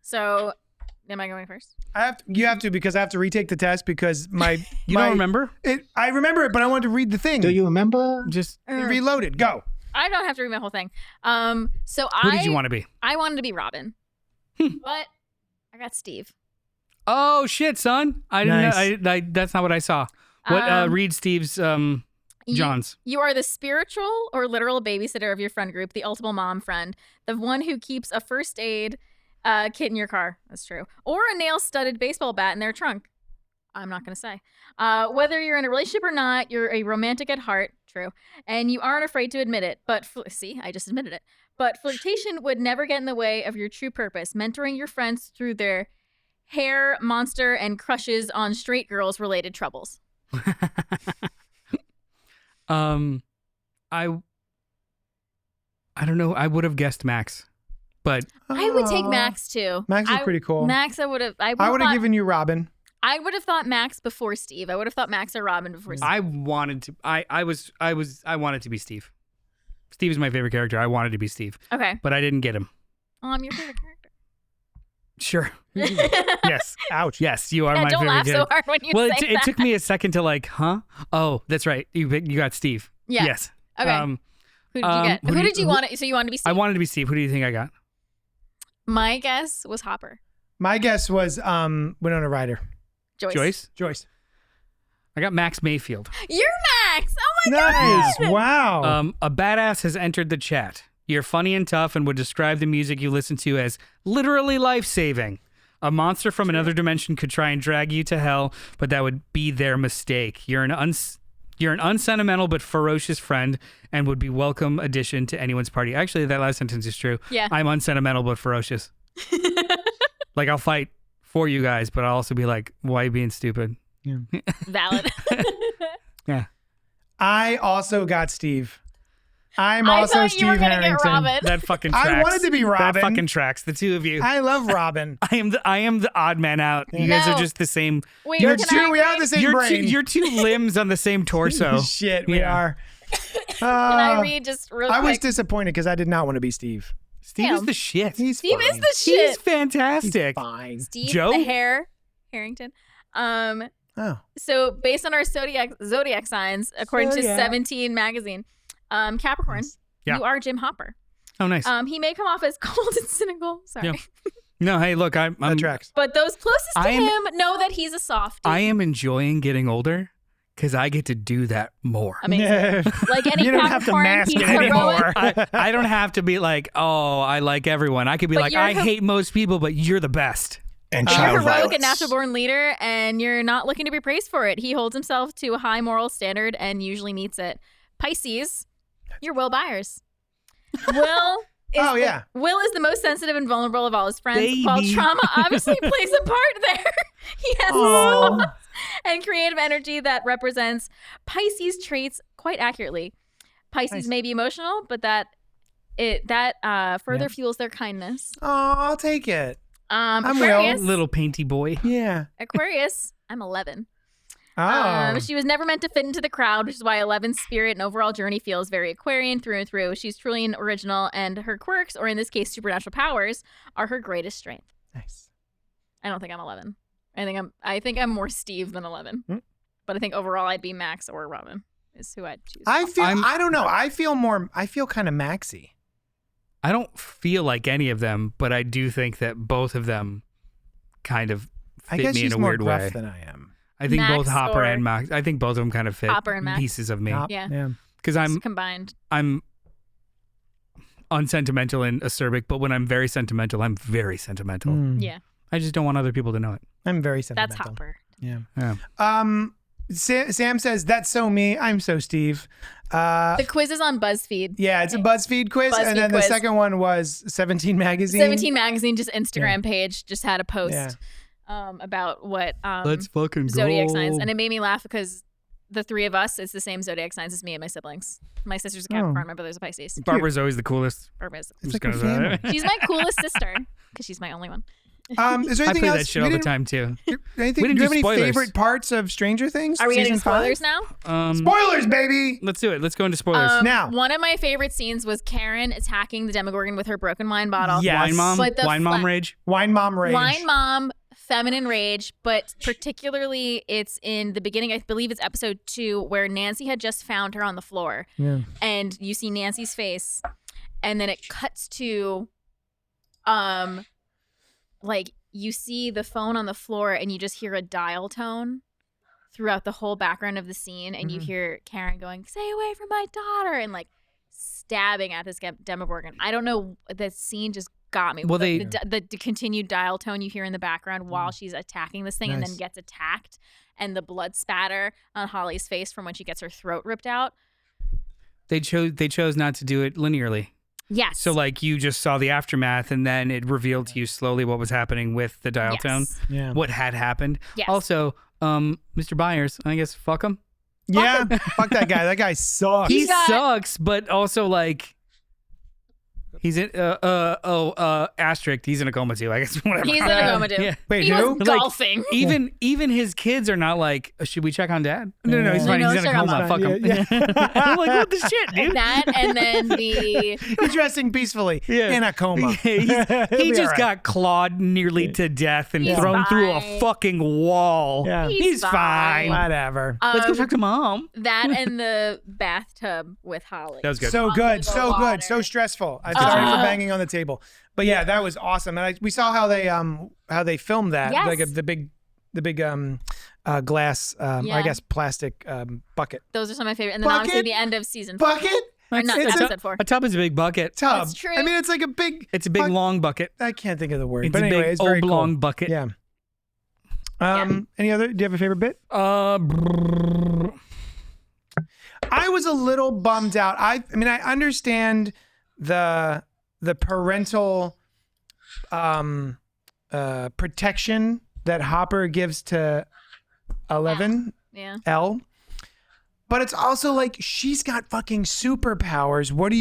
Speaker 3: So, am I going first?
Speaker 1: You have to because I have to retake the test because my
Speaker 2: You don't remember?
Speaker 1: I remember it, but I wanted to read the thing.
Speaker 4: Do you remember?
Speaker 2: Just
Speaker 1: Reloaded. Go.
Speaker 3: I don't have to read my whole thing. So
Speaker 2: who did you want to be?
Speaker 3: I wanted to be Robin, but I got Steve.
Speaker 2: Oh shit, son! I didn't.
Speaker 1: Nice.
Speaker 2: Know, I that's not what I saw. What? Read Steve's John's.
Speaker 3: You are the spiritual or literal babysitter of your friend group, the ultimate mom friend, the one who keeps a first aid kit in your car. That's true. Or a nail-studded baseball bat in their trunk. I'm not going to say. Whether you're in a relationship or not, you're a romantic at heart. True. And you aren't afraid to admit it. But see, I just admitted it. But flirtation would never get in the way of your true purpose, mentoring your friends through their hair, monster, and crushes on straight girls related troubles.
Speaker 2: I don't know. I would have guessed Max, but
Speaker 3: I would take Max too.
Speaker 1: Max is pretty cool.
Speaker 3: Max, I would have.
Speaker 1: I would have given you Robin.
Speaker 3: I would have thought Max before Steve. I would have thought Max or Robin before Steve.
Speaker 2: I wanted to. I wanted to be Steve. Steve is my favorite character. I wanted to be Steve,
Speaker 3: Okay.
Speaker 2: but I didn't get him.
Speaker 3: I'm your favorite character.
Speaker 2: Sure. Yes.
Speaker 1: Ouch.
Speaker 2: Yes, you are
Speaker 3: Yeah,
Speaker 2: my
Speaker 3: don't
Speaker 2: favorite
Speaker 3: laugh so
Speaker 2: character.
Speaker 3: hard when you
Speaker 2: Well,
Speaker 3: say
Speaker 2: it
Speaker 3: that.
Speaker 2: took me a second to like, huh? Oh, that's right. You got Steve.
Speaker 3: Yeah.
Speaker 2: Yes.
Speaker 3: Okay. Who did you get? Who did you want? So you wanted to be Steve?
Speaker 2: I wanted to be Steve. Who do you think I got?
Speaker 3: My guess was Hopper.
Speaker 1: My guess was Winona Ryder.
Speaker 2: Joyce. I got Max Mayfield.
Speaker 3: You're Max. Oh my
Speaker 1: Nice.
Speaker 3: god.
Speaker 1: Wow.
Speaker 2: A badass has entered the chat. You're funny and tough and would describe the music you listen to as literally life-saving. A monster from another dimension could try and drag you to hell, but that would be their mistake. You're an unsentimental but ferocious friend and would be welcome addition to anyone's party. Actually, that last sentence is true.
Speaker 3: Yeah.
Speaker 2: I'm unsentimental but ferocious. Like, I'll fight for you guys, but I'll also be like, why are you being stupid?
Speaker 3: Valid.
Speaker 2: Yeah.
Speaker 1: I also got Steve. I'm
Speaker 3: I
Speaker 1: also
Speaker 3: thought
Speaker 1: Steve
Speaker 3: you were gonna
Speaker 1: Harrington.
Speaker 3: get Robin.
Speaker 2: That fucking tracks.
Speaker 1: I wanted to be Robin.
Speaker 2: That fucking tracks. The two of you.
Speaker 1: I love Robin.
Speaker 2: I am the odd man out. You guys
Speaker 3: No.
Speaker 2: are just the same.
Speaker 3: Wait,
Speaker 1: You're
Speaker 3: can
Speaker 1: two.
Speaker 3: I
Speaker 1: We have
Speaker 3: agree?
Speaker 1: the same
Speaker 2: You're
Speaker 1: brain.
Speaker 2: you're two limbs on the same torso.
Speaker 1: Shit, we
Speaker 2: Yeah.
Speaker 1: are.
Speaker 3: Can I read just real
Speaker 1: I was
Speaker 3: quick?
Speaker 1: disappointed because I did not want to be Steve.
Speaker 2: Steve is
Speaker 3: Damn.
Speaker 2: the shit.
Speaker 1: He's
Speaker 3: Steve
Speaker 1: fine.
Speaker 3: is the shit.
Speaker 2: He's fantastic.
Speaker 1: Fine.
Speaker 3: Steve
Speaker 2: Joe?
Speaker 3: the Harrington.
Speaker 1: Oh.
Speaker 3: So based on our zodiac signs, according to
Speaker 1: Zodiac.
Speaker 3: 17 magazine, Capricorn,
Speaker 2: Yeah.
Speaker 3: you are Jim Hopper.
Speaker 2: Oh, nice.
Speaker 3: He may come off as cold and cynical. Sorry.
Speaker 2: Yeah. No, hey, look, I'm
Speaker 1: That tracks.
Speaker 3: But those closest to
Speaker 2: I am-
Speaker 3: him know that he's a softie.
Speaker 2: I am enjoying getting older because I get to do that more.
Speaker 3: Amazing.
Speaker 1: Yeah.
Speaker 3: Like any
Speaker 1: You don't have to
Speaker 3: Capricorn,
Speaker 1: mask
Speaker 3: he's
Speaker 1: it
Speaker 3: heroic.
Speaker 1: anymore.
Speaker 2: I don't have to be like, oh, I like everyone. I could be
Speaker 3: But
Speaker 2: like,
Speaker 3: you're
Speaker 2: I
Speaker 3: he-
Speaker 2: hate most people, but you're the best.
Speaker 4: And
Speaker 3: You're
Speaker 4: child
Speaker 3: heroic
Speaker 4: violence.
Speaker 3: and natural born leader, and you're not looking to be praised for it. He holds himself to a high moral standard and usually meets it. Pisces, you're Will Byers. Will is
Speaker 1: Oh, yeah.
Speaker 3: Will is the most sensitive and vulnerable of all his friends.
Speaker 2: Baby.
Speaker 3: While trauma obviously plays a part there, he has
Speaker 1: Oh.
Speaker 3: soft and creative energy that represents Pisces traits quite accurately. Pisces
Speaker 1: Nice.
Speaker 3: may be emotional, but that further fuels their kindness.
Speaker 1: Oh, I'll take it. I'm
Speaker 3: Aquarius,
Speaker 2: Little painty boy.
Speaker 1: Yeah.
Speaker 3: Aquarius, I'm 11.
Speaker 1: Oh.
Speaker 3: She was never meant to fit into the crowd, which is why 11's spirit and overall journey feels very Aquarian through and through. She's truly an original, and her quirks, or in this case, supernatural powers, are her greatest strength.
Speaker 1: Nice.
Speaker 3: I don't think I'm 11. I think I'm more Steve than 11. But I think overall I'd be Max or Robin is who I'd choose.
Speaker 1: I don't know. I feel kind of Maxy.
Speaker 2: I don't feel like any of them, but I do think that both of them kind of
Speaker 1: I
Speaker 2: fit
Speaker 1: guess
Speaker 2: me in
Speaker 1: she's
Speaker 2: a
Speaker 1: more
Speaker 2: weird
Speaker 1: gruff
Speaker 2: way.
Speaker 1: than I am.
Speaker 2: I think both
Speaker 3: Max
Speaker 2: Hopper
Speaker 3: or-
Speaker 2: and Max. I think both of them kind of fit
Speaker 3: Hopper and Max.
Speaker 2: pieces of me
Speaker 1: Top.
Speaker 3: Yeah.
Speaker 2: because
Speaker 3: It's combined.
Speaker 2: I'm unsentimental and acerbic, but when I'm very sentimental, I'm very sentimental.
Speaker 3: Yeah.
Speaker 2: I just don't want other people to know it.
Speaker 1: I'm very
Speaker 3: That's
Speaker 1: sentimental.
Speaker 3: Hopper.
Speaker 1: Yeah.
Speaker 2: Yeah.
Speaker 1: Sam says that's so me. I'm so Steve.
Speaker 3: The quiz is on BuzzFeed.
Speaker 1: Yeah, it's a BuzzFeed quiz, and
Speaker 3: BuzzFeed
Speaker 1: then
Speaker 3: quiz.
Speaker 1: the second one was 17 magazine.
Speaker 3: 17 magazine, just Instagram page, just had a post
Speaker 1: Yeah.
Speaker 3: about what
Speaker 2: Let's fucking
Speaker 3: zodiac
Speaker 2: go.
Speaker 3: signs, and it made me laugh because the three of us, it's the same zodiac signs as me and my siblings. My sister's a Capricorn, my brother's a Pisces.
Speaker 2: Barbara's always the coolest.
Speaker 3: Barbara's-
Speaker 2: I'm
Speaker 1: It's
Speaker 2: just
Speaker 1: like a
Speaker 2: gonna say
Speaker 1: family.
Speaker 2: that.
Speaker 3: She's my coolest sister because she's my only one.
Speaker 1: Is there
Speaker 2: I
Speaker 1: anything
Speaker 2: play
Speaker 1: else?
Speaker 2: that shit
Speaker 1: We
Speaker 2: all the
Speaker 1: didn't-
Speaker 2: time too.
Speaker 1: Anything,
Speaker 2: We didn't
Speaker 1: do you have
Speaker 2: do
Speaker 1: any
Speaker 2: spoilers.
Speaker 1: favorite parts of Stranger Things?
Speaker 3: Are we getting
Speaker 1: Season five?
Speaker 3: spoilers now?
Speaker 1: Spoilers, baby.
Speaker 2: Let's do it. Let's go into spoilers.
Speaker 1: Now.
Speaker 3: One of my favorite scenes was Karen attacking the Demogorgon with her broken wine bottle.
Speaker 1: Yeah.
Speaker 2: Wine mom,
Speaker 3: But the
Speaker 2: wine mom
Speaker 3: fla-
Speaker 2: rage.
Speaker 1: Wine mom rage.
Speaker 3: Wine mom, feminine rage, but particularly it's in the beginning, I believe it's episode 2, where Nancy had just found her on the floor.
Speaker 1: Yeah.
Speaker 3: And you see Nancy's face, and then it cuts to like you see the phone on the floor and you just hear a dial tone throughout the whole background of the scene, and you hear Karen going, "Stay away from my daughter," and like stabbing at this Demogorgon. I don't know, the scene just got me.
Speaker 2: Well,
Speaker 3: the continued dial tone you hear in the background while she's attacking this thing and then
Speaker 1: Nice.
Speaker 3: gets attacked, and the blood spatter on Holly's face from when she gets her throat ripped out.
Speaker 2: They chose not to do it linearly.
Speaker 3: Yes.
Speaker 2: So like you just saw the aftermath, and then it revealed to you slowly what was happening with the dial tone,
Speaker 3: Yes.
Speaker 1: Yeah.
Speaker 2: what had happened.
Speaker 3: Yes.
Speaker 2: Also, Mr. Byers, I guess fuck him.
Speaker 1: Yeah. Fuck that guy. That guy sucks.
Speaker 2: He
Speaker 3: got-
Speaker 2: sucks, but also like he's in asterisk. He's in a coma too. I guess whatever.
Speaker 3: He's in a coma too.
Speaker 2: Yeah.
Speaker 1: Wait,
Speaker 3: He
Speaker 1: who?
Speaker 3: was
Speaker 2: Like,
Speaker 3: golfing.
Speaker 2: Even his kids are not like, should we check on dad? No, he's
Speaker 1: Yeah.
Speaker 2: fine.
Speaker 3: No,
Speaker 2: He's in a
Speaker 3: check on
Speaker 2: coma.
Speaker 3: mom.
Speaker 2: Fuck him.
Speaker 1: Yeah,
Speaker 2: I'm like, what the shit, dude?
Speaker 3: That and then the
Speaker 1: He's resting peacefully in a coma.
Speaker 2: he
Speaker 1: He'll be
Speaker 2: just
Speaker 1: all right.
Speaker 2: got clawed nearly to death and
Speaker 3: He's
Speaker 2: thrown through a
Speaker 3: fine.
Speaker 2: fucking wall.
Speaker 1: Yeah.
Speaker 3: He's
Speaker 2: fine.
Speaker 1: Whatever.
Speaker 2: Let's go talk to mom.
Speaker 3: that and the bathtub with Holly.
Speaker 2: That was good.
Speaker 1: So good.
Speaker 3: the
Speaker 1: So
Speaker 3: water.
Speaker 1: good. So stressful. I'm sorry for banging on the table. But yeah, that was awesome. And we saw how they filmed that.
Speaker 3: Yes.
Speaker 1: Like the big glass, I guess plastic bucket.
Speaker 3: Those are some of my favorite. And then
Speaker 1: Bucket?
Speaker 3: obviously the end of season 4.
Speaker 1: Bucket?
Speaker 3: Or not
Speaker 1: It's
Speaker 3: episode 4.
Speaker 2: A tub is a big bucket.
Speaker 1: Tub.
Speaker 3: That's true.
Speaker 1: I mean, it's like a big.
Speaker 2: It's a big long bucket.
Speaker 1: I can't think of the word.
Speaker 2: It's
Speaker 1: but
Speaker 2: a
Speaker 1: anyway,
Speaker 2: big
Speaker 1: it's very
Speaker 2: oblong
Speaker 1: cool.
Speaker 2: bucket.
Speaker 1: Yeah. Any other? Do you have a favorite bit? I was a little bummed out. I mean, I understand the parental protection that Hopper gives to 11
Speaker 3: Yeah.
Speaker 1: L, but it's also like she's got fucking superpowers. What are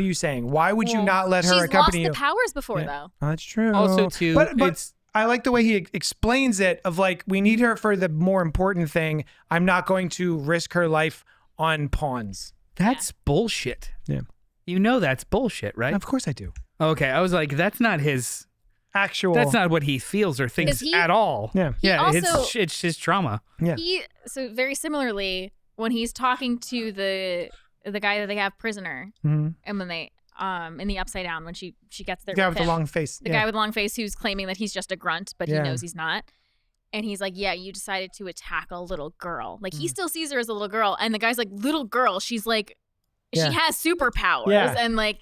Speaker 1: you saying? Why would you not let her
Speaker 3: She's
Speaker 1: accompany
Speaker 3: lost the
Speaker 1: you?
Speaker 3: powers before,
Speaker 1: Yeah.
Speaker 3: though.
Speaker 1: Oh, that's true.
Speaker 2: Also, too,
Speaker 1: but
Speaker 2: it's-
Speaker 1: I like the way he explains it. Of like, we need her for the more important thing. I'm not going to risk her life on pawns.
Speaker 2: That's bullshit.
Speaker 1: Yeah.
Speaker 2: You know that's bullshit, right?
Speaker 1: Of course I do.
Speaker 2: Okay, I was like, that's not his.
Speaker 1: Actual.
Speaker 2: That's not what he feels or thinks
Speaker 3: he-
Speaker 2: at all.
Speaker 1: Yeah.
Speaker 2: Yeah,
Speaker 3: also-
Speaker 2: it's his trauma.
Speaker 1: Yeah.
Speaker 3: So very similarly, when he's talking to the guy that they have prisoner,
Speaker 1: Mhm.
Speaker 3: and when they in the Upside Down, when she gets there,
Speaker 1: The guy with the
Speaker 3: him,
Speaker 1: long face.
Speaker 3: the
Speaker 1: yeah.
Speaker 3: guy with the long face who's claiming that he's just a grunt, but
Speaker 1: Yeah.
Speaker 3: he knows he's not. And he's like, yeah, you decided to attack a little girl. Like,
Speaker 1: Mm.
Speaker 3: he still sees her as a little girl. And the guy's like, little girl. She's like,
Speaker 1: Yeah.
Speaker 3: she has superpowers.
Speaker 1: Yeah.
Speaker 3: And like,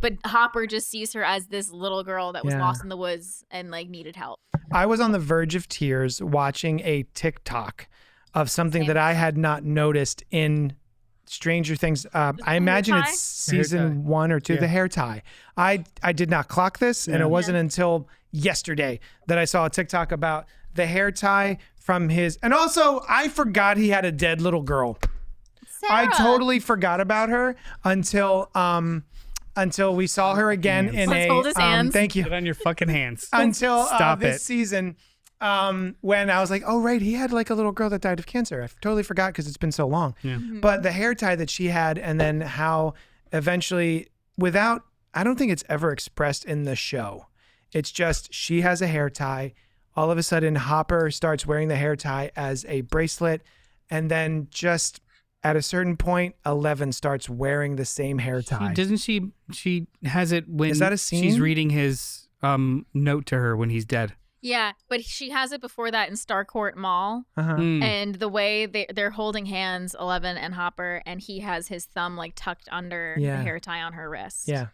Speaker 3: but Hopper just sees her as this little girl that was
Speaker 1: Yeah.
Speaker 3: lost in the woods and like needed help.
Speaker 1: I was on the verge of tears watching a TikTok of something
Speaker 3: Same.
Speaker 1: that I had not noticed in Stranger Things. I
Speaker 3: hair
Speaker 1: imagine
Speaker 3: tie?
Speaker 1: it's
Speaker 2: The hair
Speaker 1: season
Speaker 2: tie.
Speaker 1: 1 or 2,
Speaker 2: Yeah.
Speaker 1: the hair tie. I did not clock this, and
Speaker 2: Yeah.
Speaker 1: it wasn't until yesterday that I saw a TikTok about the hair tie from his. And also, I forgot he had a dead little girl. I
Speaker 3: Sarah.
Speaker 1: totally forgot about her until we saw her again in
Speaker 3: Let's hold his hands.
Speaker 1: Thank you.
Speaker 2: Get on your fucking hands.
Speaker 1: Until
Speaker 2: Stop
Speaker 1: this
Speaker 2: it.
Speaker 1: season, when I was like, oh right, he had like a little girl that died of cancer. I totally forgot because it's been so long.
Speaker 2: Yeah.
Speaker 1: But the hair tie that she had, and then how eventually, I don't think it's ever expressed in the show. It's just she has a hair tie. All of a sudden, Hopper starts wearing the hair tie as a bracelet, and then just at a certain point, 11 starts wearing the same hair tie.
Speaker 2: Doesn't she? She has it when
Speaker 1: Is that a
Speaker 2: she's
Speaker 1: scene?
Speaker 2: reading his note to her when he's dead.
Speaker 3: Yeah, but she has it before that in Starcourt Mall.
Speaker 1: Uh-huh.
Speaker 2: Mm.
Speaker 3: And the way they're holding hands, 11 and Hopper, and he has his thumb like tucked under
Speaker 1: Yeah.
Speaker 3: the hair tie on her wrist.
Speaker 1: Yeah,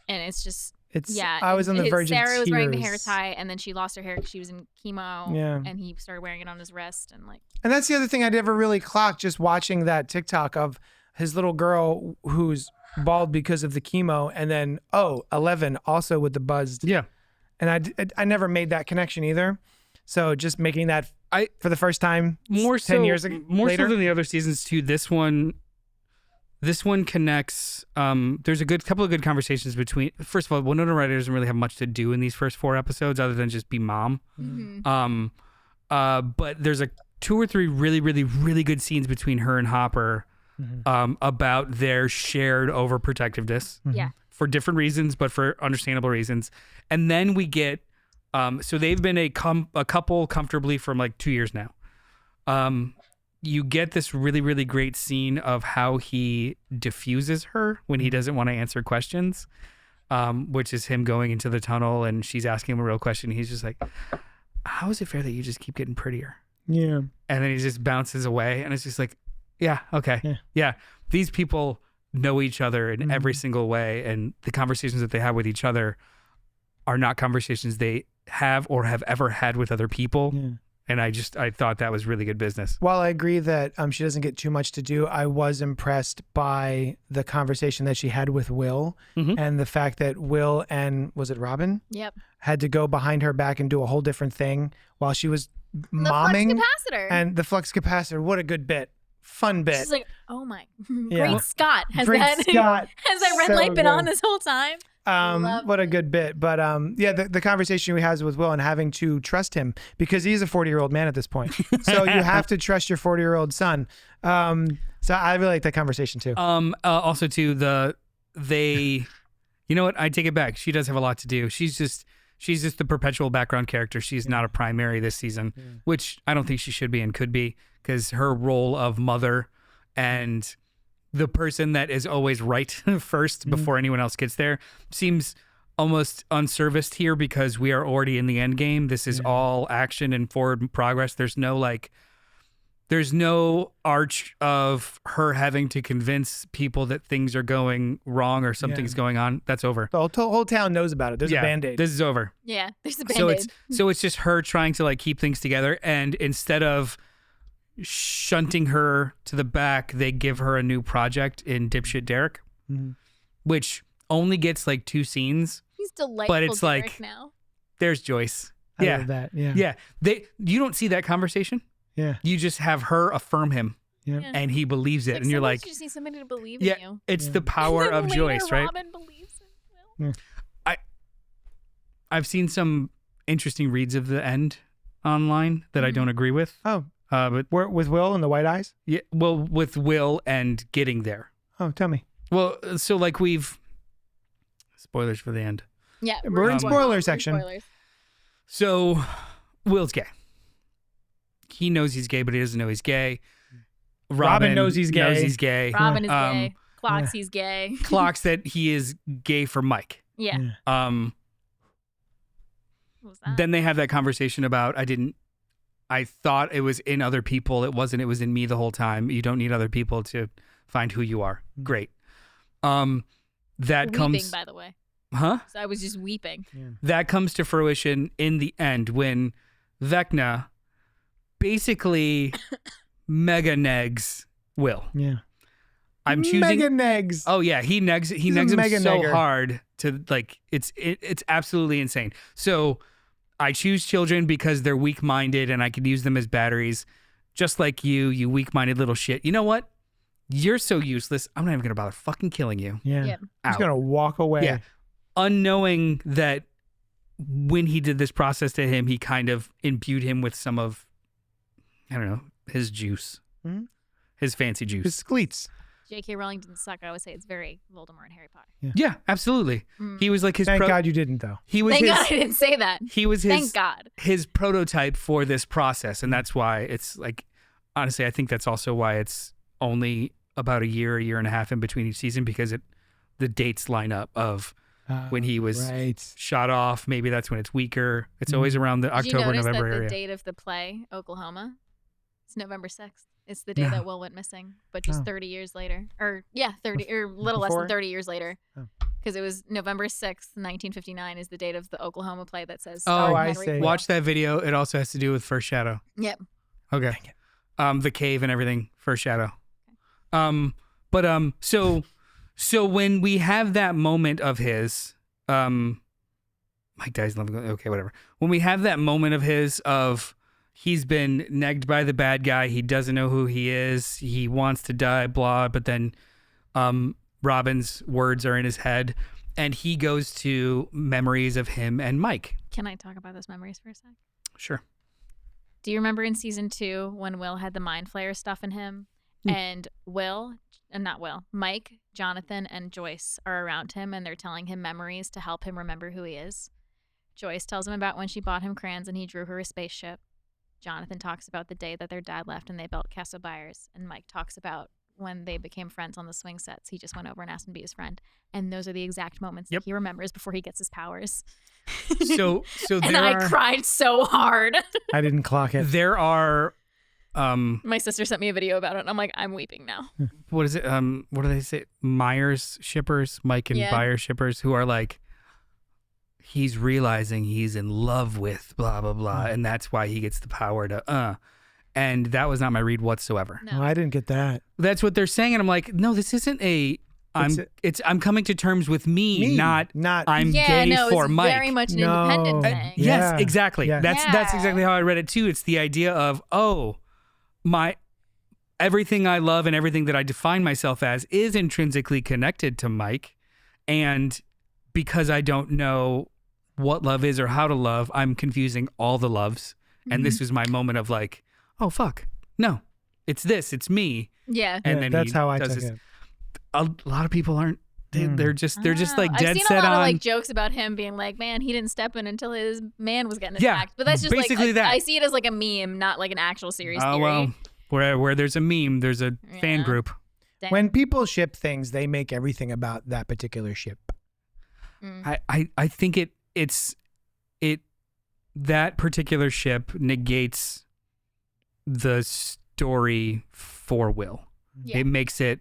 Speaker 3: And it's just,
Speaker 1: it's.
Speaker 3: yeah.
Speaker 1: I was on the
Speaker 3: his-
Speaker 1: verge of
Speaker 3: Sarah
Speaker 1: tears.
Speaker 3: was wearing the hair tie, and then she lost her hair because she was in chemo.
Speaker 1: Yeah.
Speaker 3: And he started wearing it on his wrist. And like,
Speaker 1: And that's the other thing I never really clocked just watching that TikTok of his little girl who's bald because of the chemo, and then 11 also with the buzzed.
Speaker 2: Yeah.
Speaker 1: And I never made that connection either. So just making that for the first time
Speaker 2: More
Speaker 1: 10
Speaker 2: so,
Speaker 1: years ago,
Speaker 2: more
Speaker 1: later.
Speaker 2: so than the other seasons too. This one connects. There's a couple of good conversations between. First of all, Winona Ryder doesn't really have much to do in these first 4 episodes other than just be mom. But there's 2 or 3 really, really, really good scenes between her and Hopper about their shared overprotectiveness.
Speaker 3: yeah.
Speaker 2: For different reasons, but for understandable reasons. And then we get, so they've been a couple comfortably for like 2 years now. You get this really, really great scene of how he diffuses her when he doesn't want to answer questions, which is him going into the tunnel and she's asking him a real question. He's just like, how is it fair that you just keep getting prettier?
Speaker 1: Yeah.
Speaker 2: And then he just bounces away and it's just like, yeah, okay.
Speaker 1: Yeah.
Speaker 2: Yeah. These people know each other in every single way, and the conversations that they have with each other are not conversations they have or have ever had with other people.
Speaker 1: Yeah.
Speaker 2: And I thought that was really good business.
Speaker 1: While I agree that she doesn't get too much to do, I was impressed by the conversation that she had with Will and the fact that Will and, was it Robin?
Speaker 3: Yep.
Speaker 1: Had to go behind her back and do a whole different thing while she was
Speaker 3: The
Speaker 1: momming.
Speaker 3: flux capacitor.
Speaker 1: And the flux capacitor, what a good bit. Fun bit.
Speaker 3: She's like, oh my,
Speaker 1: Yeah.
Speaker 3: great Scott. Has
Speaker 1: Great
Speaker 3: that,
Speaker 1: Scott.
Speaker 3: has that red
Speaker 1: So
Speaker 3: light been
Speaker 1: good.
Speaker 3: on this whole time? Love
Speaker 1: What a good bit. But yeah, the conversation we had with Will and having to trust him because he's a 40-year-old man at this point. So you have to trust your 40-year-old son. So I really like that conversation too.
Speaker 2: Also too, you know what? I take it back. She does have a lot to do. She's just the perpetual background character. She's not a primary this season, which I don't think she should be and could be, because her role of mother and the person that is always right first before anyone else gets there seems almost unserviced here because we are already in the end game. This is all action and forward progress. There's no arch of her having to convince people that things are going wrong or something's going on. That's over.
Speaker 1: The whole town knows about it. There's a Band-Aid.
Speaker 2: This is over.
Speaker 3: Yeah, there's a Band-Aid.
Speaker 2: So it's just her trying to like keep things together, and instead of shunting her to the back, they give her a new project in Dipshit Derek, which only gets like 2 scenes.
Speaker 3: He's delightful.
Speaker 2: But it's
Speaker 3: Derek
Speaker 2: like
Speaker 3: now.
Speaker 2: There's Joyce.
Speaker 1: I love that. Yeah.
Speaker 2: Yeah. You don't see that conversation.
Speaker 1: Yeah.
Speaker 2: You just have her affirm him.
Speaker 1: Yeah.
Speaker 2: And he believes it, and you're like,
Speaker 3: you just need somebody to believe
Speaker 2: yeah,
Speaker 3: in you.
Speaker 2: it's the power
Speaker 3: And then
Speaker 2: of
Speaker 3: later,
Speaker 2: Joyce, right?
Speaker 3: Robin believes in Will.
Speaker 2: I've seen some interesting reads of the end online that I don't agree with.
Speaker 1: Oh,
Speaker 2: but
Speaker 1: with Will and the white eyes?
Speaker 2: yeah, well, with Will and getting there.
Speaker 1: Oh, tell me.
Speaker 2: Well, so like spoilers for the end.
Speaker 3: Yeah,
Speaker 1: We're in spoiler
Speaker 3: We're in
Speaker 1: section.
Speaker 3: spoilers.
Speaker 2: So Will's gay. He knows he's gay, but he doesn't know he's gay.
Speaker 1: Robin knows he's gay.
Speaker 2: Knows he's gay.
Speaker 3: Robin is gay. Clocks, he's gay.
Speaker 2: Clocks that he is gay for Mike.
Speaker 3: Yeah.
Speaker 2: Um.
Speaker 3: What was that?
Speaker 2: Then they have that conversation about I thought it was in other people. It wasn't. It was in me the whole time. You don't need other people to find who you are. Great. That
Speaker 3: weeping,
Speaker 2: comes.
Speaker 3: by the way.
Speaker 2: Huh?
Speaker 3: So I was just weeping.
Speaker 2: That comes to fruition in the end when Vecna basically mega negs Will.
Speaker 1: Yeah.
Speaker 2: I'm choosing
Speaker 1: Mega negs.
Speaker 2: Oh yeah, he negs
Speaker 1: a
Speaker 2: him
Speaker 1: mega
Speaker 2: so
Speaker 1: negger.
Speaker 2: hard to like it's absolutely insane. So I choose children because they're weak-minded and I could use them as batteries, just like you weak-minded little shit. You know what? You're so useless. I'm not even gonna bother fucking killing you.
Speaker 1: Yeah.
Speaker 3: Yep.
Speaker 1: He's
Speaker 2: Out.
Speaker 1: going to walk away.
Speaker 2: Yeah. Unknowing that when he did this process to him, he kind of imbued him with some of, I don't know, his juice, his fancy juice.
Speaker 1: His cleats.
Speaker 3: J.K. Rowling didn't suck. I would say it's very Voldemort and Harry Potter.
Speaker 2: Yeah, absolutely. He was like his.
Speaker 1: Thank God you didn't, though.
Speaker 2: He was
Speaker 3: Thank
Speaker 2: his.
Speaker 3: God I didn't say that.
Speaker 2: He was his.
Speaker 3: Thank God.
Speaker 2: His prototype for this process, and that's why it's like. Honestly, I think that's also why it's only about a year and a half in between each season because the dates line up of when he was shot off. Maybe that's when it's weaker. It's always around the
Speaker 3: Did you
Speaker 2: October,
Speaker 3: notice
Speaker 2: November
Speaker 3: that
Speaker 2: area.
Speaker 3: the date of the play, Oklahoma, it's November 6th. It's the day that Will went missing, but just 30 years later. Or, 30, or a little less than 30 years later. Because it was November 6th, 1959 is the date of the Oklahoma play that says
Speaker 2: Oh,
Speaker 1: I
Speaker 3: Henry
Speaker 1: see.
Speaker 3: Will.
Speaker 2: Watch that video. It also has to do with First Shadow.
Speaker 3: Yep.
Speaker 2: Okay. The cave and everything, First Shadow. So when we have that moment of his, Mike dies in love. Okay, whatever. When we have that moment of his of he's been negged by the bad guy, he doesn't know who he is, he wants to die, blah. But then, Robin's words are in his head, and he goes to memories of him and Mike.
Speaker 3: Can I talk about those memories for a sec?
Speaker 2: Sure.
Speaker 3: Do you remember in season 2 when Will had the mind flayer stuff in him? And Mike, Jonathan, and Joyce are around him and they're telling him memories to help him remember who he is. Joyce tells him about when she bought him crayons and he drew her a spaceship. Jonathan talks about the day that their dad left and they built Castle Byers. And Mike talks about when they became friends on the swing sets. He just went over and asked him to be his friend. And those are the exact moments that he remembers before he gets his powers.
Speaker 2: So
Speaker 3: and I cried so hard.
Speaker 1: I didn't clock it.
Speaker 2: There are
Speaker 3: My sister sent me a video about it and I'm like, I'm weeping now.
Speaker 2: what is it? What do they say? Myers shippers, Mike and Byers shippers, who are like, he's realizing he's in love with blah blah blah, and that's why he gets the power to And that was not my read whatsoever.
Speaker 3: No.
Speaker 1: Oh, I didn't get that.
Speaker 2: That's what they're saying, and I'm like, no, this isn't a. I'm coming to terms with me. Not I'm gay for
Speaker 3: it's
Speaker 2: Mike.
Speaker 3: very much an independent thing.
Speaker 2: Yes,
Speaker 1: Yeah.
Speaker 2: exactly.
Speaker 1: Yeah.
Speaker 2: That's exactly how I read it too. It's the idea of everything I love and everything that I define myself as is intrinsically connected to Mike, and because I don't know what love is or how to love, I'm confusing all the loves, and this was my moment of like, oh fuck, no, it's me.
Speaker 3: Yeah.
Speaker 2: And then
Speaker 1: that's
Speaker 2: he
Speaker 1: how I
Speaker 2: does
Speaker 1: took
Speaker 2: this.
Speaker 1: it.
Speaker 2: A lot of people aren't. They're just like dead
Speaker 3: I've seen
Speaker 2: set
Speaker 3: a lot
Speaker 2: on.
Speaker 3: of like jokes about him being like, man, he didn't step in until his man was getting
Speaker 2: Yeah,
Speaker 3: attacked. But that's just
Speaker 2: basically
Speaker 3: like
Speaker 2: that.
Speaker 3: I see it as like a meme, not like an actual series
Speaker 2: Oh
Speaker 3: theory.
Speaker 2: well, where there's a meme, there's a fan
Speaker 3: Yeah.
Speaker 2: group.
Speaker 3: Damn.
Speaker 1: When people ship things, they make everything about that particular ship.
Speaker 2: I think it's that particular ship negates the story for Will.
Speaker 3: Yeah.
Speaker 2: It makes it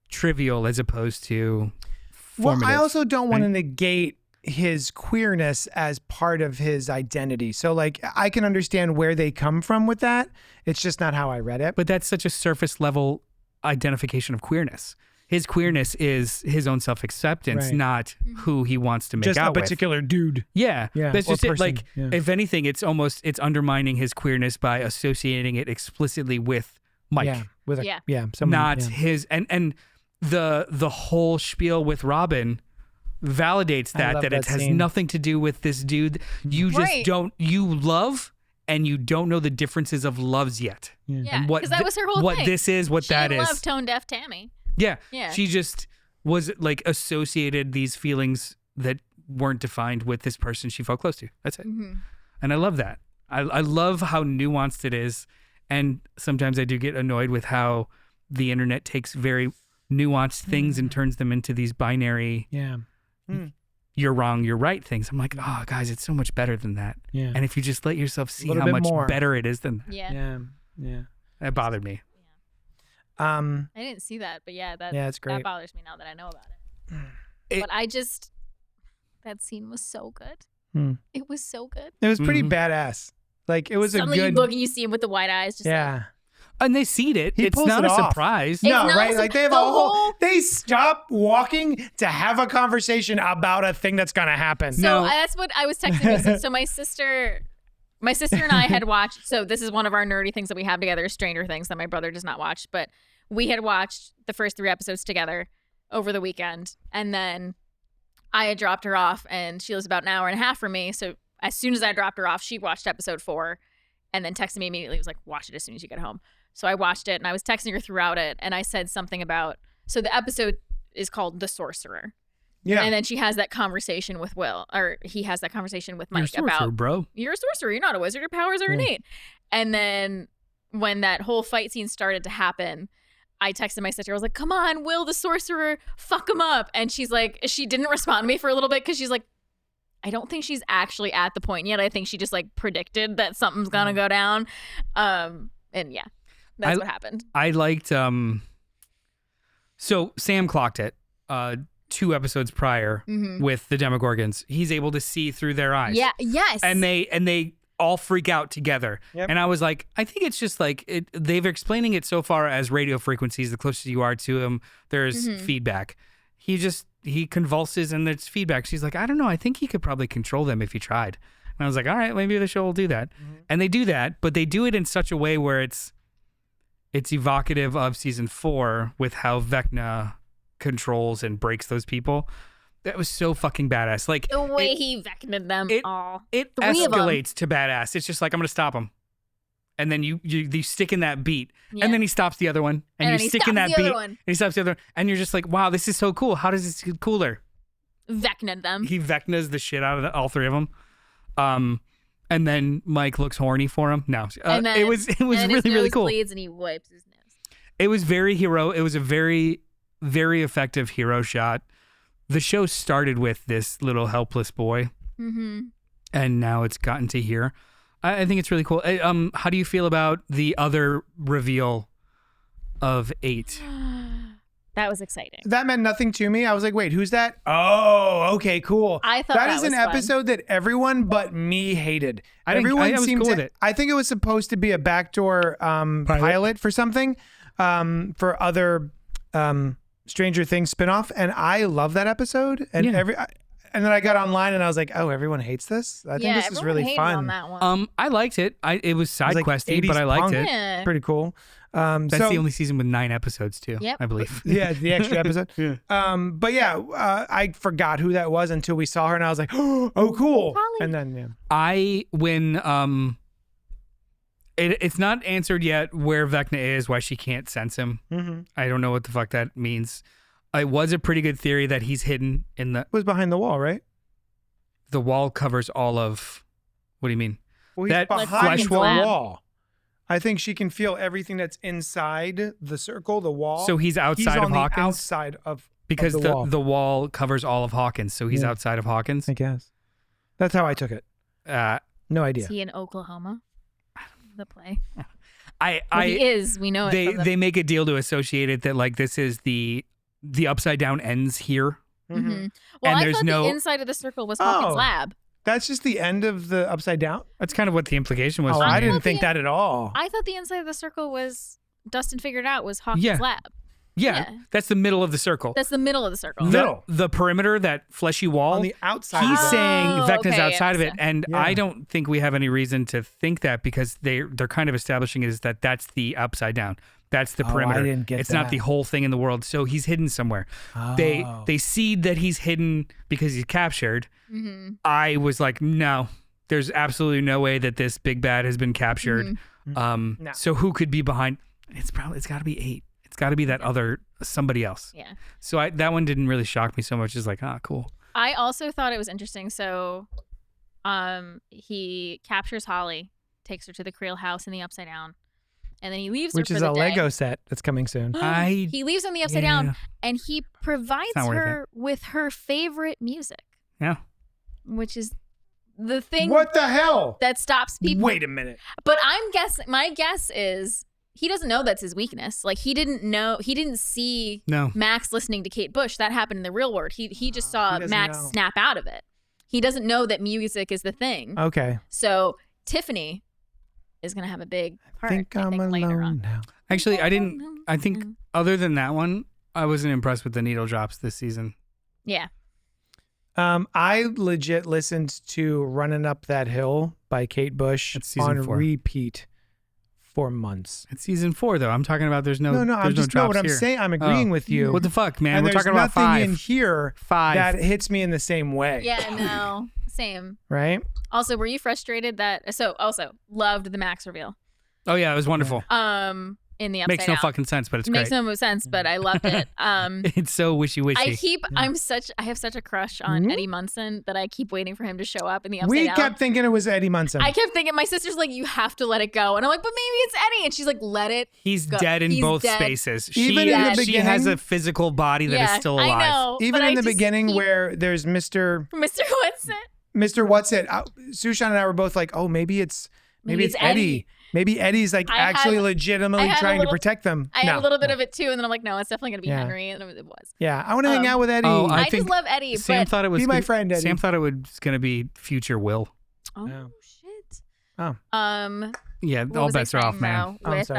Speaker 2: trivial as opposed to formative.
Speaker 1: Well, I also don't want to
Speaker 2: right?
Speaker 1: negate his queerness as part of his identity. So like I can understand where they come from with that. It's just not how I read it.
Speaker 2: But that's such a surface level identification of queerness. His queerness is his own self-acceptance,
Speaker 1: Right.
Speaker 2: not who he wants to make
Speaker 1: just a
Speaker 2: out with.
Speaker 1: particular dude.
Speaker 2: Yeah,
Speaker 1: Yeah,
Speaker 2: that's
Speaker 1: or
Speaker 2: just it.
Speaker 1: person,
Speaker 2: Like,
Speaker 1: yeah.
Speaker 2: if anything, it's undermining his queerness by associating it explicitly with Mike,
Speaker 1: Yeah. With a,
Speaker 3: Yeah.
Speaker 1: someone,
Speaker 2: not
Speaker 1: yeah.
Speaker 2: his. And the whole spiel with Robin validates
Speaker 1: I love
Speaker 2: that it
Speaker 1: that
Speaker 2: has
Speaker 1: scene.
Speaker 2: nothing to do with this dude. You just
Speaker 3: Right.
Speaker 2: you love and you don't know the differences of loves yet.
Speaker 3: Yeah,
Speaker 2: And what
Speaker 3: because that was her whole
Speaker 2: what
Speaker 3: thing.
Speaker 2: this is, what
Speaker 3: She
Speaker 2: that is.
Speaker 3: loved tone deaf Tammy.
Speaker 2: Yeah.
Speaker 3: Yeah.
Speaker 2: She just was like associated these feelings that weren't defined with this person she felt close to. That's it.
Speaker 3: Mm-hmm.
Speaker 2: And I love that. I love how nuanced it is. And sometimes I do get annoyed with how the internet takes very nuanced things and turns them into these binary,
Speaker 1: Yeah.
Speaker 2: you're wrong, you're right things. I'm like, oh, guys, it's so much better than that.
Speaker 1: Yeah.
Speaker 2: And if you just let yourself see
Speaker 1: little
Speaker 2: how
Speaker 1: bit
Speaker 2: much
Speaker 1: more.
Speaker 2: better it is than that,
Speaker 3: Yeah.
Speaker 1: Yeah. Yeah.
Speaker 2: that bothered me.
Speaker 3: I didn't see that, but yeah,
Speaker 1: Yeah, it's
Speaker 3: that
Speaker 1: great.
Speaker 3: bothers me now that I know about it.
Speaker 2: It-
Speaker 3: But that scene was so good.
Speaker 1: Hmm.
Speaker 3: It was so good.
Speaker 1: It was pretty
Speaker 2: Mhm.
Speaker 1: badass. Like it was
Speaker 3: Suddenly
Speaker 1: a good.
Speaker 3: you look and you see him with the white eyes. Just like,
Speaker 1: yeah.
Speaker 2: And they seed it.
Speaker 1: He
Speaker 2: It's
Speaker 1: pulls
Speaker 2: not
Speaker 1: it
Speaker 2: a
Speaker 1: off.
Speaker 2: surprise.
Speaker 3: It's
Speaker 1: No,
Speaker 3: not
Speaker 1: right?
Speaker 3: a
Speaker 1: Like they have
Speaker 3: the
Speaker 1: a whole.
Speaker 3: whole-
Speaker 1: They stop walking to have a conversation about a thing that's gonna happen.
Speaker 3: So
Speaker 2: No.
Speaker 3: that's what I was texting you. So my sister and I had watched. So this is one of our nerdy things that we have together, Stranger Things, that my brother does not watch. But we had watched the first 3 episodes together over the weekend, and then I had dropped her off, and she lives about an hour and a half from me. So as soon as I dropped her off, she watched episode 4, and then texted me immediately. Was like, "Watch it as soon as you get home." So I watched it, and I was texting her throughout it, and I said something about. So the episode is called "The Sorcerer."
Speaker 1: Yeah.
Speaker 3: And then she has that conversation with Will, or he has that conversation with
Speaker 2: You're a
Speaker 3: Mike
Speaker 2: sorcerer,
Speaker 3: about,
Speaker 2: bro.
Speaker 3: you're a sorcerer, you're not a wizard, your powers are innate. And then when that whole fight scene started to happen, I texted my sister, I was like, come on, Will the sorcerer, fuck him up. And she's like, she didn't respond to me for a little bit because she's like, I don't think she's actually at the point yet. I think she just like predicted that something's gonna go down. And yeah, that's what happened.
Speaker 2: I liked so Sam clocked it 2 episodes prior with the Demogorgons. He's able to see through their eyes.
Speaker 3: Yeah, yes.
Speaker 2: And they all freak out together.
Speaker 1: Yep.
Speaker 2: And I was like, I think it's just like they've explaining it so far as radio frequencies. The closer you are to him, there's feedback. He convulses and there's feedback. She's like, I don't know. I think he could probably control them if he tried. And I was like, all right, maybe the show will do that. And they do that, but they do it in such a way where it's evocative of season 4 with how Vecna controls and breaks those people. That was so fucking badass. Like
Speaker 3: the way he vected them all.
Speaker 2: it
Speaker 3: 3 of 'em.
Speaker 2: escalates to badass. It's just like, I'm gonna stop him. And then you stick in that beat.
Speaker 3: Yeah.
Speaker 2: And then he stops the other one. And,
Speaker 3: And
Speaker 2: you
Speaker 3: then he
Speaker 2: stick in
Speaker 3: stops
Speaker 2: that
Speaker 3: the other
Speaker 2: beat.
Speaker 3: one.
Speaker 2: And he stops the other. And you're just like, wow, this is so cool. How does this get cooler?
Speaker 3: Vecna'd them.
Speaker 2: He Vecna's the shit out of all 3 of them. And then Mike looks horny for him. No,
Speaker 3: And then,
Speaker 2: it was
Speaker 3: and
Speaker 2: really,
Speaker 3: his
Speaker 2: really
Speaker 3: nose
Speaker 2: cool.
Speaker 3: bleeds and he wipes his nose.
Speaker 2: It was very hero. It was a very, very effective hero shot. The show started with this little helpless boy, and now it's gotten to here. I think it's really cool. How do you feel about the other reveal of 8?
Speaker 3: That was exciting.
Speaker 1: That meant nothing to me. I was like, wait, who's that? Oh, okay, cool.
Speaker 3: I thought
Speaker 1: that
Speaker 3: that
Speaker 1: is
Speaker 3: was
Speaker 1: an
Speaker 3: fun.
Speaker 1: episode that everyone but me hated.
Speaker 2: I was
Speaker 1: seemed
Speaker 2: cool
Speaker 1: to,
Speaker 2: with it.
Speaker 1: I think it was supposed to be a backdoor pilot for something, for other Stranger Things spinoff, and I love that episode. And
Speaker 2: Yeah.
Speaker 1: and then I got online and I was like, oh, everyone hates this. I think this is
Speaker 3: everyone
Speaker 1: really
Speaker 3: hated
Speaker 1: fun.
Speaker 3: on that one.
Speaker 2: I liked it. It was side
Speaker 1: It was like
Speaker 2: questy,
Speaker 1: 80s
Speaker 2: but I liked
Speaker 1: punk.
Speaker 2: it.
Speaker 3: Yeah.
Speaker 1: Pretty cool.
Speaker 2: That's
Speaker 1: so,
Speaker 2: the only season with 9 episodes too.
Speaker 3: Yep.
Speaker 2: I believe.
Speaker 1: yeah, the extra episode. But yeah, I forgot who that was until we saw her, and I was like, oh, cool.
Speaker 3: Holly.
Speaker 1: And then
Speaker 2: It's not answered yet where Vecna is, why she can't sense him. I don't know what the fuck that means. It was a pretty good theory that he's hidden in
Speaker 1: it was behind the wall, right?
Speaker 2: the wall covers all of. What do you mean?
Speaker 1: Well, he's
Speaker 2: That
Speaker 1: behind
Speaker 2: flesh
Speaker 1: the
Speaker 2: wall?
Speaker 1: wall. I think she can feel everything that's inside the circle, the wall.
Speaker 2: So he's outside
Speaker 1: on
Speaker 2: of
Speaker 1: the
Speaker 2: Hawkins.
Speaker 1: outside of
Speaker 2: Because
Speaker 1: the wall.
Speaker 2: the wall covers all of Hawkins, so he's
Speaker 1: Yeah.
Speaker 2: outside of Hawkins.
Speaker 1: I guess. That's how I took it. No idea.
Speaker 3: Is he in Oklahoma? The play.
Speaker 2: He
Speaker 3: He is. We know it.
Speaker 2: they make a deal to associate it that like this is the upside down ends here.
Speaker 3: Mm-hmm. Well,
Speaker 2: And
Speaker 3: I
Speaker 2: there's
Speaker 3: thought
Speaker 2: no-
Speaker 3: the inside of the circle was Hawkins'
Speaker 1: Oh.
Speaker 3: lab.
Speaker 1: That's just the end of the upside down?
Speaker 2: That's kind of what the implication was.
Speaker 1: Oh,
Speaker 2: for
Speaker 1: I
Speaker 2: me.
Speaker 1: didn't
Speaker 3: thought
Speaker 1: think
Speaker 3: the-
Speaker 1: that at all.
Speaker 3: I thought the inside of the circle was Dustin figured out was Hawkins'
Speaker 2: Yeah.
Speaker 3: lab.
Speaker 2: Yeah,
Speaker 3: Yeah.
Speaker 2: that's the middle of the circle.
Speaker 3: That's the middle of the circle.
Speaker 1: Middle.
Speaker 2: The perimeter, that fleshy wall.
Speaker 1: On the outside
Speaker 2: He's
Speaker 1: of it.
Speaker 2: saying
Speaker 3: Oh,
Speaker 2: Vecna's
Speaker 3: okay,
Speaker 2: outside of it,
Speaker 3: understand.
Speaker 2: and
Speaker 1: Yeah.
Speaker 2: I don't think we have any reason to think that because they're kind of establishing is that that's the upside down. That's the
Speaker 1: Oh, I
Speaker 2: perimeter.
Speaker 1: didn't get
Speaker 2: it's not
Speaker 1: that.
Speaker 2: the whole thing in the world. So he's hidden somewhere.
Speaker 1: Oh.
Speaker 2: They seed that he's hidden because he's captured.
Speaker 3: Mm-hmm.
Speaker 2: I was like, no, there's absolutely no way that this big bad has been captured.
Speaker 1: No.
Speaker 2: So who could be behind? It's got to be 8. It's got to be that other somebody else.
Speaker 3: Yeah.
Speaker 2: So that one didn't really shock me so much. It's like, cool.
Speaker 3: I also thought it was interesting. So, he captures Holly, takes her to the Creel house in the Upside Down, and then he leaves
Speaker 1: Which
Speaker 3: her
Speaker 1: is
Speaker 3: for
Speaker 1: a
Speaker 3: the day.
Speaker 1: Lego set that's coming soon.
Speaker 3: He leaves her in the Upside Down, and he provides
Speaker 2: not worth
Speaker 3: her with her favorite music,
Speaker 2: Yeah.
Speaker 3: which is the thing
Speaker 1: What the hell?
Speaker 3: that stops people.
Speaker 1: Wait a minute.
Speaker 3: But I'm guessing. My guess is he doesn't know that's his weakness. Like he didn't see
Speaker 2: No.
Speaker 3: Max listening to Kate Bush. That happened in the real world. He just saw
Speaker 1: doesn't
Speaker 3: Max
Speaker 1: know.
Speaker 3: snap out of it. He doesn't know that music is the thing.
Speaker 1: Okay.
Speaker 3: So Tiffany is gonna have a big part.
Speaker 1: Think I'm
Speaker 3: later
Speaker 1: alone
Speaker 3: on.
Speaker 1: now.
Speaker 2: Actually, I think other than that one, I wasn't impressed with the needle drops this season.
Speaker 3: Yeah.
Speaker 1: I legit listened to "Running Up That Hill" by Kate Bush
Speaker 2: That's season
Speaker 1: on
Speaker 2: 4.
Speaker 1: repeat for months.
Speaker 2: It's season 4 though. I'm talking about there's no
Speaker 1: No,
Speaker 2: there's
Speaker 1: I'm
Speaker 2: no
Speaker 1: just
Speaker 2: drops
Speaker 1: what I'm
Speaker 2: here.
Speaker 1: saying. I'm agreeing with you.
Speaker 2: What the fuck, man?
Speaker 1: and
Speaker 2: We're
Speaker 1: there's
Speaker 2: talking about
Speaker 1: nothing
Speaker 2: 5.
Speaker 1: in here
Speaker 2: 5.
Speaker 1: that hits me in the same way.
Speaker 3: Yeah. No. Same.
Speaker 1: Right?
Speaker 3: Also, were you frustrated that? So also loved the Max reveal.
Speaker 2: Oh yeah, it was wonderful.
Speaker 3: In the Upside
Speaker 2: Makes no
Speaker 3: Down.
Speaker 2: fucking sense, but it's
Speaker 3: Makes
Speaker 2: great.
Speaker 3: no sense, but I loved it.
Speaker 2: It's so wishy-wishy.
Speaker 3: I have such a crush on
Speaker 1: Mhm.
Speaker 3: Eddie Munson that I keep waiting for him to show up in the Upside
Speaker 1: We
Speaker 3: Down.
Speaker 1: kept thinking it was Eddie Munson.
Speaker 3: I kept thinking, my sister's like, you have to let it go. And I'm like, but maybe it's Eddie. And she's like, let it.
Speaker 2: He's
Speaker 3: go.
Speaker 2: dead in
Speaker 3: He's
Speaker 2: both
Speaker 3: dead.
Speaker 2: spaces.
Speaker 1: Even
Speaker 3: in the
Speaker 2: she has
Speaker 1: beginning-
Speaker 2: a physical body that is
Speaker 3: Yeah,
Speaker 2: still alive.
Speaker 3: I know.
Speaker 1: Even
Speaker 3: but
Speaker 1: in
Speaker 3: I
Speaker 1: the
Speaker 3: just
Speaker 1: beginning
Speaker 3: keep-
Speaker 1: where there's Mr.
Speaker 3: Mr. Watson.
Speaker 1: Sushan and I were both like, oh, maybe it's Eddie. Maybe Eddie's like
Speaker 3: I
Speaker 1: actually
Speaker 3: had-
Speaker 1: legitimately
Speaker 3: I had a
Speaker 1: trying to
Speaker 3: little-
Speaker 1: protect them.
Speaker 3: I had
Speaker 1: No.
Speaker 3: a little bit of it too. And then I'm like, no, it's definitely going to be
Speaker 1: Yeah.
Speaker 3: Henry. And it was.
Speaker 1: Yeah, I want to hang out with Eddie.
Speaker 2: Oh,
Speaker 3: I,
Speaker 2: I
Speaker 3: just
Speaker 2: think
Speaker 3: love Eddie.
Speaker 2: Sam
Speaker 3: but,
Speaker 2: thought it was
Speaker 1: Be my
Speaker 2: good-
Speaker 1: friend, Eddie.
Speaker 2: Sam thought it was going to be future Will.
Speaker 3: oh,
Speaker 1: Yeah.
Speaker 3: shit.
Speaker 1: Oh.
Speaker 2: Yeah,
Speaker 3: What
Speaker 2: all
Speaker 3: was I
Speaker 2: bets are off,
Speaker 3: saying,
Speaker 2: man.
Speaker 3: though?
Speaker 1: Oh, I'm
Speaker 3: With,
Speaker 1: so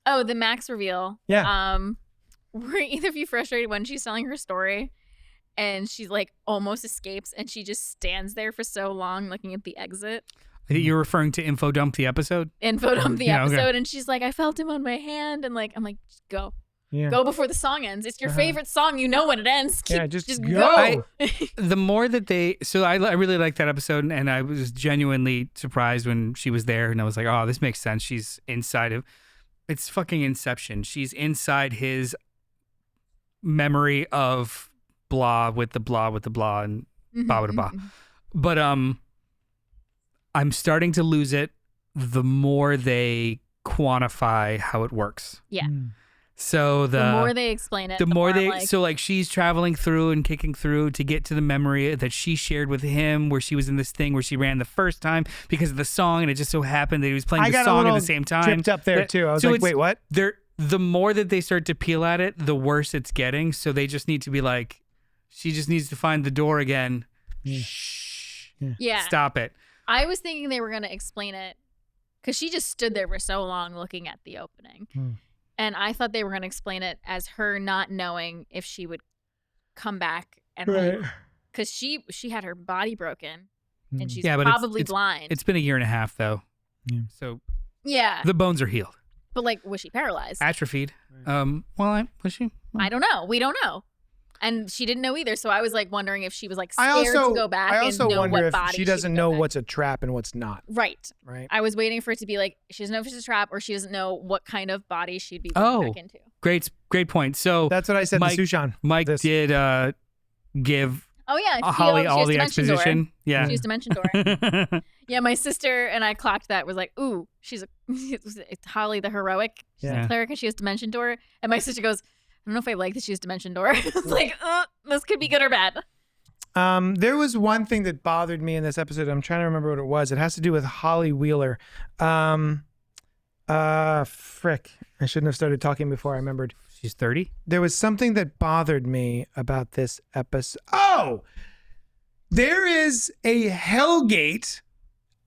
Speaker 1: sorry.
Speaker 3: The Max reveal.
Speaker 1: Yeah.
Speaker 3: Were either of you frustrated when she's telling her story and she's like almost escapes and she just stands there for so long looking at the exit?
Speaker 2: I think you're referring to Info Dump the episode?
Speaker 3: Info dump the
Speaker 2: Yeah, okay.
Speaker 3: episode and she's like, I felt him on my hand and like I'm like, just go.
Speaker 1: Yeah.
Speaker 3: Go before the song ends. It's your
Speaker 1: Uh-huh.
Speaker 3: favorite song. You know when it ends.
Speaker 1: Yeah, just go.
Speaker 3: go.
Speaker 2: The more that I really liked that episode, and I was genuinely surprised when she was there, and I was like, oh, this makes sense. She's inside of, it's fucking Inception. She's inside his memory of blah with the blah and blah with the blah. But I'm starting to lose it the more they quantify how it works.
Speaker 3: Yeah.
Speaker 1: Mm.
Speaker 2: So
Speaker 3: The more they explain it,
Speaker 2: the more they
Speaker 3: like,
Speaker 2: so like she's traveling through and kicking through to get to the memory that she shared with him where she was in this thing where she ran the first time because of the song, and it just so happened that he was playing
Speaker 1: I
Speaker 2: the
Speaker 1: got a
Speaker 2: song at
Speaker 1: little
Speaker 2: the same time.
Speaker 1: tripped up there too. I was
Speaker 2: So
Speaker 1: like,
Speaker 2: it's-
Speaker 1: wait, what?
Speaker 2: The more that they start to peel at it, the worse it's getting. So they just need to be like, she just needs to find the door again.
Speaker 1: Yeah.
Speaker 2: Shh.
Speaker 3: yeah.
Speaker 2: Stop it.
Speaker 3: I was thinking they were going to explain it because she just stood there for so long looking at the opening.
Speaker 1: Hmm.
Speaker 3: And I thought they were going to explain it as her not knowing if she would come back and
Speaker 1: Right.
Speaker 3: because she had her body broken and
Speaker 1: Mm.
Speaker 3: she's
Speaker 2: Yeah, but
Speaker 3: probably
Speaker 2: it's
Speaker 3: blind.
Speaker 2: It's been a year and a half though.
Speaker 1: Yeah.
Speaker 2: So
Speaker 3: yeah,
Speaker 2: the bones are healed.
Speaker 3: but like, was she paralyzed?
Speaker 2: Atrophied. Was she?
Speaker 3: I don't know. We don't know. And she didn't know either. So I was like wondering if she was like
Speaker 1: I
Speaker 3: scared
Speaker 1: also
Speaker 3: to go back
Speaker 1: I also
Speaker 3: and know
Speaker 1: wonder
Speaker 3: what
Speaker 1: if
Speaker 3: body
Speaker 1: she doesn't
Speaker 3: would
Speaker 1: know
Speaker 3: go back.
Speaker 1: what's a trap and what's not.
Speaker 3: Right.
Speaker 1: Right.
Speaker 3: I was waiting for it to be like she doesn't know if it's a trap or she doesn't know what kind of body she'd be
Speaker 2: Oh.
Speaker 3: going back into.
Speaker 2: Great point. So
Speaker 1: That's what I said
Speaker 2: Mike-
Speaker 1: to Sushan.
Speaker 2: Mike
Speaker 1: This-
Speaker 2: did give
Speaker 3: Oh yeah,
Speaker 2: Holly
Speaker 3: she
Speaker 2: all
Speaker 3: has
Speaker 2: the
Speaker 3: Dimension Door.
Speaker 2: exposition. Yeah.
Speaker 3: She used Dimension Door. Yeah, my sister and I clocked that. Was like, ooh, she's it's Holly the heroic. She's
Speaker 1: Yeah.
Speaker 3: a cleric and she has Dimension Door. And my sister goes, don't know if I like that she's Dimension Door. It's like, this could be good or bad.
Speaker 1: There was one thing that bothered me in this episode. I'm trying to remember what it was. It has to do with Holly Wheeler. Frick. I shouldn't have started talking before I remembered.
Speaker 2: She's 30.
Speaker 1: There was something that bothered me about this episode. Oh! There is a hellgate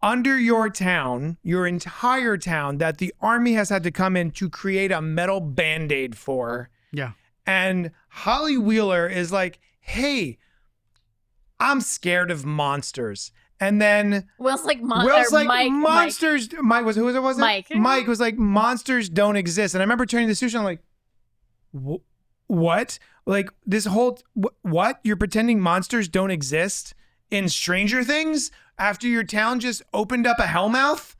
Speaker 1: under your town, your entire town, that the army has had to come in to create a metal Band-Aid for.
Speaker 2: Yeah.
Speaker 1: And Holly Wheeler is like, hey, I'm scared of monsters. And then
Speaker 3: Will's like,
Speaker 1: Mike, monsters. Mike was, who was it?
Speaker 3: Mike.
Speaker 1: Mike was like, monsters don't exist. And I remember turning to Sushi, I'm like, what? Like this whole, what? You're pretending monsters don't exist in Stranger Things after your town just opened up a hellmouth?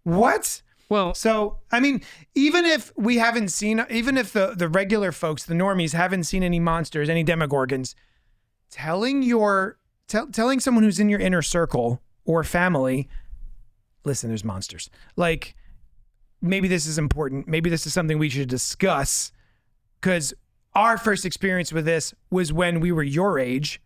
Speaker 1: What?
Speaker 2: Well,
Speaker 1: So, I mean, even if we haven't seen, even if the regular folks, the normies, haven't seen any monsters, any demogorgons, telling someone who's in your inner circle or family, listen, there's monsters. Like, maybe this is important. Maybe this is something we should discuss, because our first experience with this was when we were your age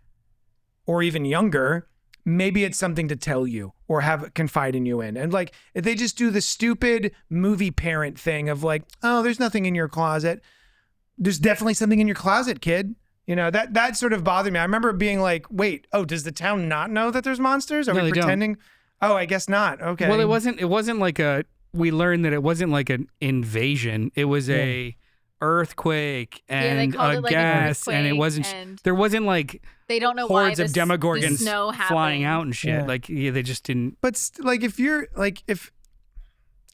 Speaker 1: or even younger. Maybe it's something to tell you or confide in you in. And like, if they just do the stupid movie parent thing of like, oh, there's nothing in your closet. There's definitely something in your closet, kid. You know, that sort of bothered me. I remember being like, wait, oh, does the town not know that there's monsters? Are
Speaker 2: No,
Speaker 1: we
Speaker 2: they don't.
Speaker 1: pretending? Oh, I guess not. Okay.
Speaker 2: well, it wasn't like we learned that it wasn't like an invasion. It was a earthquake
Speaker 3: they
Speaker 2: and
Speaker 3: called
Speaker 2: a
Speaker 3: it like an
Speaker 2: gas, and it
Speaker 3: earthquake,
Speaker 2: wasn't,
Speaker 3: and
Speaker 2: there wasn't like
Speaker 3: they don't know
Speaker 2: hordes
Speaker 3: why
Speaker 2: of
Speaker 3: the
Speaker 2: demogorgons
Speaker 3: snow
Speaker 2: flying
Speaker 3: happened.
Speaker 2: out and shit.
Speaker 1: Yeah.
Speaker 2: Like, they just didn't.
Speaker 1: But like, if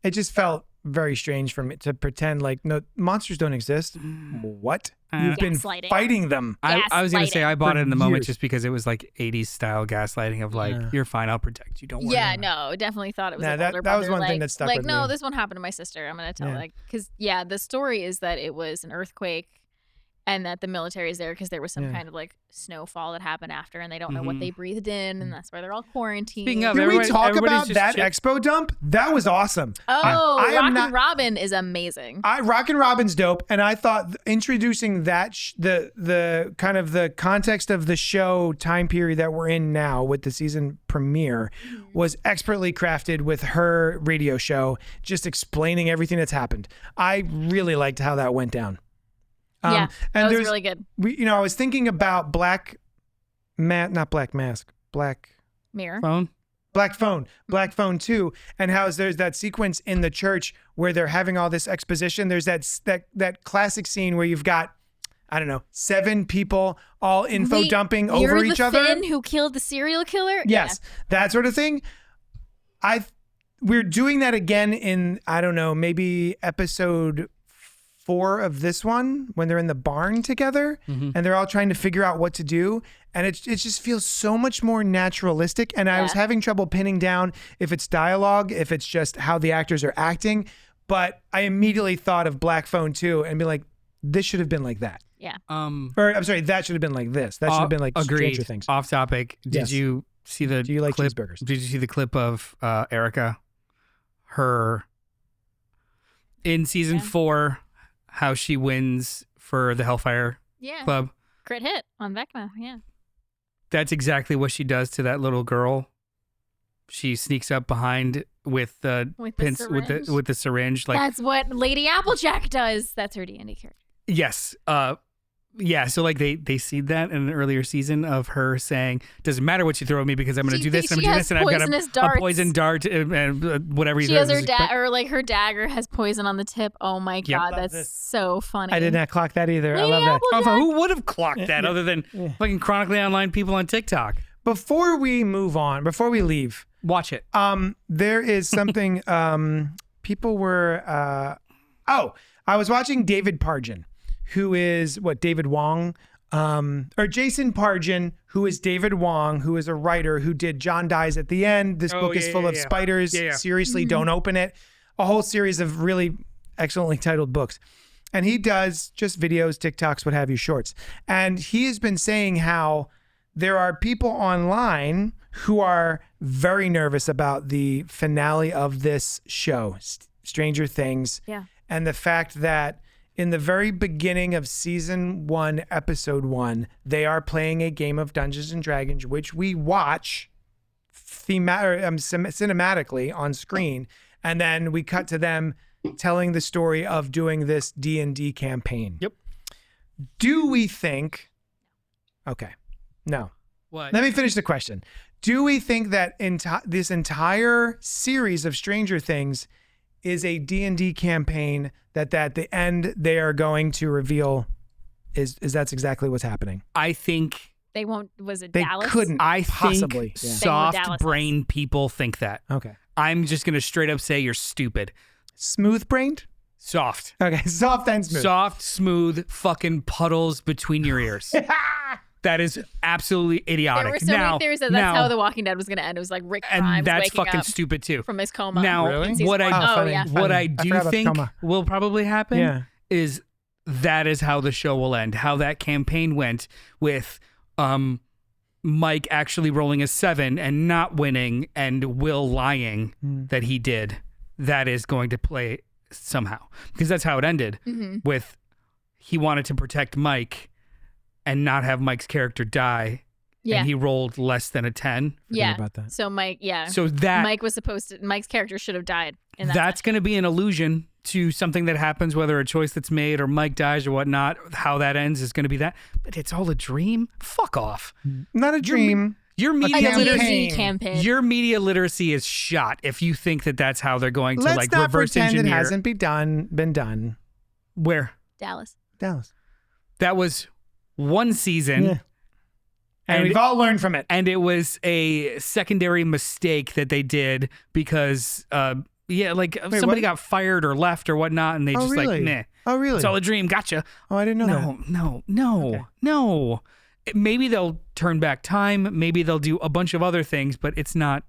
Speaker 1: it just felt very strange for me to pretend like, no, monsters don't exist. What? You've been
Speaker 3: Gaslighting.
Speaker 1: fighting them.
Speaker 2: I was going to say, I bought
Speaker 1: For
Speaker 2: it in the moment
Speaker 1: years.
Speaker 2: just because it was like 80s style gaslighting of like, you're fine, I'll protect you. Don't worry.
Speaker 3: Yeah, no, definitely thought it was
Speaker 1: Nah,
Speaker 3: like
Speaker 1: that-
Speaker 3: older
Speaker 1: that was
Speaker 3: brother,
Speaker 1: one thing
Speaker 3: like-
Speaker 1: that stuck
Speaker 3: like,
Speaker 1: with
Speaker 3: no,
Speaker 1: me.
Speaker 3: this one happened to my sister. I'm gonna tell
Speaker 1: Yeah.
Speaker 3: like, because the story is that it was an earthquake, and that the military is there because there was some
Speaker 1: Yeah.
Speaker 3: kind of like snowfall that happened after, and they don't know what
Speaker 2: Mhm.
Speaker 3: they breathed in, and that's why they're all quarantined.
Speaker 2: Speaking of,
Speaker 1: Can we talk
Speaker 2: everybody's
Speaker 1: about
Speaker 2: just
Speaker 1: that
Speaker 2: chip-
Speaker 1: expo dump? That was awesome.
Speaker 3: Oh,
Speaker 1: I am
Speaker 3: Rock
Speaker 1: not-
Speaker 3: and Robin is amazing.
Speaker 1: Rockin' Robin's dope, and I thought introducing that the kind of the context of the show time period that we're in now with the season premiere was expertly crafted with her radio show, just explaining everything that's happened. I really liked how that went down.
Speaker 3: Yeah,
Speaker 1: and
Speaker 3: that was
Speaker 1: there's
Speaker 3: really good.
Speaker 1: I was thinking about Black Phone, Black Phone 2, and how there's that sequence in the church where they're having all this exposition. There's that classic scene where you've got, I don't know, 7 people all info dumping
Speaker 3: You're
Speaker 1: over
Speaker 3: the
Speaker 1: each other.
Speaker 3: Finn who killed the serial killer?
Speaker 1: Yes, that sort of thing. We're doing that again in, I don't know, maybe episode 4 of this one, when they're in the barn together and they're all trying to figure out what to do. And it just feels so much more naturalistic. And I was having trouble pinning down if it's dialogue, if it's just how the actors are acting. But I immediately thought of Black Phone 2 and be like, this should have been like that.
Speaker 3: Yeah.
Speaker 1: Or I'm sorry, that should have been like this. That should have been like
Speaker 2: agreed.
Speaker 1: Stranger Things.
Speaker 2: Off topic. Did
Speaker 1: Yes.
Speaker 2: you see the
Speaker 1: Do you like
Speaker 2: clip?
Speaker 1: cheeseburgers?
Speaker 2: Did you see the clip of Erica? Her in season 4, how she wins for the Hellfire
Speaker 3: Yeah.
Speaker 2: Club.
Speaker 3: Crit hit on Vecna. Yeah.
Speaker 2: That's exactly what she does to that little girl. She sneaks up behind with the
Speaker 3: With the syringe.
Speaker 2: with the syringe. Like,
Speaker 3: That's what Lady Applejack does. That's her D&D character.
Speaker 2: yes, yeah. So like they see that in an earlier season of her saying, "Doesn't matter what you throw at me because I'm going to
Speaker 3: She
Speaker 2: do this.
Speaker 3: thinks
Speaker 2: I'm
Speaker 3: she
Speaker 2: going to do
Speaker 3: has
Speaker 2: this, and I've got
Speaker 3: poisonous
Speaker 2: a
Speaker 3: darts.
Speaker 2: poison dart and whatever."
Speaker 3: She has her her dagger has poison on the tip. Oh my
Speaker 2: Yep.
Speaker 3: God,
Speaker 1: Love
Speaker 3: that's
Speaker 1: this.
Speaker 3: so funny.
Speaker 1: I did not clock that either. I
Speaker 3: Lady
Speaker 1: love that.
Speaker 3: Applejack.
Speaker 2: Who would have clocked that other than fucking chronically online people on TikTok?
Speaker 1: Before we move on, before we leave,
Speaker 2: Watch it.
Speaker 1: there is something people were I was watching David Pargin, who is David Wong, or Jason Pargin, who is David Wong, who is a writer who did John Dies at the End. This book is full of spiders.
Speaker 2: Yeah.
Speaker 1: Seriously, don't open it. A whole series of really excellently titled books. And he does just videos, TikToks, what have you, shorts. And he has been saying how there are people online who are very nervous about the finale of this show, Stranger Things.
Speaker 3: Yeah.
Speaker 1: And the fact that In the very beginning of season 1, episode 1, they are playing a game of Dungeons and Dragons, which we watch cinematically on screen, and then we cut to them telling the story of doing this D&D campaign.
Speaker 2: Yep.
Speaker 1: Do we think? Okay, no.
Speaker 2: What?
Speaker 1: Let me finish the question. Do we think that this entire series of Stranger Things is a D&D campaign that at the end they are going to reveal is that's exactly what's happening?
Speaker 2: I think
Speaker 3: They won't. Was it
Speaker 1: They
Speaker 3: Dallas?
Speaker 1: couldn't
Speaker 2: I
Speaker 1: possibly.
Speaker 2: think
Speaker 1: Yeah.
Speaker 2: soft
Speaker 3: Dallas
Speaker 2: brain people think that.
Speaker 1: Okay.
Speaker 2: I'm just gonna straight up say you're stupid.
Speaker 1: Smooth brained?
Speaker 2: Soft.
Speaker 1: Okay, soft and smooth.
Speaker 2: Soft, smooth, fucking puddles between your ears. That is absolutely idiotic.
Speaker 3: There were so many theories that that's how The Walking Dead was going to end. It was like Rick Grimes
Speaker 2: and that's
Speaker 3: waking
Speaker 2: fucking
Speaker 3: up
Speaker 2: stupid too.
Speaker 3: from his coma.
Speaker 2: Now,
Speaker 1: Really?
Speaker 3: in season
Speaker 2: what
Speaker 3: one.
Speaker 2: I
Speaker 3: oh
Speaker 1: funny.
Speaker 3: yeah,
Speaker 2: what I
Speaker 1: I
Speaker 2: do
Speaker 1: forgot about the
Speaker 2: think
Speaker 1: coma.
Speaker 2: will probably happen
Speaker 1: Yeah.
Speaker 2: is that is how the show will end. How that campaign went with Mike actually rolling a 7 and not winning, and Will lying that he did. That is going to play somehow, because that's how it ended. With he wanted to protect Mike and not have Mike's character die,
Speaker 3: yeah,
Speaker 2: and he rolled less than a 10.
Speaker 3: yeah.
Speaker 1: about that.
Speaker 3: So Mike, yeah.
Speaker 2: So that
Speaker 3: Mike was supposed to. Mike's character should have died. In that
Speaker 2: that's going to be an allusion to something that happens, whether a choice that's made or Mike dies or whatnot. How that ends is going to be that. But it's all a dream. Fuck off.
Speaker 1: Not a dream.
Speaker 2: Your
Speaker 3: a
Speaker 2: media
Speaker 1: campaign.
Speaker 2: literacy.
Speaker 3: D&D campaign.
Speaker 2: Your media literacy is shot if you think that that's how they're going to
Speaker 1: Let's
Speaker 2: like
Speaker 1: not
Speaker 2: reverse
Speaker 1: pretend
Speaker 2: engineer.
Speaker 1: it hasn't been done.
Speaker 2: Where
Speaker 3: Dallas.
Speaker 1: Dallas.
Speaker 2: that was one season.
Speaker 1: Yeah. And we've all learned from it.
Speaker 2: And it was a secondary mistake that they did because, somebody
Speaker 1: what?
Speaker 2: got fired or left or whatnot, and they just
Speaker 1: really?
Speaker 2: like, nah,
Speaker 1: Oh, really?
Speaker 2: it's all a dream. Gotcha.
Speaker 1: Oh, I didn't know that.
Speaker 2: No. Maybe they'll turn back time. Maybe they'll do a bunch of other things, but it's not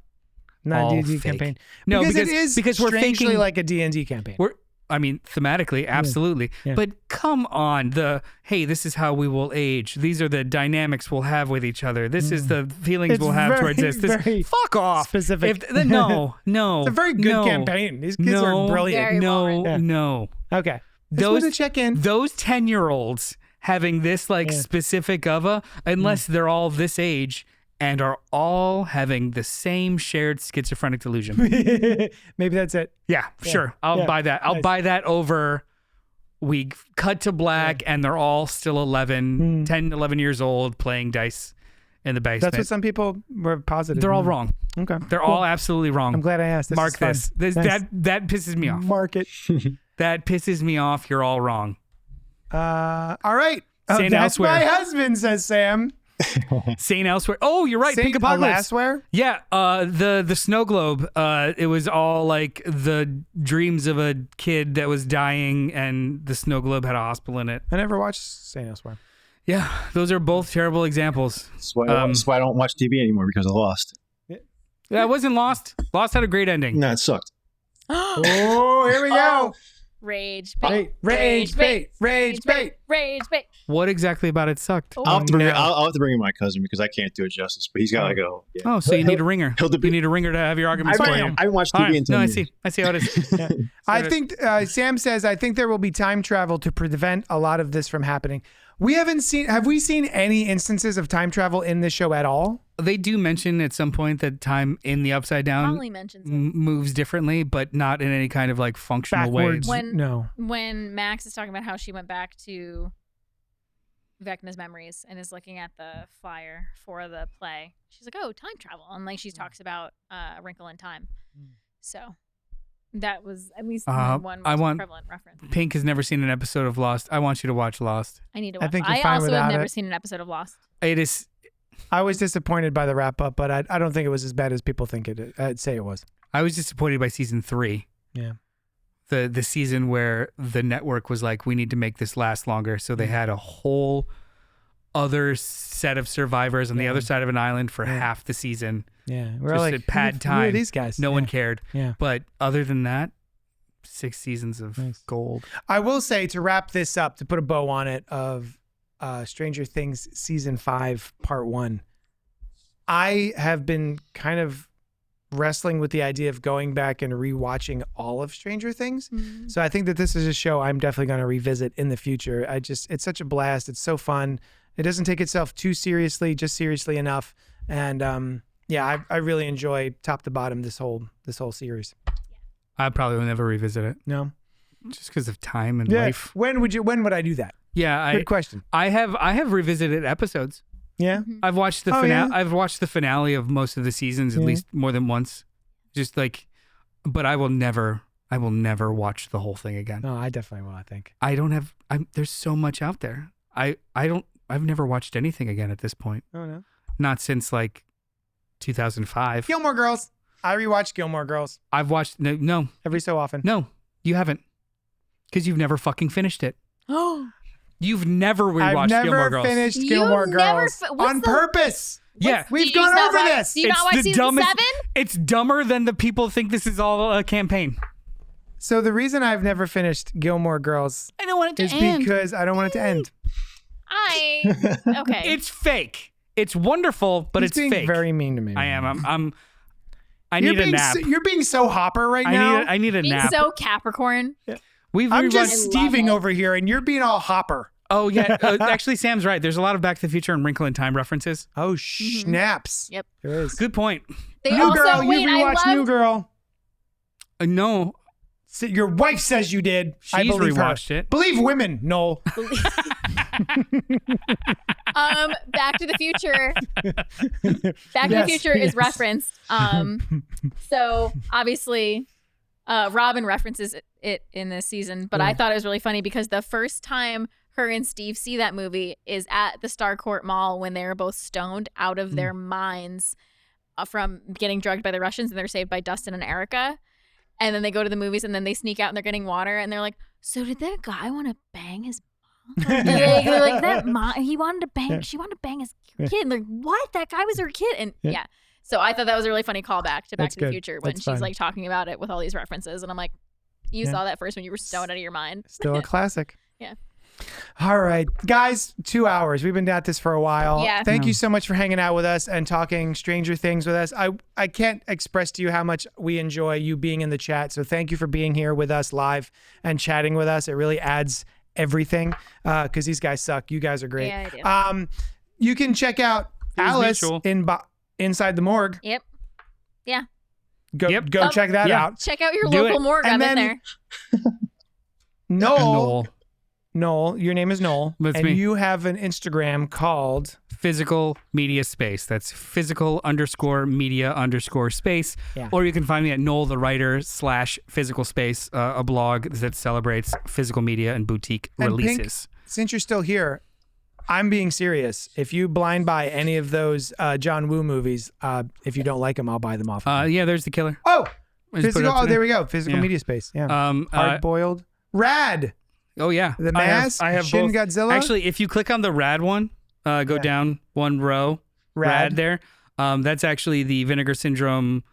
Speaker 1: Not
Speaker 2: all
Speaker 1: a D&D
Speaker 2: fake.
Speaker 1: campaign.
Speaker 2: No,
Speaker 1: because it is
Speaker 2: because we're
Speaker 1: strangely
Speaker 2: thinking
Speaker 1: like a D&D campaign.
Speaker 2: thematically, absolutely.
Speaker 1: Yeah.
Speaker 2: But come on, hey, this is how we will age. These are the dynamics we'll have with each other. This is the feelings
Speaker 1: It's
Speaker 2: we'll have
Speaker 1: very,
Speaker 2: towards this.
Speaker 1: very
Speaker 2: Fuck off.
Speaker 1: specific.
Speaker 2: No.
Speaker 1: It's a very good campaign. These kids are brilliant.
Speaker 3: Very well written.
Speaker 2: No.
Speaker 1: Okay. Just wanted to check in.
Speaker 2: Those 10-year-olds having this specific unless they're all this age and are all having the same shared schizophrenic delusion.
Speaker 1: Maybe that's it.
Speaker 2: Yeah, sure. I'll buy that. I'll buy that over we cut to black and they're all still 11 years old playing dice in the basement.
Speaker 1: That's what some people were positive.
Speaker 2: They're all wrong.
Speaker 1: Okay.
Speaker 2: They're all absolutely wrong.
Speaker 1: I'm glad I asked.
Speaker 2: Mark
Speaker 1: is
Speaker 2: this.
Speaker 1: fun. Nice.
Speaker 2: That pisses me off.
Speaker 1: Mark it.
Speaker 2: That pisses me off. You're all wrong.
Speaker 1: All right.
Speaker 2: Saying
Speaker 1: That's
Speaker 2: elsewhere.
Speaker 1: my husband, says Sam.
Speaker 2: Saying elsewhere. Oh, you're right. Pink
Speaker 1: Saint
Speaker 2: Apocalypse.
Speaker 1: Alasware?
Speaker 2: Yeah, the snow globe. It was all like the dreams of a kid that was dying, and the snow globe had a hospital in it.
Speaker 1: I never watched Saint Elsewhere.
Speaker 2: Yeah, those are both terrible examples.
Speaker 4: That's why I don't watch TV anymore, because I lost.
Speaker 2: That wasn't Lost. Lost had a great ending.
Speaker 4: No, it sucked.
Speaker 1: Oh, here we go.
Speaker 3: Rage
Speaker 1: Bait. Rage bait. Rage bait.
Speaker 3: Rage bait.
Speaker 2: What exactly about it sucked?
Speaker 3: Oh.
Speaker 4: I'll have to bring in my cousin, because I can't do it justice. But he's got like
Speaker 2: Oh, so you need a ringer.
Speaker 4: He'll
Speaker 2: You need a ringer to have your arguments for you.
Speaker 4: I haven't watched
Speaker 2: All
Speaker 4: TV
Speaker 2: right.
Speaker 4: in 10
Speaker 2: No, I
Speaker 4: years.
Speaker 2: see. I see how it is.
Speaker 1: I think Sam says, I think there will be time travel to prevent a lot of this from happening. Have we seen any instances of time travel in this show at all?
Speaker 2: They do mention at some point that time in the Upside Down
Speaker 3: Probably mentions it.
Speaker 2: moves differently, but not in any kind of like functional
Speaker 1: Backwards?
Speaker 2: way.
Speaker 1: No.
Speaker 3: When Max is talking about how she went back to Vecna's memories and is looking at the flyer for the play, she's like, "Oh, time travel," and like she talks about A Wrinkle in Time. So that was at least one
Speaker 2: I
Speaker 3: most
Speaker 2: want-
Speaker 3: prevalent reference.
Speaker 2: Pink has never seen an episode of Lost. I want you to watch Lost.
Speaker 3: I need to
Speaker 1: I
Speaker 3: watch.
Speaker 1: think you're
Speaker 3: I
Speaker 1: fine
Speaker 3: also
Speaker 1: without
Speaker 3: have never
Speaker 1: it.
Speaker 3: seen an episode of Lost.
Speaker 2: It is.
Speaker 1: I was disappointed by the wrap up, but I don't think it was as bad as people think I'd say it was.
Speaker 2: I was disappointed by season 3.
Speaker 1: Yeah.
Speaker 2: The season where the network was like, we need to make this last longer, so they had a whole other set of survivors on the other side of an island for half the season.
Speaker 1: Yeah. We're
Speaker 2: Just
Speaker 1: like,
Speaker 2: at pad
Speaker 1: who are
Speaker 2: time.
Speaker 1: these guys?
Speaker 2: No one cared.
Speaker 1: Yeah.
Speaker 2: But other than that, 6 seasons of gold.
Speaker 1: I will say, to wrap this up, to put a bow on it, of Stranger Things season 5 part 1, I have been kind of wrestling with the idea of going back and rewatching all of Stranger Things.
Speaker 3: Mhm.
Speaker 1: So I think that this is a show I'm definitely going to revisit in the future. It's such a blast. It's so fun. It doesn't take itself too seriously, just seriously enough. And yeah, I really enjoy top to bottom this whole series.
Speaker 2: I probably will never revisit it
Speaker 1: No,
Speaker 2: just because of time and
Speaker 1: yeah.
Speaker 2: life.
Speaker 1: When would I do that?
Speaker 2: Yeah,
Speaker 1: Good question.
Speaker 2: I have revisited episodes.
Speaker 1: Yeah.
Speaker 2: I've watched the
Speaker 1: Oh,
Speaker 2: finale.
Speaker 1: yeah?
Speaker 2: I've watched the finale of most of the seasons at least more than once. Just like, but I will never watch the whole thing again.
Speaker 1: No, I definitely will. I think.
Speaker 2: There's so much out there. I've never watched anything again at this point.
Speaker 1: Oh no.
Speaker 2: Not since like 2005.
Speaker 1: Gilmore Girls. I rewatch Gilmore Girls
Speaker 2: I've watched no,
Speaker 1: every so often.
Speaker 2: you haven't, because you've never fucking finished it.
Speaker 3: Oh,
Speaker 2: You've never rewatched
Speaker 1: I've never
Speaker 2: Gilmore Girls.
Speaker 1: finished
Speaker 3: You
Speaker 1: Gilmore
Speaker 3: never
Speaker 1: Girls
Speaker 3: fi- what's
Speaker 1: on
Speaker 3: the-
Speaker 1: purpose.
Speaker 2: Yeah,
Speaker 3: do
Speaker 1: We've
Speaker 3: you
Speaker 1: gone
Speaker 3: not
Speaker 1: over
Speaker 3: watch-
Speaker 1: this.
Speaker 3: Do you not watch
Speaker 2: the
Speaker 3: season
Speaker 2: dumbest.
Speaker 3: 7?
Speaker 2: It's dumber than the people think this is all a campaign.
Speaker 1: So the reason I've never finished Gilmore Girls
Speaker 3: I don't want it
Speaker 1: is
Speaker 3: to end.
Speaker 1: because I don't want it to end.
Speaker 3: Okay.
Speaker 2: It's fake. It's wonderful, but
Speaker 1: He's
Speaker 2: it's
Speaker 1: being
Speaker 2: fake.
Speaker 1: very mean to me.
Speaker 2: I am. I
Speaker 1: You're
Speaker 2: need a
Speaker 1: being
Speaker 2: nap.
Speaker 1: you're being so Hopper right now.
Speaker 2: I need a
Speaker 3: Being
Speaker 2: nap.
Speaker 3: so Capricorn.
Speaker 2: We've
Speaker 1: I'm
Speaker 2: rewatched-
Speaker 1: just Steving
Speaker 3: it.
Speaker 1: over here, and you're being all Hopper.
Speaker 2: Oh yeah, actually, Sam's right. There's a lot of Back to the Future and Wrinkle in Time references.
Speaker 1: Oh snaps!
Speaker 3: Yep.
Speaker 1: There is.
Speaker 2: Good point.
Speaker 3: They
Speaker 1: New
Speaker 3: also
Speaker 1: Girl,
Speaker 3: wait.
Speaker 1: you
Speaker 3: I
Speaker 1: rewatched New
Speaker 3: love.
Speaker 1: Girl.
Speaker 2: No,
Speaker 1: Your wife says you did. I
Speaker 2: she's
Speaker 1: believe
Speaker 2: rewatched
Speaker 1: her.
Speaker 2: it.
Speaker 1: Believe women, Noel.
Speaker 3: Back to the Future. Back to
Speaker 1: Yes,
Speaker 3: the Future is
Speaker 1: yes.
Speaker 3: referenced. So obviously, Robin references it in this season, but I thought it was really funny because the first time her and Steve see that movie is at the Starcourt Mall when they're both stoned out of their minds from getting drugged by the Russians, and they're saved by Dustin and Erica. And then they go to the movies, and then they sneak out and they're getting water, and they're like, "So did that guy want to bang his mom?" They're like that mom, he wanted to bang. She wanted to bang his kid. And like, what? That guy was her kid. And yeah. So I thought that was a really funny callback to Back
Speaker 1: That's
Speaker 3: to the
Speaker 1: good.
Speaker 3: Future when
Speaker 1: That's
Speaker 3: she's
Speaker 1: fun.
Speaker 3: like talking about it with all these references, and I'm like, you saw that first when you were stoned out of your mind.
Speaker 1: Still a classic.
Speaker 3: Yeah.
Speaker 1: All right, guys, 2 hours. We've been at this for a while.
Speaker 3: Yeah.
Speaker 1: Thank you so much for hanging out with us and talking Stranger Things with us. I can't express to you how much we enjoy you being in the chat. So thank you for being here with us live and chatting with us. It really adds everything because these guys suck. You guys are great.
Speaker 3: Yeah, I do.
Speaker 1: You can check out Alice
Speaker 2: mutual.
Speaker 1: Inside the Morgue.
Speaker 3: Yep. Yeah.
Speaker 1: Go
Speaker 2: Yep.
Speaker 1: go check that
Speaker 2: Yeah.
Speaker 1: out.
Speaker 3: Check out your
Speaker 2: Do
Speaker 3: local
Speaker 2: it.
Speaker 3: morgue.
Speaker 1: And
Speaker 3: I'm in
Speaker 1: then-
Speaker 3: there.
Speaker 1: Noel, your name is Noel,
Speaker 2: That's
Speaker 1: and
Speaker 2: me.
Speaker 1: you have an Instagram called
Speaker 2: Physical Media Space. That's physical_media_space.
Speaker 1: Yeah.
Speaker 2: Or you can find me at Noel the Writer / Physical Space, a blog that celebrates physical media and boutique
Speaker 1: And Pink,
Speaker 2: releases.
Speaker 1: since you're still here, I'm being serious. If you blind buy any of those John Woo movies, if you don't like them, I'll buy them off.
Speaker 2: Yeah, there's the killer.
Speaker 1: Oh,
Speaker 2: I just put it
Speaker 1: physical.
Speaker 2: up
Speaker 1: Oh,
Speaker 2: today.
Speaker 1: there we go. Physical
Speaker 2: Yeah.
Speaker 1: media space. Yeah.
Speaker 2: Uh,
Speaker 1: Hard boiled. Rad.
Speaker 2: oh yeah,
Speaker 1: The
Speaker 2: I have-
Speaker 1: Mask.
Speaker 2: I have
Speaker 1: Shin
Speaker 2: both.
Speaker 1: Godzilla.
Speaker 2: Actually, if you click on the Rad one, go down one row. Rad there. That's actually the Vinegar Syndrome.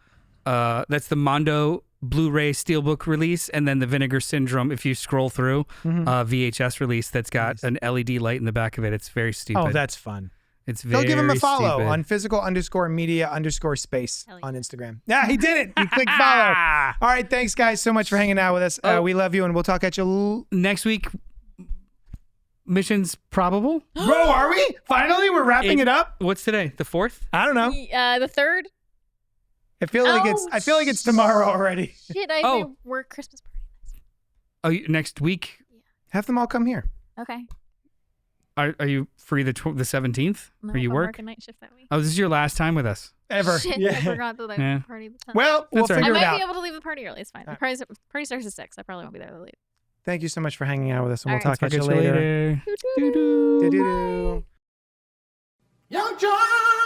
Speaker 2: That's the Mondo Blu-ray Steelbook release, and then the Vinegar Syndrome. If you scroll through, VHS release that's got an LED light in the back of it. It's very stupid.
Speaker 1: Oh, that's fun.
Speaker 2: It's
Speaker 1: Go
Speaker 2: very
Speaker 1: give him a follow
Speaker 2: stupid.
Speaker 1: on physical_media_space
Speaker 3: Hell yeah.
Speaker 1: on Instagram. Yeah, he did it. He clicked follow. All right. Thanks, guys, so much for hanging out with us. We love you, and we'll talk at you.
Speaker 2: Next week. Missions probable.
Speaker 1: Bro, are we? Finally, we're wrapping it up.
Speaker 2: What's today? The 4th?
Speaker 1: I don't know.
Speaker 3: The third.
Speaker 1: I feel like it's tomorrow already.
Speaker 3: Shit, I
Speaker 2: Oh.
Speaker 3: work Christmas party.
Speaker 2: Oh, next week.
Speaker 1: Have them all come here.
Speaker 3: Okay.
Speaker 2: Are you free the 17th?
Speaker 3: No,
Speaker 2: Or you
Speaker 3: I'm
Speaker 2: work?
Speaker 3: working night shift that week.
Speaker 2: Oh, this is your last time with us.
Speaker 1: Ever.
Speaker 3: Shit, I
Speaker 1: Yeah.
Speaker 3: forgot that I
Speaker 2: Yeah.
Speaker 3: party the 10th.
Speaker 1: Well, we'll
Speaker 2: That's all right.
Speaker 1: figure
Speaker 3: I
Speaker 1: it
Speaker 3: might
Speaker 1: out.
Speaker 3: be able to leave the party early. It's fine. The
Speaker 1: All
Speaker 3: party starts at 6. I probably won't be there late.
Speaker 1: Thank you so much for hanging out with us, and we'll
Speaker 3: All right.
Speaker 1: talk at you later.
Speaker 2: Doo-doo.
Speaker 1: Doo-doo-doo. Young John!